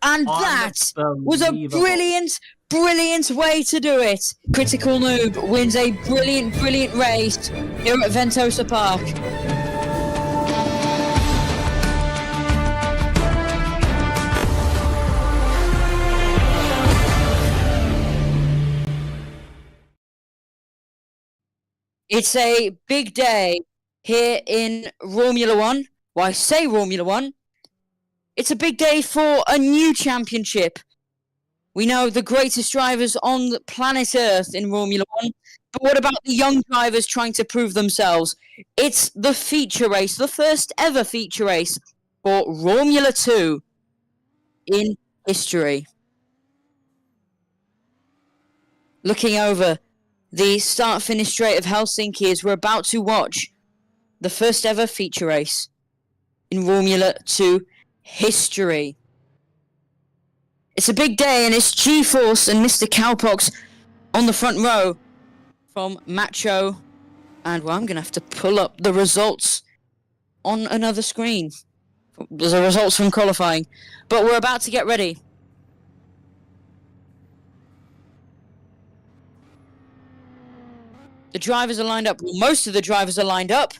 And that was a brilliant way to do it. Critical Noob wins a brilliant race here at Ventosa Park. It's a big day here in Romula One. Well, I say Romula One. It's a big day for a new championship. We know the greatest drivers on the planet Earth in Formula One. But what about the young drivers trying to prove themselves? It's the feature race, the first ever feature race for Romula 2 in history. Looking over the start-finish straight of Helsinki as we're about to watch the first ever feature race in Romula 2 history. It's a big day, and it's G-Force and Mr. Cowpox on the front row from Macho. And well, I'm going to have to pull up the results on another screen. There's the results from qualifying. But we're about to get ready. The drivers are lined up. Well, most of the drivers are lined up.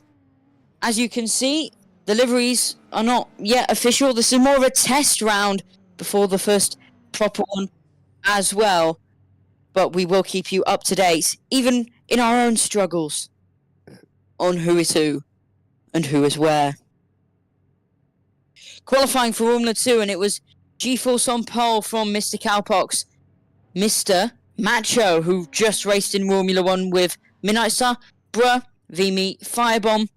As you can see, the liveries are not yet official. This is more of a test round before the first proper one as well. But we will keep you up to date, even in our own struggles, on who is who and who is where. Qualifying for Formula 2, and it was G-Force on pole from Mr. Cowpox. Mr. Macho, who just raced in Romula 1 with Midnight Star, Bruh, Vimy, Firebomb,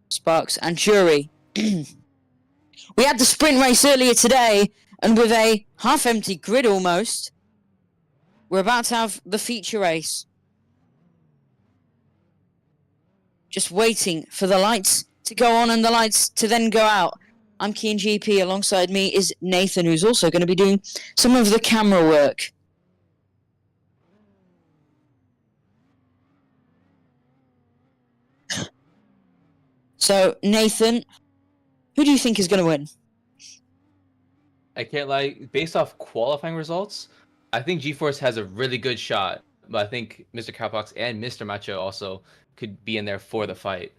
Sparks, and Jury. We had the sprint race earlier today, and with a half-empty grid almost, we're about to have the feature race. Just waiting for the lights to go on and the lights to then go out. I'm Keen GP. Alongside me is Nathan, who's also going to be doing some of the camera work. So, Nathan, who do you think is going to win? I can't lie. Based off qualifying results, I think G-Force has a really good shot. But I think Mr. Cowpox and Mr. Macho also could be in there for the fight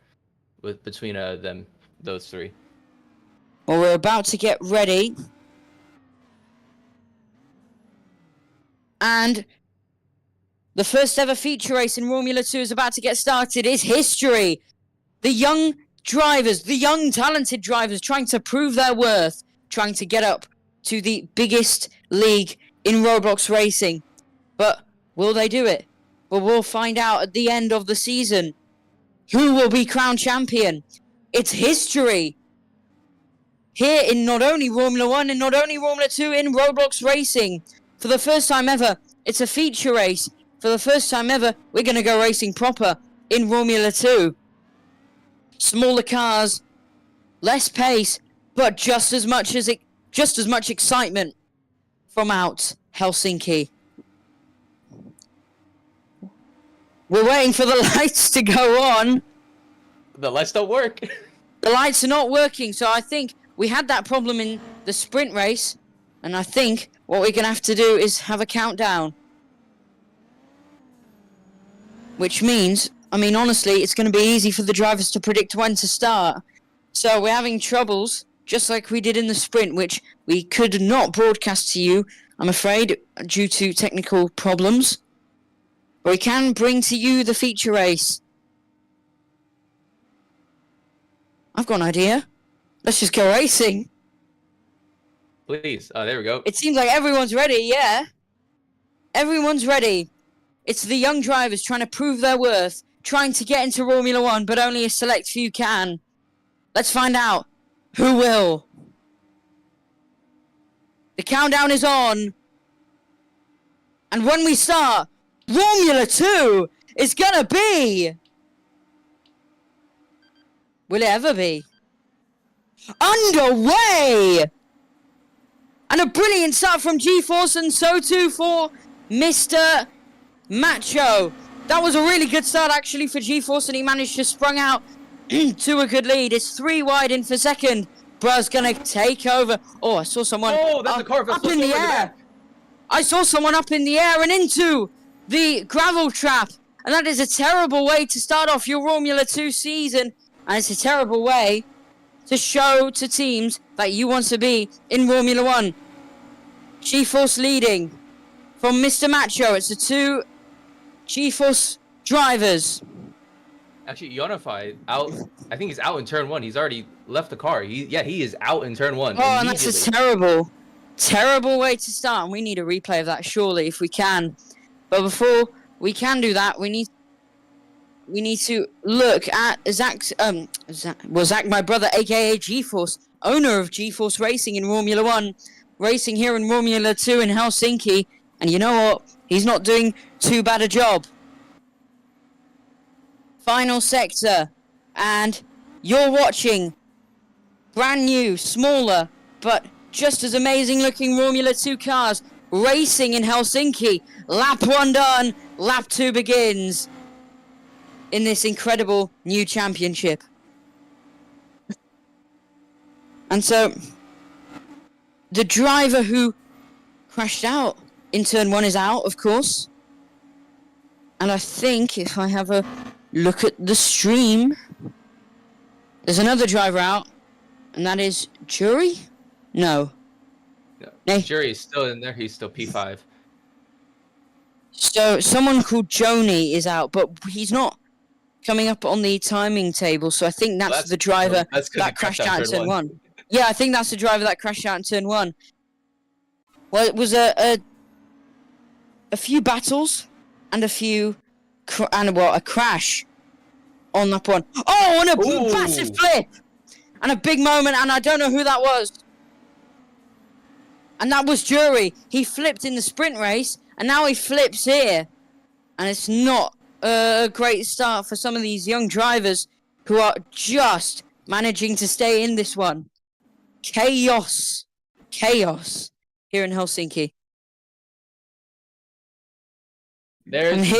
between those three. Well, we're about to get ready. And the first ever feature race in Romula 2 is about to get started. It's history. The young drivers, the young talented drivers trying to prove their worth, trying to get up to the biggest league in Roblox racing. But will they do it? Well, we'll find out at the end of the season. Who will be crowned champion? It's history. Here in not only Romula 1 and not only Romula 2 in Roblox racing. For the first time ever, it's a feature race. For the first time ever, we're going to go racing proper in Romula 2. Smaller cars, less pace, but just as much excitement from out Helsinki. We're waiting for the lights to go on. The lights don't work. The lights are not working, so I think we had that problem in the sprint race, and I think what we're going to have to do is have a countdown. Which means, I mean, honestly, it's going to be easy for the drivers to predict when to start. So we're having troubles, just like we did in the sprint, which we could not broadcast to you, I'm afraid, due to technical problems. But we can bring to you the feature race. I've got an idea. Let's just go racing. Please. Oh, there we go. It seems like everyone's ready, yeah? Everyone's ready. It's the young drivers trying to prove their worth, trying to get into Romula 1, but only a select few can. Let's find out who will. The countdown is on. And when we start, Romula 2 is gonna be... Will it ever be? Underway! And a brilliant start from G-Force, and so too for Mr. Macho. That was a really good start actually for G-Force, and he managed to sprung out to a good lead. It's 3 wide in for second. Bruh's gonna take over. Oh, I saw someone that's a car up in the air. I saw someone up in the air and into the gravel trap. And that is a terrible way to start off your Romula 2 season. And it's a terrible way to show to teams that you want to be in Romula 1. G-Force leading from Mr. Macho. It's the 2 G-Force drivers. Actually, Yonify out. I think he's out in turn 1. He's already left the car. He is out in turn 1. Oh, and that's a terrible terrible way to start, and we need a replay of that surely if we can. But before we can do that, we need to look at Zach, my brother, aka G-Force, owner of G-Force Racing in Romula One, racing here in Romula 2 in Helsinki, and you know what? He's not doing too bad a job. Final sector, and you're watching brand new, smaller, but just as amazing looking Romula 2 cars racing in Helsinki. Lap 1 done, lap 2 begins in this incredible new championship. And so, the driver who crashed out in turn 1 is out, of course. And I think if I have a look at the stream, there's another driver out, and that is Jury? No. No. Jury is still in there. He's still P5. So someone called Joni is out, but he's not coming up on the timing table. So I think that's the driver that crashed out in turn 1. Yeah, I think that's the driver that crashed out in turn 1. Well, it was a few battles and a crash on that one. Oh, and a massive flip and a big moment, and I don't know who that was. And that was Jury. He flipped in the sprint race, and now he flips here. And it's not a great start for some of these young drivers who are just managing to stay in this one. Chaos here in Helsinki. There's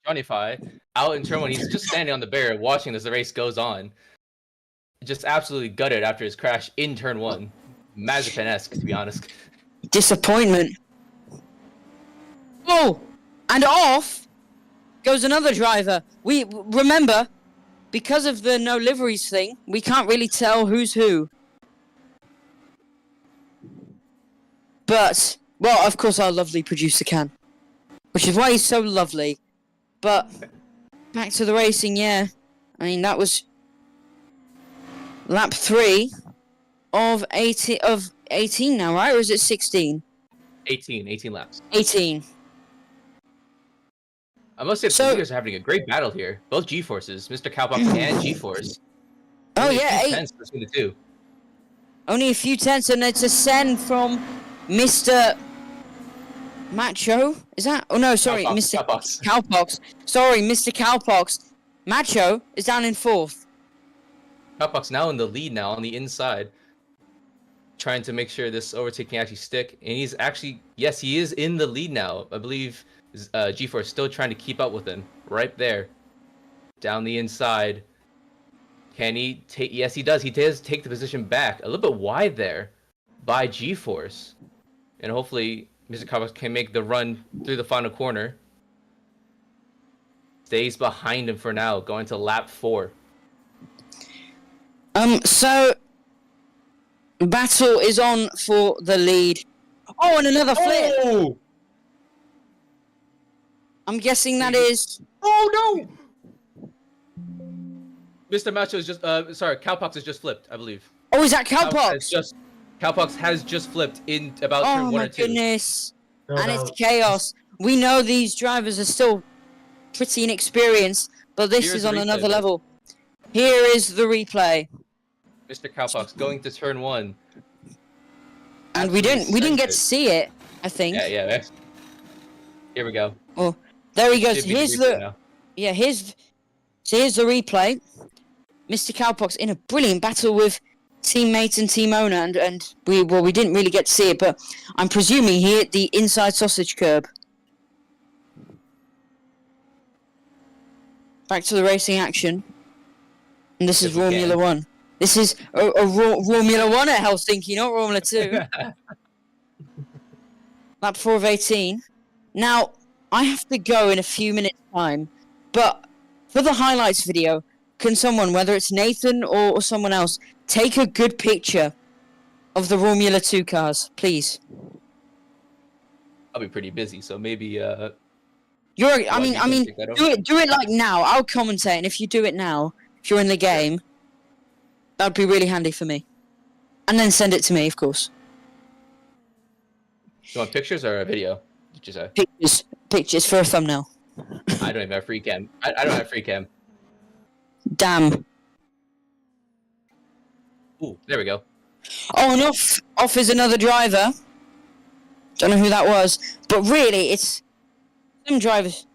Johnny Fi out in turn 1. He's just standing on the barrier watching as the race goes on. Just absolutely gutted after his crash in turn 1. Mazepin-esque, to be honest. Disappointment. Oh, and off goes another driver. We remember, because of the no liveries thing, we can't really tell who's who. But, well, of course our lovely producer can. Which is why he's so lovely. But, back to the racing, yeah. I mean, that was lap 3 of 18 now, right? Or is it 16? 18 laps. 18. I must say, the leaders are having a great battle here. Both G-Forces, Mr. Cowbox and G-Force. Oh, yeah, 8 tenths between the two. Only a few tenths, and it's a send from Mr. Macho? Is that? Oh, no, sorry, Mr. Cowpox. Sorry, Mr. Cowpox. Macho is down in 4th. Cowpox now in the lead now on the inside. Trying to make sure this overtake can actually stick. And he's actually, yes, he is in the lead now. I believe G4 is still trying to keep up with him. Right there. Down the inside. Can he take, yes, he does. He does take the position back. A little bit wide there by G-Force. And hopefully Mr. Cowbox can make the run through the final corner. Stays behind him for now, going to lap 4. So battle is on for the lead. Oh, and another flip. Oh! I'm guessing that is. Oh no! Mr. Macho is just Cowpox has just flipped, I believe. Oh, is that Cowpox? Cowpox has just flipped in about turn 1 or 2. Oh my goodness. And it's chaos. We know these drivers are still pretty inexperienced, but this is on another level. Here is the replay. Mr. Cowpox going to turn 1. And we didn't get to see it, I think. Yeah. Here we go. Oh, there he goes. Here's the replay. Mr. Cowpox in a brilliant battle with teammate and team owner, and we didn't really get to see it, but I'm presuming he hit the inside sausage curb. Back to the racing action. And this is Romula 1. This is a Romula 1 at Helsinki, not Romula 2. Lap 4 of 18. Now, I have to go in a few minutes' time, but for the highlights video, can someone, whether it's Nathan or someone else, take a good picture of the Romula 2 cars, please? I'll be pretty busy, so maybe I mean, do it like now. I'll commentate, and if you do it now, if you're in the game, that'd be really handy for me. And then send it to me, of course. You want pictures or a video? Did you say? Pictures for a thumbnail. I don't even have free cam. I don't have free cam. Damn. Ooh, there we go. Oh, and off is another driver. Don't know who that was, but really, it's some drivers.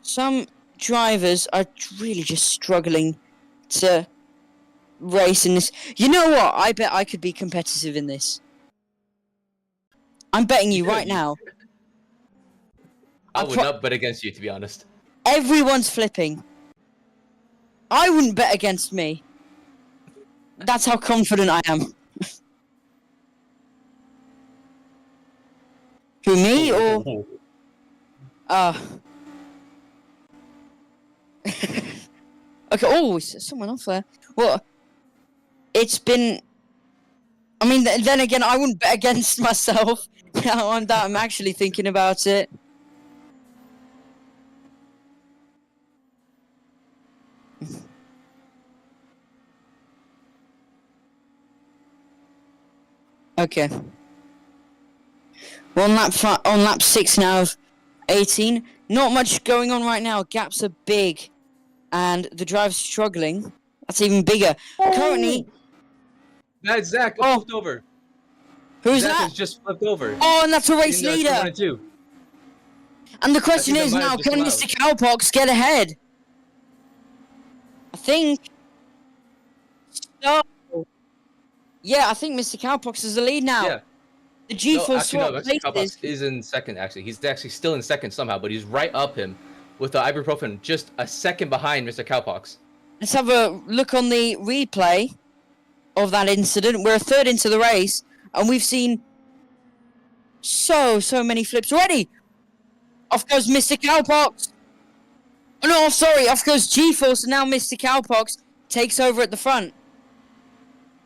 Some drivers are really just struggling to race in this. You know what? I bet I could be competitive in this. I'm betting you right now. I would not bet against you, to be honest. Everyone's flipping. I wouldn't bet against me. That's how confident I am. Who, me or? Okay. Oh, is someone off there? Well, it's been. I mean, then again, I wouldn't bet against myself. Now I'm actually thinking about it. Okay. We're on lap 6 now of 18. Not much going on right now. Gaps are big, and the driver's struggling. That's even bigger. Currently. That's Zach. Flipped over. Who's Zach that? has just flipped over. Oh, and that's a race leader. And the question is now, can Mr. Cowpox get ahead? I think. So. Yeah, I think Mr. Cowpox is the lead now. Yeah. The G-force swap Mr. Cowpox places. is in second, actually. He's actually still in second somehow, but he's right up him with the ibuprofen just a second behind Mr. Cowpox. Let's have a look on the replay of that incident. We're a third into the race, and we've seen so many flips already. Off goes Mr. Cowpox. Oh, no, sorry. Off goes G-force, and now Mr. Cowpox takes over at the front.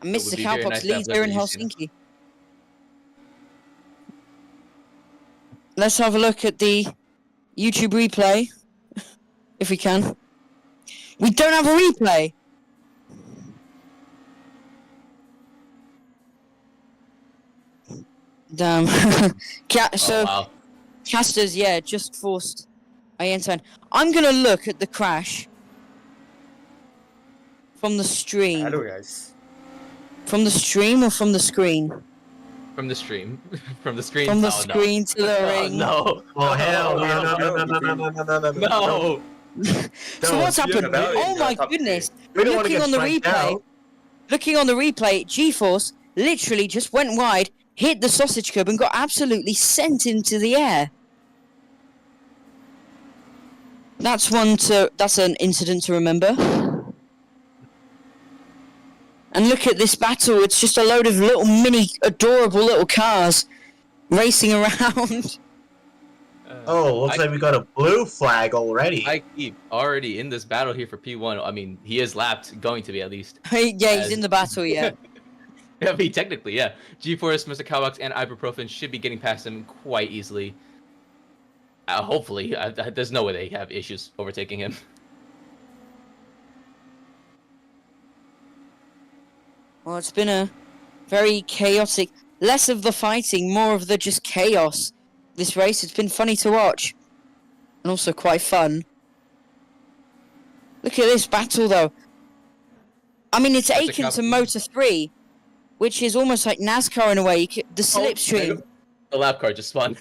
And Mr. Cowpox leads here in Helsinki. Let's have a look at the YouTube replay, if we can. We don't have a replay. Damn. Wow. Casters, yeah, just forced a turn. I'm gonna look at the crash from the stream. Hello, guys. From the stream or from the screen? From the stream. From the screen. From the screen to the ring. No. Oh, hell no. No. So what's happened? Oh my goodness. Looking on the replay, G-Force literally just went wide, hit the sausage curb, and got absolutely sent into the air. That's an incident to remember. And look at this battle, it's just a load of little mini adorable little cars racing around. Looks like we got a blue flag already. I keep already in this battle here for P1. I mean, he is lapped, going to be at least. Yeah, he's in the battle, yeah. I mean, technically, yeah. G-Force, Mr. Cowbox, and Ibuprofen should be getting past him quite easily. Hopefully. There's no way they have issues overtaking him. Well, it's been a very chaotic, less of the fighting, more of the just chaos. This race, it's been funny to watch. And also quite fun. Look at this battle, though. I mean, it's akin to Motor 3, which is almost like NASCAR in a way. The slipstream. The lap car just spun.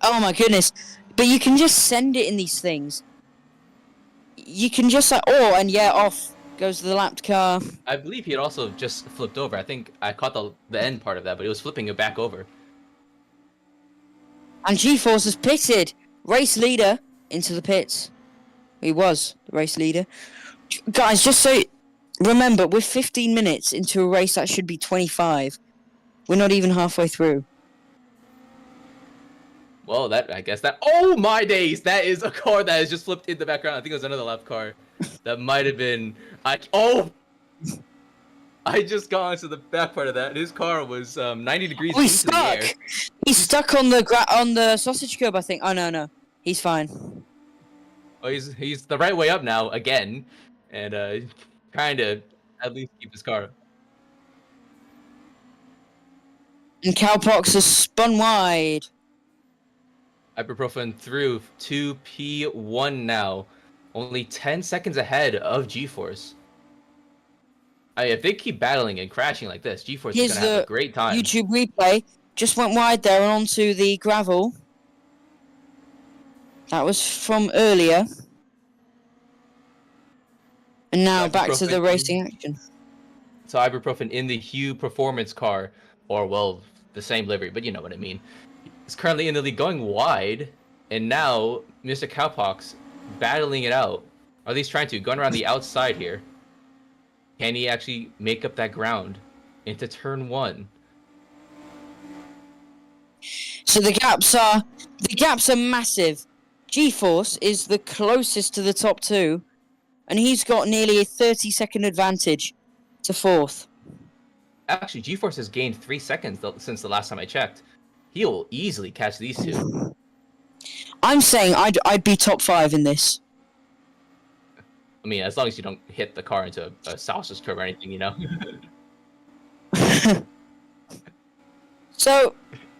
Oh my goodness. But you can just send it in these things. You can just like, and yeah, off goes the lapped car. I believe he had also just flipped over. I think I caught the end part of that, but he was flipping it back over. And G-Force has pitted. Race leader into the pits. He was the race leader. Guys, just so remember, we're 15 minutes into a race that should be 25. We're not even halfway through. Well, I guess that. Oh my days! That is a car that has just flipped in the background. I think it was another lap car. That might have been. I just got onto the back part of that. His car was 90 degrees. Oh, he's stuck. He's stuck on the sausage curb, I think. Oh no, he's fine. Oh, he's the right way up now again, and trying to at least keep his car. And Cowpox has spun wide. Ibuprofen through to P1 now. Only 10 seconds ahead of G-Force. If they keep battling and crashing like this, G-Force is Here's going to have the a great time. YouTube replay. Just went wide there and onto the gravel. That was from earlier. And now back to the racing action. So Ibuprofen in the Hue Performance car, or well, the same livery, but you know what I mean. Is currently in the lead, going wide, and now Mr. Cowpox battling it out. Or at least trying to, going around the outside here. Can he actually make up that ground into turn 1? So the gaps are massive. G-Force is the closest to the top 2, and he's got nearly a 30-second advantage to 4th. Actually, G-Force has gained 3 seconds since the last time I checked. He'll easily catch these 2. I'm saying I'd be top 5 in this. I mean, as long as you don't hit the car into a sausage curve or anything, you know? So,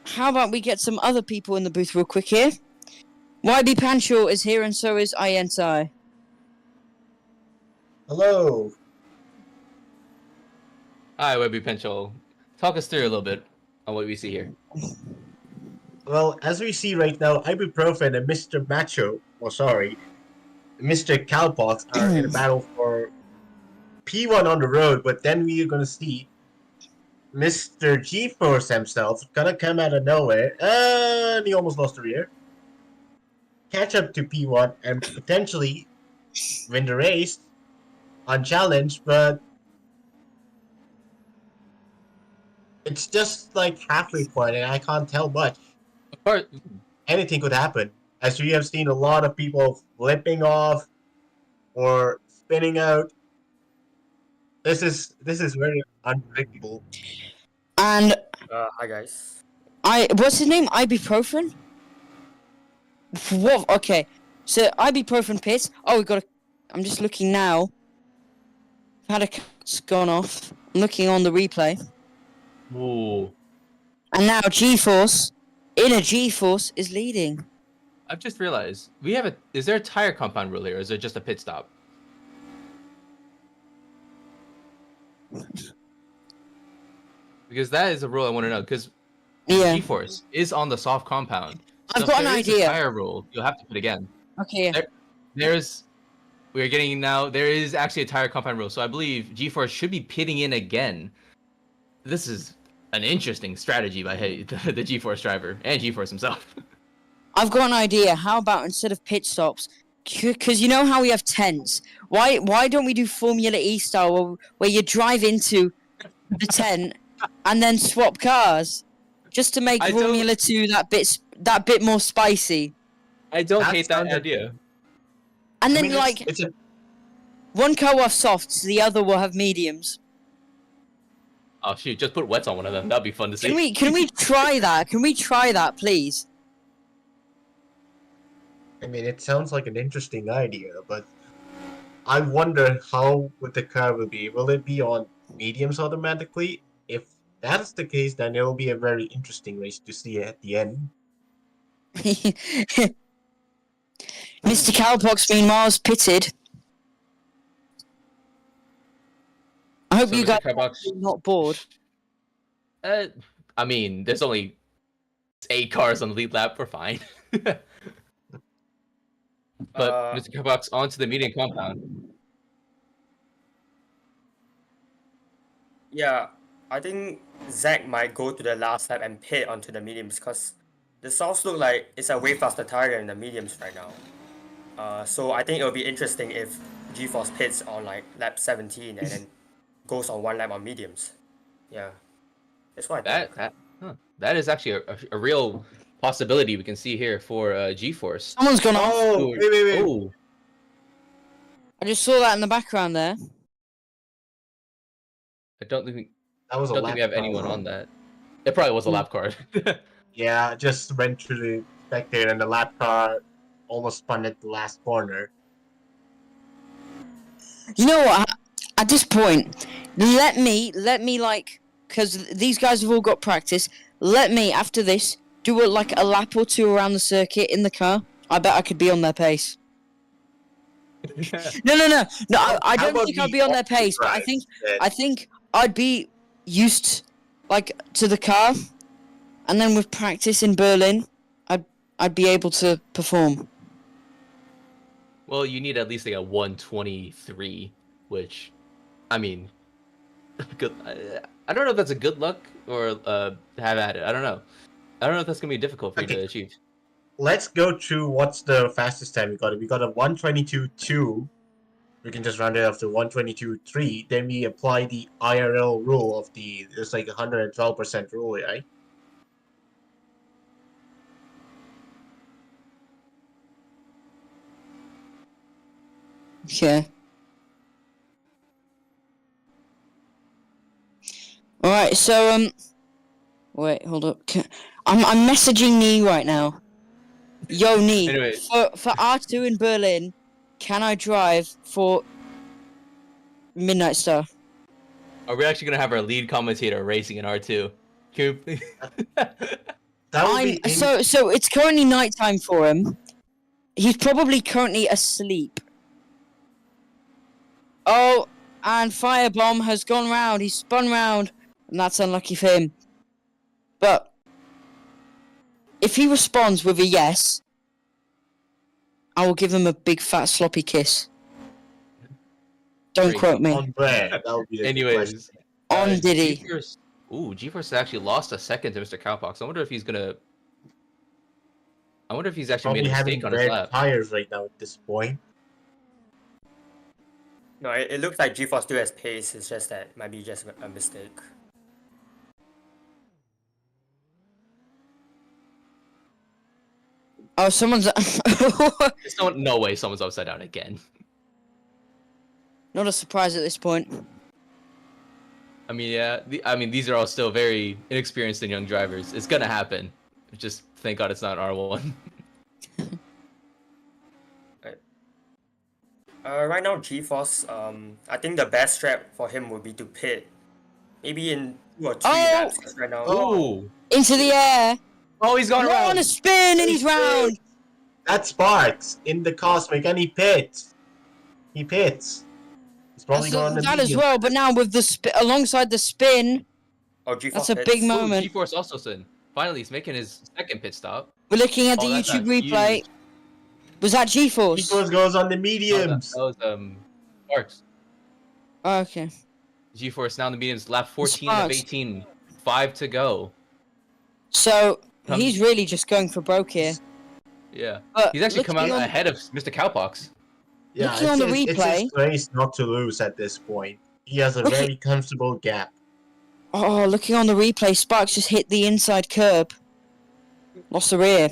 how about we get some other people in the booth real quick here? YB Pancho is here, and so is Ientai. Hello. Hi, Webby Pinchel. Talk us through a little bit on what we see here. Well, as we see right now, Ibuprofen and Mr. Macho, Mr. Cowpox are in a battle for P1 on the road, but then we are going to see Mr. G-Force himself gonna come out of nowhere, and he almost lost the rear. Catch up to P1 and potentially win the race on challenge, but it's just like halfway point and I can't tell much. Of course. Anything could happen, as we have seen a lot of people flipping off or spinning out. This is very unpredictable. And Hi guys. what's his name? Ibuprofen? What? Okay. So Ibuprofen pits. Oh, we got a. I'm just looking now. Had a cat's gone off. I'm looking on the replay. Ooh. And now G-Force, inner G-Force is leading. I've just realized we have is there a tire compound rule here, or is it just a pit stop? Because that is a rule I want to know. Because G-Force is on the soft compound. So I've got an idea. Tire rule. You'll have to pit again. Okay. We're getting now. There is actually a tire compound rule, so I believe G-Force should be pitting in again. This is an interesting strategy by the G-Force driver and G-Force himself. I've got an idea. How about instead of pit stops, because you know how we have tents. Why don't we do Formula E style, where you drive into the tent and then swap cars, just to make Formula 2 that bit more spicy. I don't hate that idea. And then one car will have softs, the other will have mediums. Oh shoot! Just put wets on one of them. That'd be fun to see. Can we try that? Can we try that, please? I mean, it sounds like an interesting idea, but I wonder how would the car will be. Will it be on mediums automatically? If that's the case, then it will be a very interesting race to see at the end. Mr. Cowpox, meanwhile, is pitted. I hope you guys are not bored. I mean, there's only 8 cars on the lead lap. We're fine. But Mr. Cowpox onto the medium compound. Yeah, I think Zach might go to the last lap and pit onto the mediums because the softs look like it's a way faster tire than the mediums right now. So I think it'll be interesting if G-Force pits on like lap 17 and then goes on 1 lap on mediums. Yeah, that's what I think. That is actually a real possibility we can see here for G-Force. Someone's gone off. Oh, wait. Oh. I just saw that in the background there. I don't think that was I don't think we have anyone on that. It probably was a lap car. Yeah, just went through the spectator and the lap car almost spun at the last corner. You know what? At this point, let me like, because these guys have all got practice. let me, after this, do a lap or two around the circuit in the car. I bet I could be on their pace. No. I How don't about think I'd we be on their also pace, but drive instead? I think I'd be used, to the car, and then with practice in Berlin, I'd be able to perform. Well, you need at least like a 123, which, I mean, good. I don't know if that's a good luck or have at it. I don't know. I don't know if that's gonna be difficult for you to achieve. Let's go through what's the fastest time we got. We got a 122.2. We can just round it up to 122.3. Then we apply the IRL rule of it's like 112% rule, right? Yeah. All right. So wait, hold up. I'm messaging Nee right now. Yo, Nee. Anyway. For R2 in Berlin, can I drive for Midnight Star? Are we actually gonna have our lead commentator racing in R2? Can we... So it's currently nighttime for him. He's probably currently asleep. Oh, and Firebomb has gone round. He's spun round, and that's unlucky for him. But if he responds with a yes, I will give him a big fat sloppy kiss. Don't quote me. On brand. That would be the Anyways, on Diddy. G-Force actually lost a second to Mr. Cowpox. I wonder if he's actually made a mistake on his red lap. tires right now at this point. No, it looks like G-Force still has pace. It's just that it might be just a mistake. Oh, someone's. No way someone's upside down again. Not a surprise at this point. I mean, yeah. These are all still very inexperienced and young drivers. It's gonna happen. Just thank God it's not R1. Right now, G-Force, I think the best strat for him would be to pit. Maybe in 2 or 3 laps, 'cause right now. Ooh! Into the air. Oh, he's gone around. On a spin, and he's round. That's Sparks in the Cosmic, and he pits. He pits. He's probably going to that as well, but now with the alongside the spin, Oh, G-Force that's a pits. big moment. G-Force also sin. Finally, he's making his second pit stop. We're looking at the that's YouTube not replay. huge. Was that G-Force? G-Force goes on the mediums. That was Sparks. Oh, okay. G-Force now in the mediums. Lap 14 Sparks. of 18. 5 to go. So he's really just going for broke here. Yeah. But He's actually come out looking on- ahead of Mr. Cowpox. Yeah, Looking on the it's replay- his race not to lose at this point. He has a Look very comfortable gap. Oh, looking on the replay, Sparks just hit the inside curb. Lost the rear.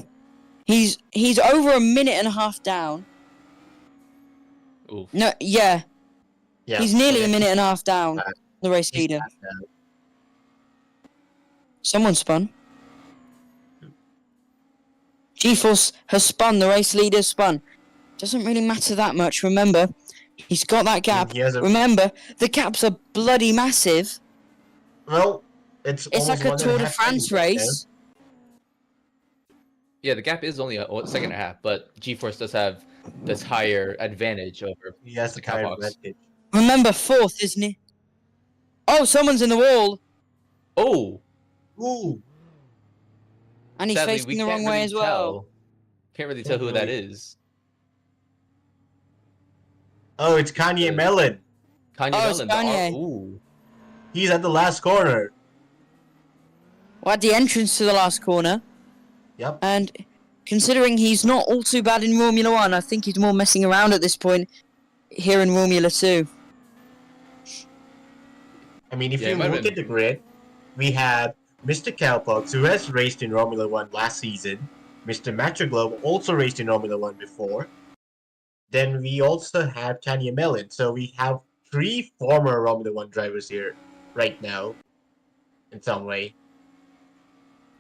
He's over a minute and a half down. Oof. No, yeah. Yeah, He's nearly a yeah. minute and a half down. The race He's leader. back now. Someone spun. G-Force has spun. The race leader spun. Doesn't really matter that much. Remember, he's got that gap. He has a- Remember, the gaps are bloody massive. Well, it's It's like a almost Tour 1.5 de France seconds right now. race. Yeah, the gap is only a second and a half, but G-Force does have this higher advantage over He has the Mr. tire Cowpox. advantage. Remember, fourth, isn't he? Oh, someone's in the wall. Oh! Ooh, And he's Sadly, facing we the can't wrong way really as well. tell. Can't really tell who that is. oh, it's Kanye Melon. Kanye Oh, it's Melon. the Kanye. Ooh. He's at the last corner. Well, at the entrance to the last corner. Yep. And considering he's not all too bad in Romula One, I think he's more messing around at this point here in Romula 2. I mean, if Yeah, it you might have look been- at the grid, we have Mr. Cowpox, who has raced in Romula 1 last season. Mr. Macho Globe also raced in Romula 1 before. Then we also have Kanye Melon. So we have 3 former Romula 1 drivers here right now, in some way.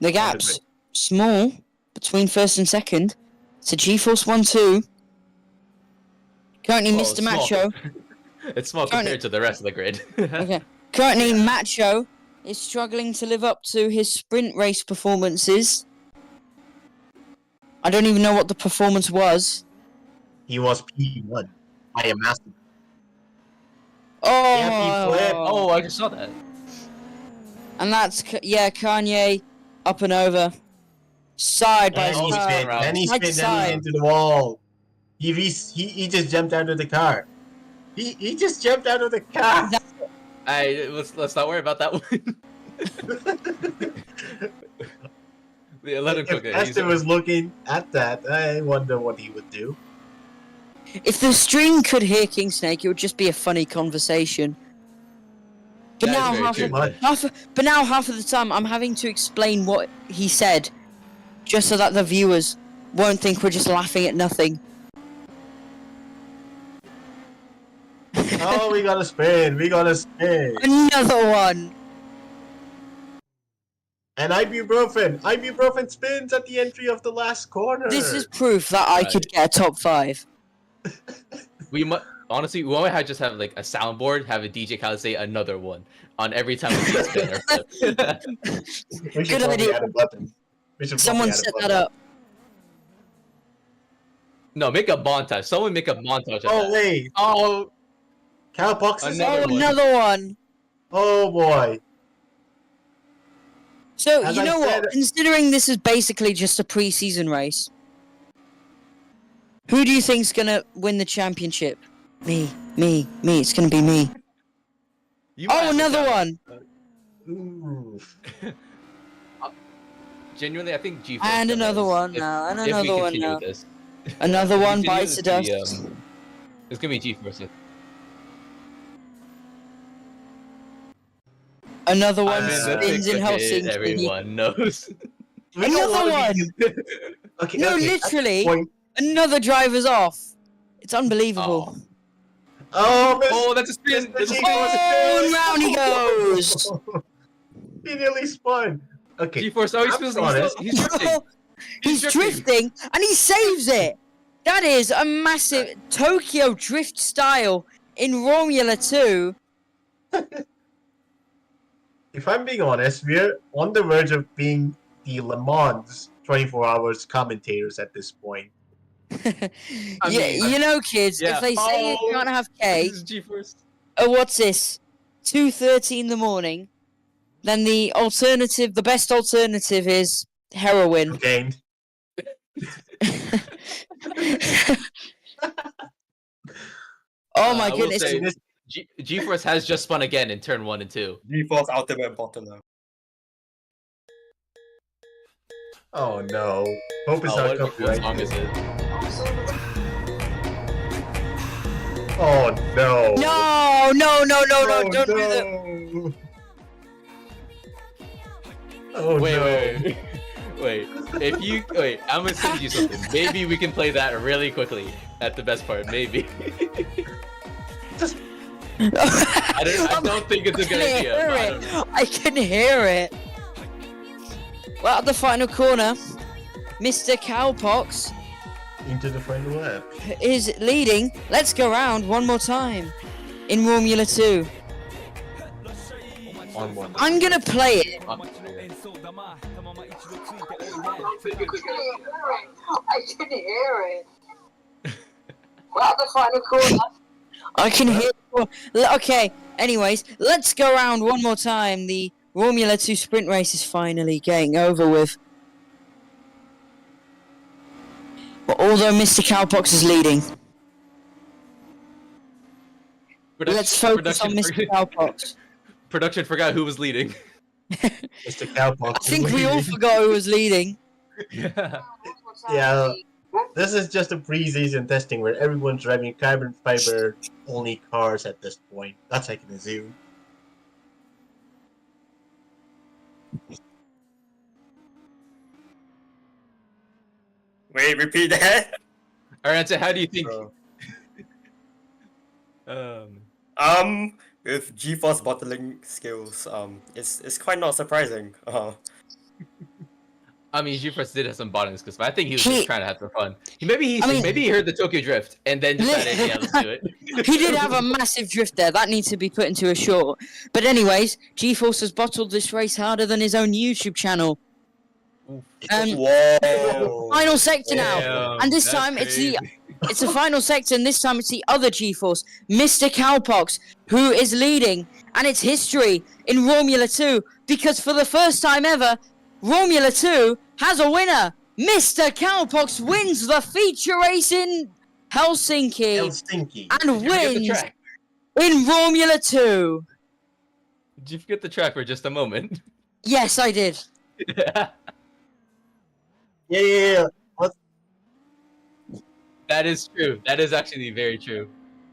The gap's small between first and second. It's a G-Force 1-2. Currently, Well, Mr. it's small. Macho. It's small Currently- compared to the rest of the grid. Okay. Currently, Macho is struggling to live up to his sprint race performances. I don't even know what the performance was. He was P1 by a master. Yeah, he flipped. Oh, I just saw that. And that's Kanye up and over, side by And he side. spin, Round. then he Side to spin, then he side. into the wall. He just jumped out of the car. He just jumped out of the car. Let's not worry about that one. Yeah, let him cook If it. He's- Esther was looking at that, I wonder what he would do. If the stream could hear King Snake, it would just be a funny conversation. But That is now, very true. half of the time, I'm having to explain what he said, just so that the viewers won't think we're just laughing at nothing. Oh, we gotta spin. We gotta spin. Another one. And ibuprofen spins at the entry of the last corner. This is proof that I could get a top 5. Honestly, we might just have like a soundboard, have a DJ Khaled say another one on every time we see a spinner. We should Good probably idea. add a button. Someone set that up. No, make a montage. Someone make a montage of Oh that. wait, Oh, Cowpox is Another one. Another one. Oh boy. So, As you I know said- what? Considering this is basically just a pre-season race, who do you think's gonna win the championship? Me. It's gonna be me. you might Oh, have to another count. one. Ooh. Genuinely, I think G4. And another one now. And another one now. Another one bites the dust. It's gonna be G4. Another one I mean, the spins in Helsinki. Everyone knows. We don't Another wanna one. be- Okay, No, okay, literally. point. Another driver's off. It's unbelievable. Oh, Oh, that's a spin. That's a spin. Oh, and round he goes. He nearly spun. Okay. G4. Oh, I'm honest. he's drifting. He's drifting and he saves it. That is a massive Tokyo drift style in Romula 2. If I'm being honest, we're on the verge of being the Le Mans 24 hours commentators at this point. You know, kids, yeah. if they say you can't have cake, This is G4. oh, what's this? 2:30 in the morning, then the best alternative is heroin. Okay. Oh my I will goodness. say, G-Force has just spun again in turn 1 and 2. G-Force ultimate bottler. Oh no. Hope it's Oh, not what copyrighted. song is it? Oh no. No, don't do that. that. Oh Wait, no. wait. I'm gonna send you something. Maybe we can play that really quickly at the best part. Maybe. I don't think it's a good idea. But I don't know. I can hear it. Well, at the final corner, Mr. Cowpox Into the final lap. is leading. Let's go round one more time in Romula 2. On one. I'm gonna play it. I can hear it. We're at the final corner. I can hear. Okay. Anyways, let's go round one more time. The Romula 2 sprint race is finally getting over with. But although Mr. Cowpox is leading, let's focus on Mr. Cowpox. Production forgot who was leading. Mr. Cowpox. I think we all forgot who was leading. Yeah. Yeah. This is just a pre-season testing where everyone's driving carbon fiber only cars at this point. That's I can assume. Wait, repeat that. Alright, so how do you think? With GeForce bottling skills, it's quite not surprising. I mean, G-Force did have some bottoms because I think he was He- just trying to have some fun. Maybe he heard the Tokyo Drift and then decided, yeah, let's do it. He did have a massive drift there. That needs to be put into a short. But anyways, G-Force has bottled this race harder than his own YouTube channel. Whoa. Final sector now, Damn, and this that's time crazy. it's the final sector, and this time it's the other G-Force, Mr. Cowpox, who is leading, and it's history in Romula 2 because for the first time ever, Romula 2 has a winner. Mr. Cowpox wins the feature race in Helsinki and Did you forget the wins track? in Romula 2. Did you forget the track for just a moment? Yes, I did. Yeah. What? That is true. That is actually very true.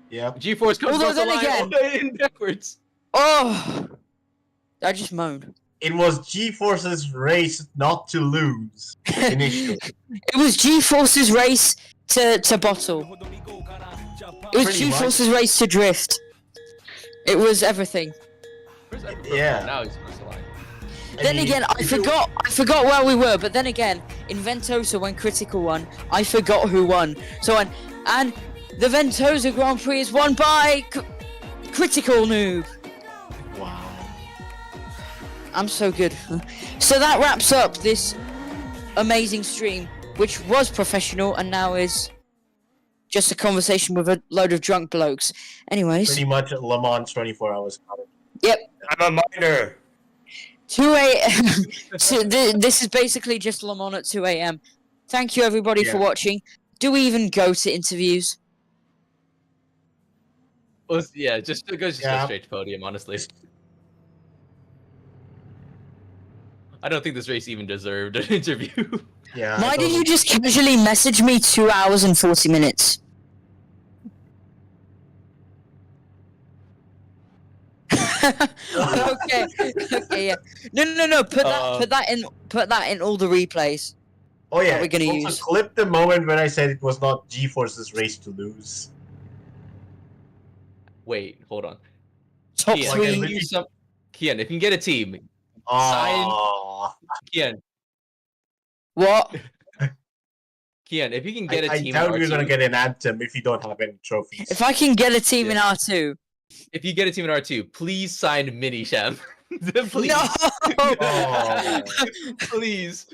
Yeah. G-Force comes Although across the then line again- in backwards. Oh, I just moaned. It was G-Force's race not to lose initially. It was G-Force's race to bottle. It was Pretty G-Force's race to drift. It was everything. Yeah. Now he's across the line. Then again, I forgot where we were. But then again, in Ventosa when Critical won, I forgot who won. So and the Ventosa Grand Prix is won by Critical Noob. Wow. I'm so good. So that wraps up this amazing stream, which was professional and now is just a conversation with a load of drunk blokes. Anyways. Pretty much Le Mans 24 hours. Yep. I'm a minor. 2 a.m. So this is basically just Le Mans at 2 a.m. Thank you everybody for watching. Do we even go to interviews? Well, yeah, just go straight to podium, honestly. I don't think this race even deserved an interview. Yeah. Why did you just casually message me 2 hours and 40 minutes? Okay, yeah. No. Put that in all the replays. Oh yeah. That we're gonna also use. clip the moment when I said it was not G-Force's race to lose. Wait, hold on. Top Kian, three. Kian, if you can get a team, Aww. Kian, What? Kian, if you can get a I team, doubt in we're gonna R2, get an anthem if you don't have any trophies. If I can get a team in R2. if you get a team in R2, please sign Minisham. Please. No. Oh. Please,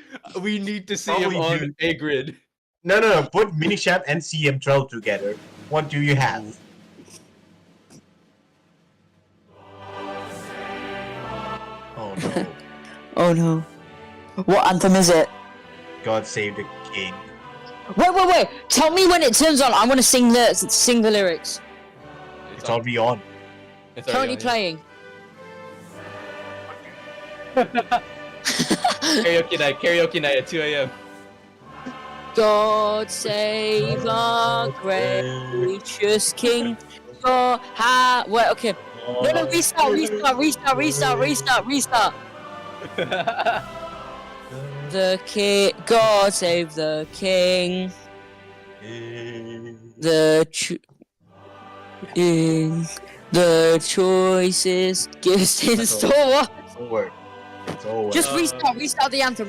we need to see Probably him on do. a grid. No. Put Minisham and CM12 together. What do you have? Oh no. Oh no. What anthem is it? God save the king. Wait. Tell me when it turns on. I want to sing the lyrics. It's already on. It's Currently already on, playing. Karaoke night at 2 a.m. God save our gracious King. Wait, okay. No, restart. The king. God save the king. The choicest gifts in store. It's over. It's over. Just restart the anthem.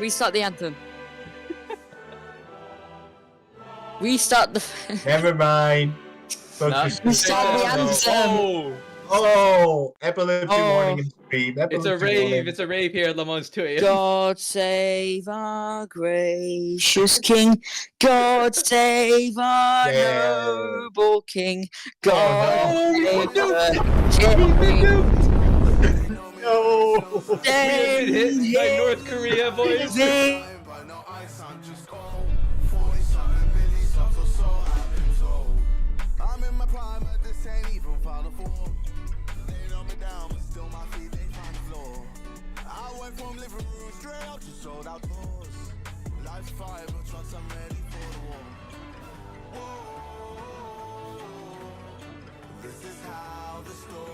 Restart the. Never mind. Focus. Restart the anthem. Oh, epilepsy morning in stream. It's a rave. It's a rave here at Le Mans 2 a.m. God save our gracious King. God save our noble King. God save the No. We've been hit by North Korea, boys. I'm in my prime, but this ain't even final form. They know me down, but still my feet they find the floor. I went from living room straight out to sold out doors. Life's fire, but trust I'm ready for the war. Whoa. This is how the story